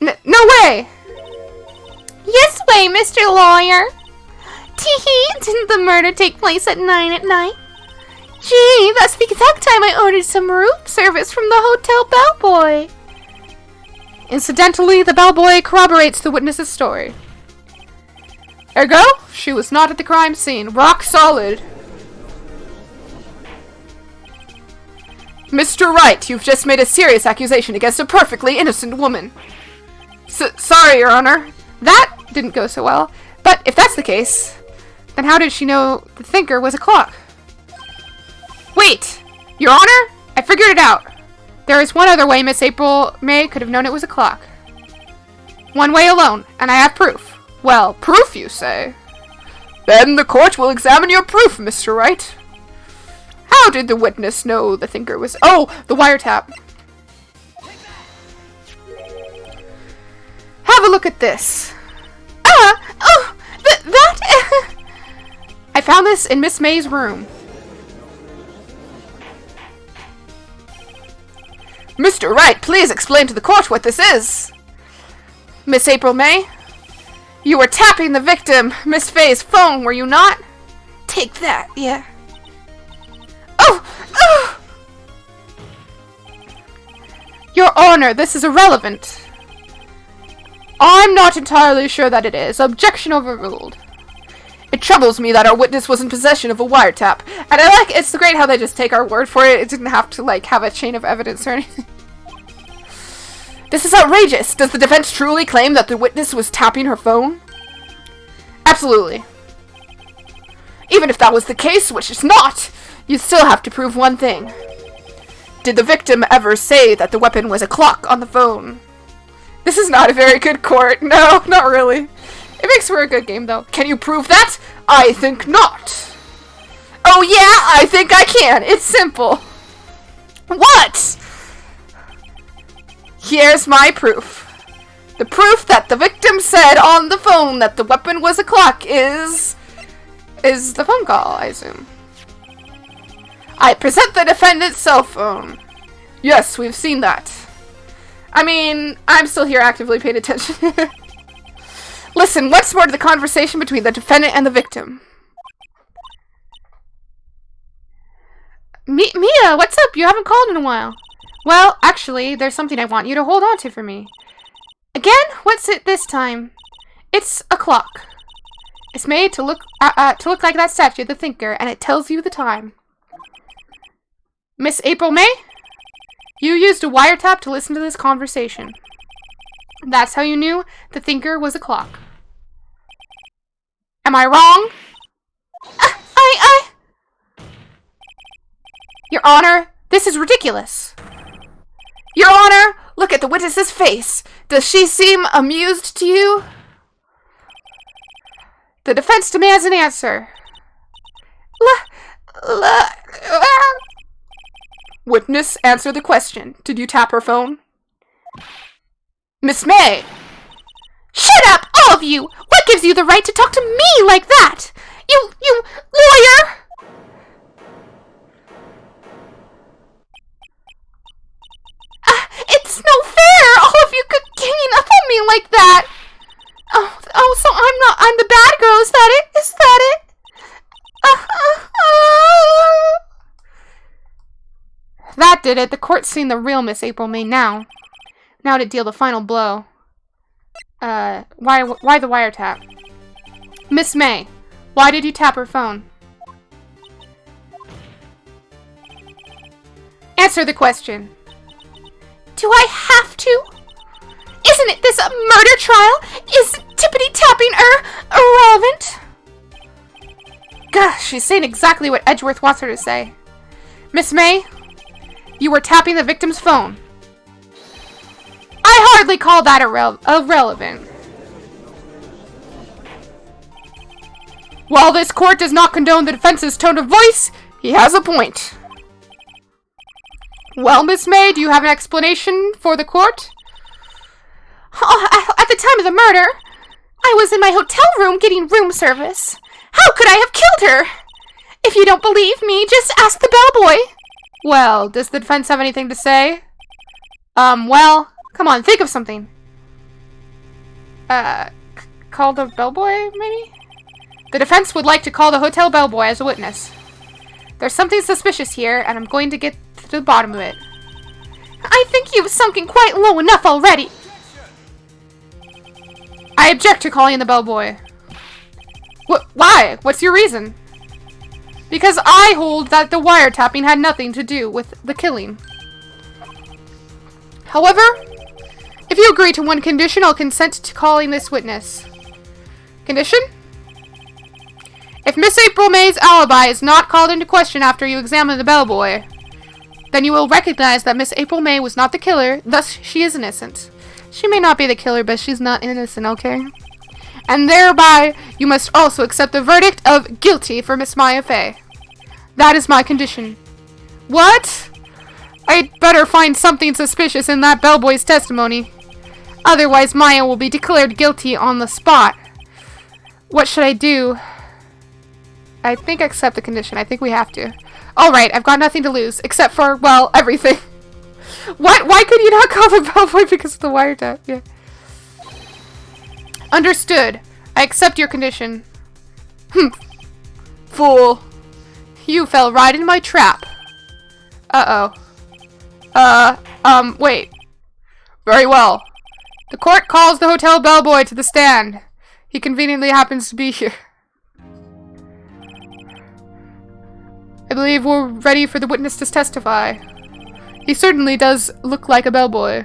No way! Yes way, Mr. Lawyer. Tee-hee, didn't the murder take place at 9 at night? Gee, that's the exact time I ordered some room service from the hotel bellboy. Incidentally, the bellboy corroborates the witness's story. Ergo, she was not at the crime scene. Rock solid. Mr. Wright, you've just made a serious accusation against a perfectly innocent woman. Sorry, Your Honor. That didn't go so well. But if that's the case, then how did she know the thinker was a clock? Wait! Your Honor, I figured it out. There is one other way Miss April May could have known it was a clock. One way alone, and I have proof. Well, proof, you say? Then the court will examine your proof, Mr. Wright. How did the witness know the thinker was... Oh, the wiretap. Have a look at this. That... I found this in Miss May's room. Mr. Wright, please explain to the court what this is. Miss April May, you were tapping the victim, Miss Faye's phone, were you not? Take that, yeah. Oh! Your Honor, this is irrelevant. I'm not entirely sure that it is. Objection overruled. It troubles me that our witness was in possession of a wiretap. And it's great how they just take our word for it. It didn't have to, have a chain of evidence or anything. This is outrageous. Does the defense truly claim that the witness was tapping her phone? Absolutely. Even if that was the case, which it's not, you still have to prove one thing. Did the victim ever say that the weapon was a clock on the phone? This is not a very good court. No, not really. It makes for a good game, though. Can you prove that? I think not. Oh yeah, I think I can. It's simple. What? Here's my proof. The proof that the victim said on the phone that the weapon was a clock is the phone call, I assume. I present the defendant's cell phone. Yes, we've seen that. I mean, I'm still here actively paying attention. Listen, what's more to the conversation between the defendant and the victim? Mia, what's up? You haven't called in a while. Well, actually, there's something I want you to hold on to for me. Again? What's it this time? It's a clock. It's made to look like that statue, the thinker, and it tells you the time. Miss April May? You used a wiretap to listen to this conversation. That's how you knew the thinker was a clock. Am I wrong? Your Honor, this is ridiculous. Your Honor, look at the witness's face. Does she seem amused to you? The defense demands an answer. Witness, answer the question. Did you tap her phone? Miss May! Shut up, all of you! What gives you the right to talk to me like that? You lawyer! It's no fair! All of you could gang up on me like that! Oh, so I'm the bad girl, is that it? Is that it? That did it. The court's seen the real Miss April May now. Now to deal the final blow. Why the wiretap? Miss May, why did you tap her phone? Answer the question. Do I have to? Isn't it this a murder trial? Is tippity-tapping irrelevant? Gosh, she's saying exactly what Edgeworth wants her to say. Miss May, you were tapping the victim's phone. I hardly call that irrelevant. While this court does not condone the defense's tone of voice, he has a point. Well, Miss May, do you have an explanation for the court? Oh, at the time of the murder, I was in my hotel room getting room service. How could I have killed her? If you don't believe me, just ask the bellboy. Well, does the defense have anything to say? Well, come on, think of something. Call the bellboy, maybe? The defense would like to call the hotel bellboy as a witness. There's something suspicious here, and I'm going to get to the bottom of it. I think you've sunken quite low enough already. I object to calling the bellboy. Why? What's your reason? Because I hold that the wiretapping had nothing to do with the killing. However, if you agree to one condition, I'll consent to calling this witness. Condition? If Miss April May's alibi is not called into question after you examine the bellboy, then you will recognize that Miss April May was not the killer, thus she is innocent. She may not be the killer, but she's not innocent, okay? And thereby, you must also accept the verdict of guilty for Miss Maya Fey. That is my condition. What? I'd better find something suspicious in that bellboy's testimony. Otherwise, Maya will be declared guilty on the spot. What should I do? I think I accept the condition. I think we have to. Alright, I've got nothing to lose, except for, well, everything. What? Why could you not call the bellboy because of the wiretap? Yeah. Understood. I accept your condition. Fool. You fell right in my trap. Uh-oh. Wait. Very well. The court calls the hotel bellboy to the stand. He conveniently happens to be here. I believe we're ready for the witness to testify. He certainly does look like a bellboy.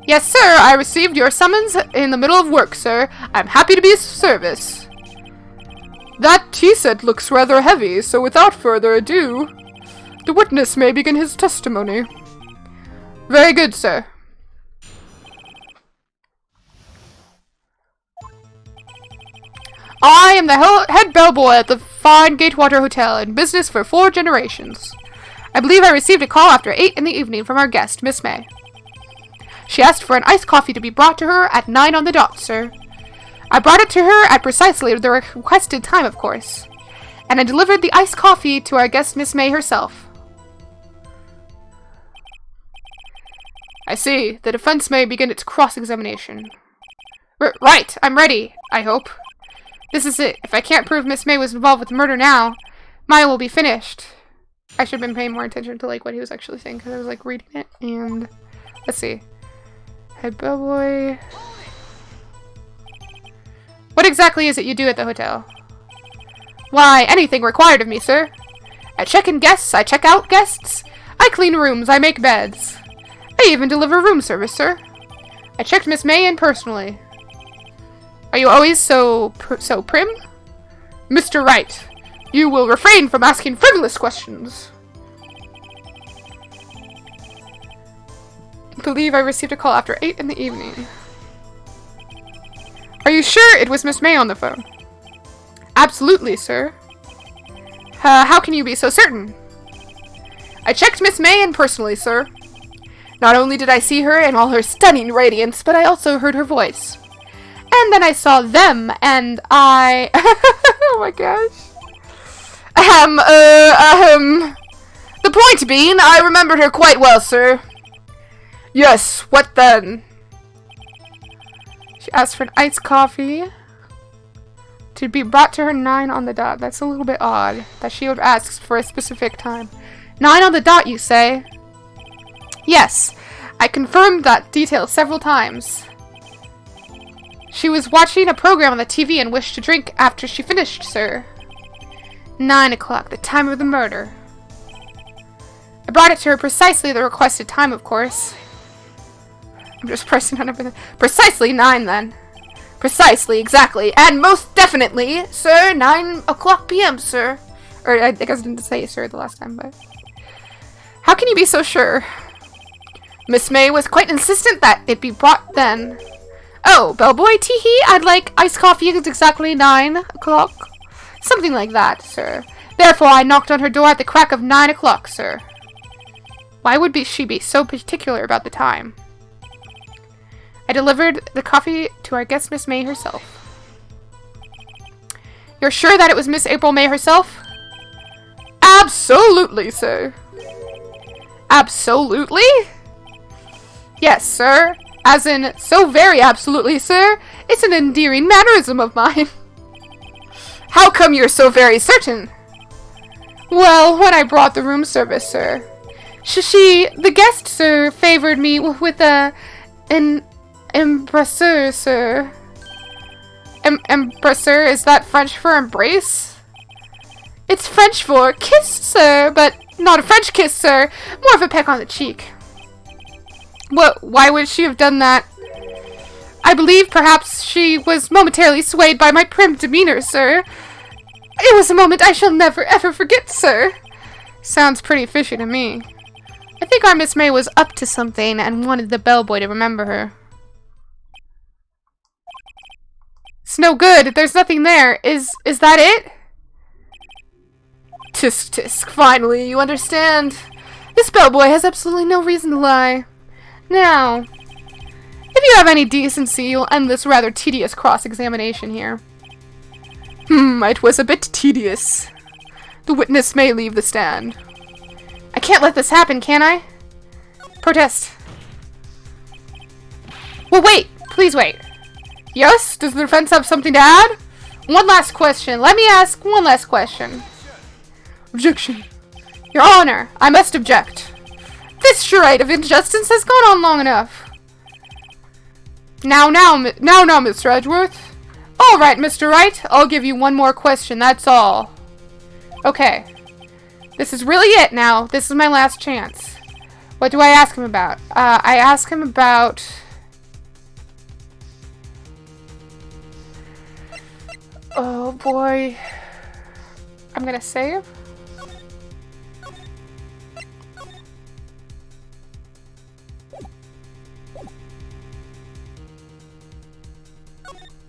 Yes, sir, I received your summons in the middle of work, sir. I'm happy to be of service. That tea set looks rather heavy, so without further ado, the witness may begin his testimony. Very good, sir. I am the head bellboy at the fine Gatewater Hotel, in business for 4 generations. I believe I received a call after 8 in the evening from our guest, Miss May. She asked for an iced coffee to be brought to her at 9 on the dot, sir. I brought it to her at precisely the requested time, of course. And I delivered the iced coffee to our guest, Miss May herself. I see. The defense may begin its cross-examination. Right, I'm ready, I hope. This is it. If I can't prove Miss May was involved with the murder now, Maya will be finished. I should have been paying more attention to like what he was actually saying, because I was like reading it, and let's see. Head bellboy. What exactly is it you do at the hotel? Why, anything required of me, sir. I check in guests, I check out guests. I clean rooms, I make beds. I even deliver room service, sir. I checked Miss May in personally. Are you always so prim? Mr. Wright, you will refrain from asking frivolous questions. I believe I received a call after 8 in the evening. Are you sure it was Miss May on the phone? Absolutely, sir. How can you be so certain? I checked Miss May in personally, sir. Not only did I see her in all her stunning radiance, but I also heard her voice. And then I saw them, and I... oh my gosh. The point being, I remembered her quite well, sir. Yes, what then? She asked for an iced coffee to be brought to her 9 on the dot. That's a little bit odd that she would ask for a specific time. 9 on the dot, you say? Yes, I confirmed that detail several times. She was watching a program on the TV and wished to drink after she finished, sir. 9 o'clock, the time of the murder. I brought it to her precisely the requested time, of course. I'm just pressing on everything. Precisely 9, then. Precisely, exactly, and most definitely, sir, 9 o'clock p.m., sir. Or, I guess I didn't say sir the last time, but... How can you be so sure? Miss May was quite insistent that it be brought then. Oh, bellboy, tee-hee, I'd like iced coffee at exactly 9 o'clock. Something like that, sir. Therefore, I knocked on her door at the crack of 9 o'clock, sir. Why would she be so particular about the time? I delivered the coffee to our guest, Miss May herself. You're sure that it was Miss April May herself? Absolutely, sir. Absolutely? Yes, sir. As in, so very absolutely, sir. It's an endearing mannerism of mine. How come you're so very certain? Well, when I brought the room service, sir. The guest, sir, favored me with an embrasseur, sir. Embrasseur, is that French for embrace? It's French for kiss, sir, but not a French kiss, sir. More of a peck on the cheek. What? Why would she have done that? I believe perhaps she was momentarily swayed by my prim demeanor, sir. It was a moment I shall never ever forget, sir. Sounds pretty fishy to me. I think our Miss May was up to something and wanted the bellboy to remember her. It's no good. There's nothing there. Is that it? Tisk tisk. Finally, you understand. This bellboy has absolutely no reason to lie. Now, if you have any decency, you'll end this rather tedious cross-examination here. It was a bit tedious. The witness may leave the stand. I can't let this happen, can I? Protest. Well, wait! Please wait. Yes? Does the defense have something to add? One last question. Let me ask one last question. Objection. Your Honor, I must object. This charade of injustice has gone on long enough. Now, Mr. Edgeworth. All right, Mr. Wright. I'll give you one more question, that's all. Okay. This is really it now. This is my last chance. What do I ask him about? I ask him about... Oh, boy. I'm gonna save.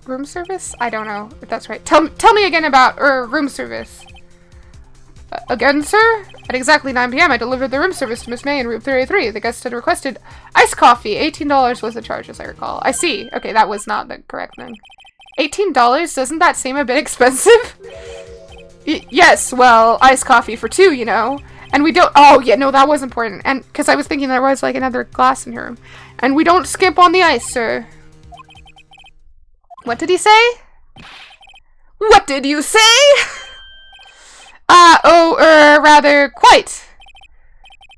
Room service? I don't know if that's right. Tell me again about room service. Again, sir? At exactly 9 p.m. I delivered the room service to Miss May in room 383. The guest had requested iced coffee. $18 was the charge, as I recall. I see. Okay, that was not the correct thing. $18? Doesn't that seem a bit expensive? Yes, well, iced coffee for 2, you know. And we don't... Oh, yeah, no, that was important. And because I was thinking there was, like, another glass in her room. And we don't skimp on the ice, sir. What did he say? What did you say? Rather, quite.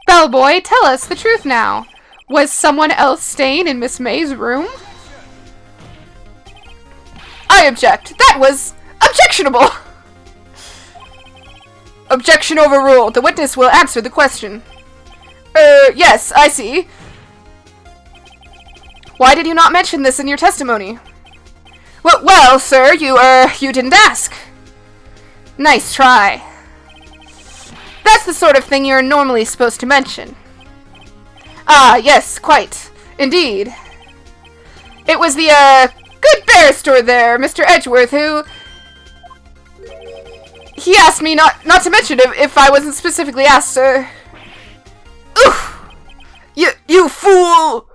Bellboy, tell us the truth now. Was someone else staying in Miss May's room? I object. That was objectionable. Objection overruled. The witness will answer the question. Yes, I see. Why did you not mention this in your testimony? Well, sir, you didn't ask. Nice try. That's the sort of thing you're normally supposed to mention. Ah, yes, quite. Indeed. It was the, good barrister there, Mr. Edgeworth, who... He asked me not to mention it if I wasn't specifically asked, sir. Oof! You fool!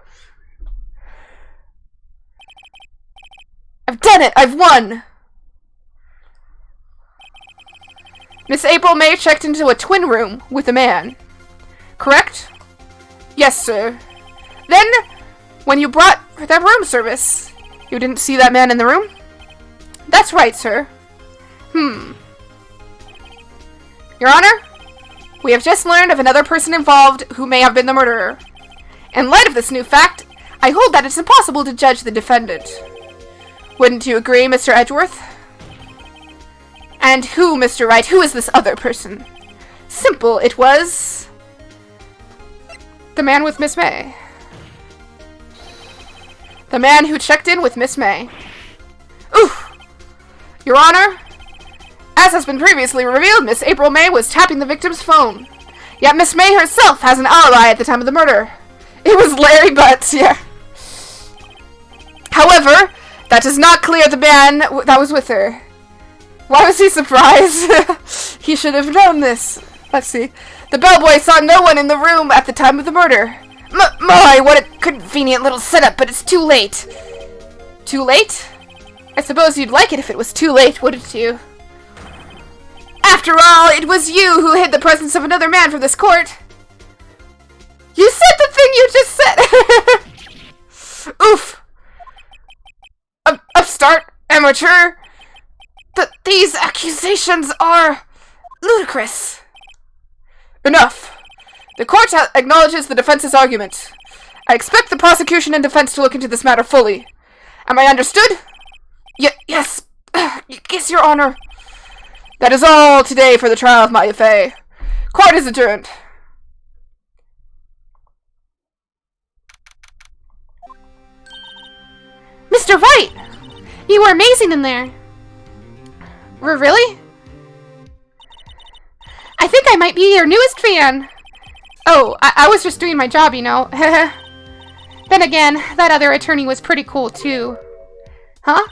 I've done it! I've won! Miss April May checked into a twin room with a man. Correct? Yes, sir. Then, when you brought that room service, You didn't see that man in the room? That's right, sir. Your Honor, we have just learned of another person involved who may have been the murderer. In light of this new fact, I hold that it's impossible to judge the defendant. Wouldn't you agree, Mr. Edgeworth? And who, Mr. Wright, who is this other person? Simple, it was... the man with Miss May. The man who checked in with Miss May. Oof! Your Honor, as has been previously revealed, Miss April May was tapping the victim's phone. Yet Miss May herself has an alibi at the time of the murder. It was Larry Butts, yeah. However, that does not clear the man that was with her. Why was he surprised? He should have known this. Let's see. The bellboy saw no one in the room at the time of the murder. My, what a convenient little setup, but it's too late. Too late? I suppose you'd like it if it was too late, wouldn't you? After all, it was you who hid the presence of another man from this court. You said the thing you just said! Oof! Upstart, amateur. These accusations are ludicrous. Enough. The court acknowledges the defense's argument. I expect the prosecution and defense to look into this matter fully. Am I understood? Yes. Yes, Your Honor. That is all today for the trial of Maya Fey. Court is adjourned. Mr. Wright! You were amazing in there. Really? I think I might be your newest fan. Oh, I was just doing my job, you know. Then again, that other attorney was pretty cool, too. Huh?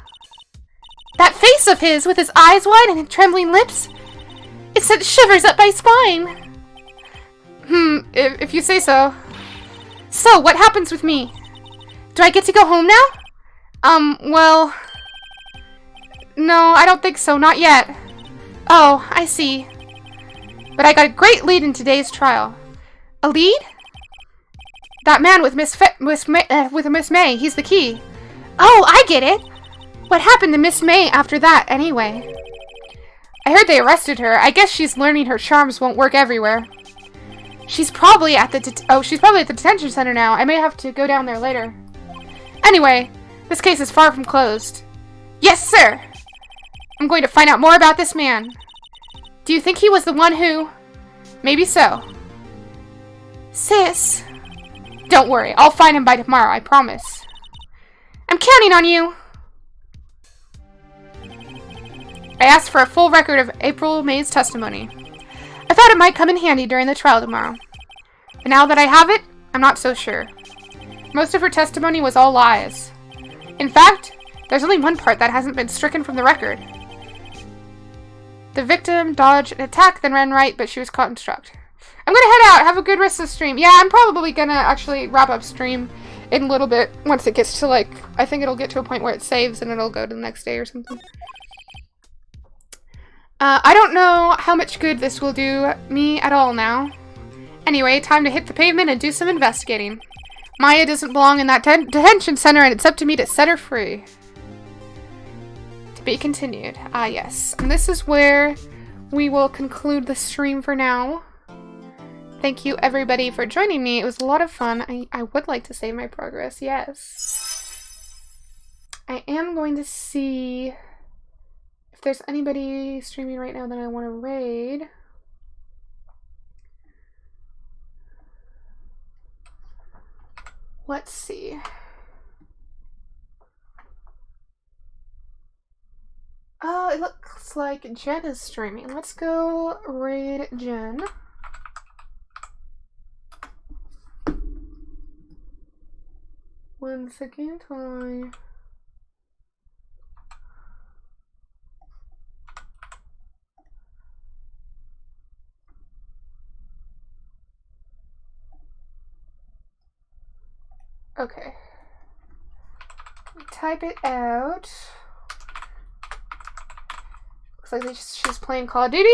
That face of his, with his eyes wide and trembling lips, it sent shivers up my spine. If you say so. So, what happens with me? Do I get to go home now? Well... No, I don't think so, not yet. Oh, I see. But I got a great lead in today's trial. A lead? That man with Miss May, he's the key. Oh, I get it! What happened to Miss May after that, anyway? I heard they arrested her. I guess she's learning her charms won't work everywhere. She's probably at the detention center now. I may have to go down there later. Anyway, this case is far from closed. Yes, sir! I'm going to find out more about this man. Do you think he was the one who... Maybe so. Sis. Don't worry, I'll find him by tomorrow, I promise. I'm counting on you! I asked for a full record of April May's testimony. I thought it might come in handy during the trial tomorrow. But now that I have it, I'm not so sure. Most of her testimony was all lies. In fact, there's only one part that hasn't been stricken from the record. The victim dodged an attack, then ran right, but she was caught in struck. I'm gonna head out. Have a good rest of the stream. Yeah, I'm probably gonna actually wrap up stream in a little bit once it gets to, like, I think it'll get to a point where it saves and it'll go to the next day or something. I don't know how much good this will do me at all now. Anyway, time to hit the pavement and do some investigating. Maya doesn't belong in that detention center, and it's up to me to set her free. To be continued. Ah, yes. And this is where we will conclude the stream for now. Thank you, everybody, for joining me. It was a lot of fun. I would like to save my progress, yes. I am going to see if there's anybody streaming right now that I want to raid. Let's see. Oh, it looks like Jen is streaming. Let's go raid Jen. One second, Okay. Type it out. Looks like she's playing Call of Duty.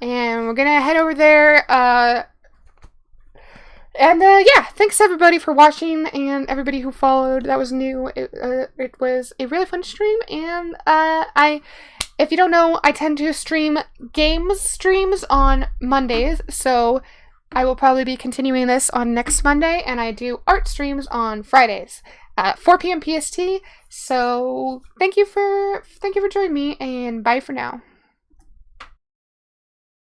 And we're gonna head over there, And yeah, thanks everybody for watching and everybody who followed. That was new. It was a really fun stream, and if you don't know, I tend to stream games streams on Mondays, so I will probably be continuing this on next Monday, and I do art streams on Fridays at 4 p.m. PST. So thank you for joining me, and bye for now.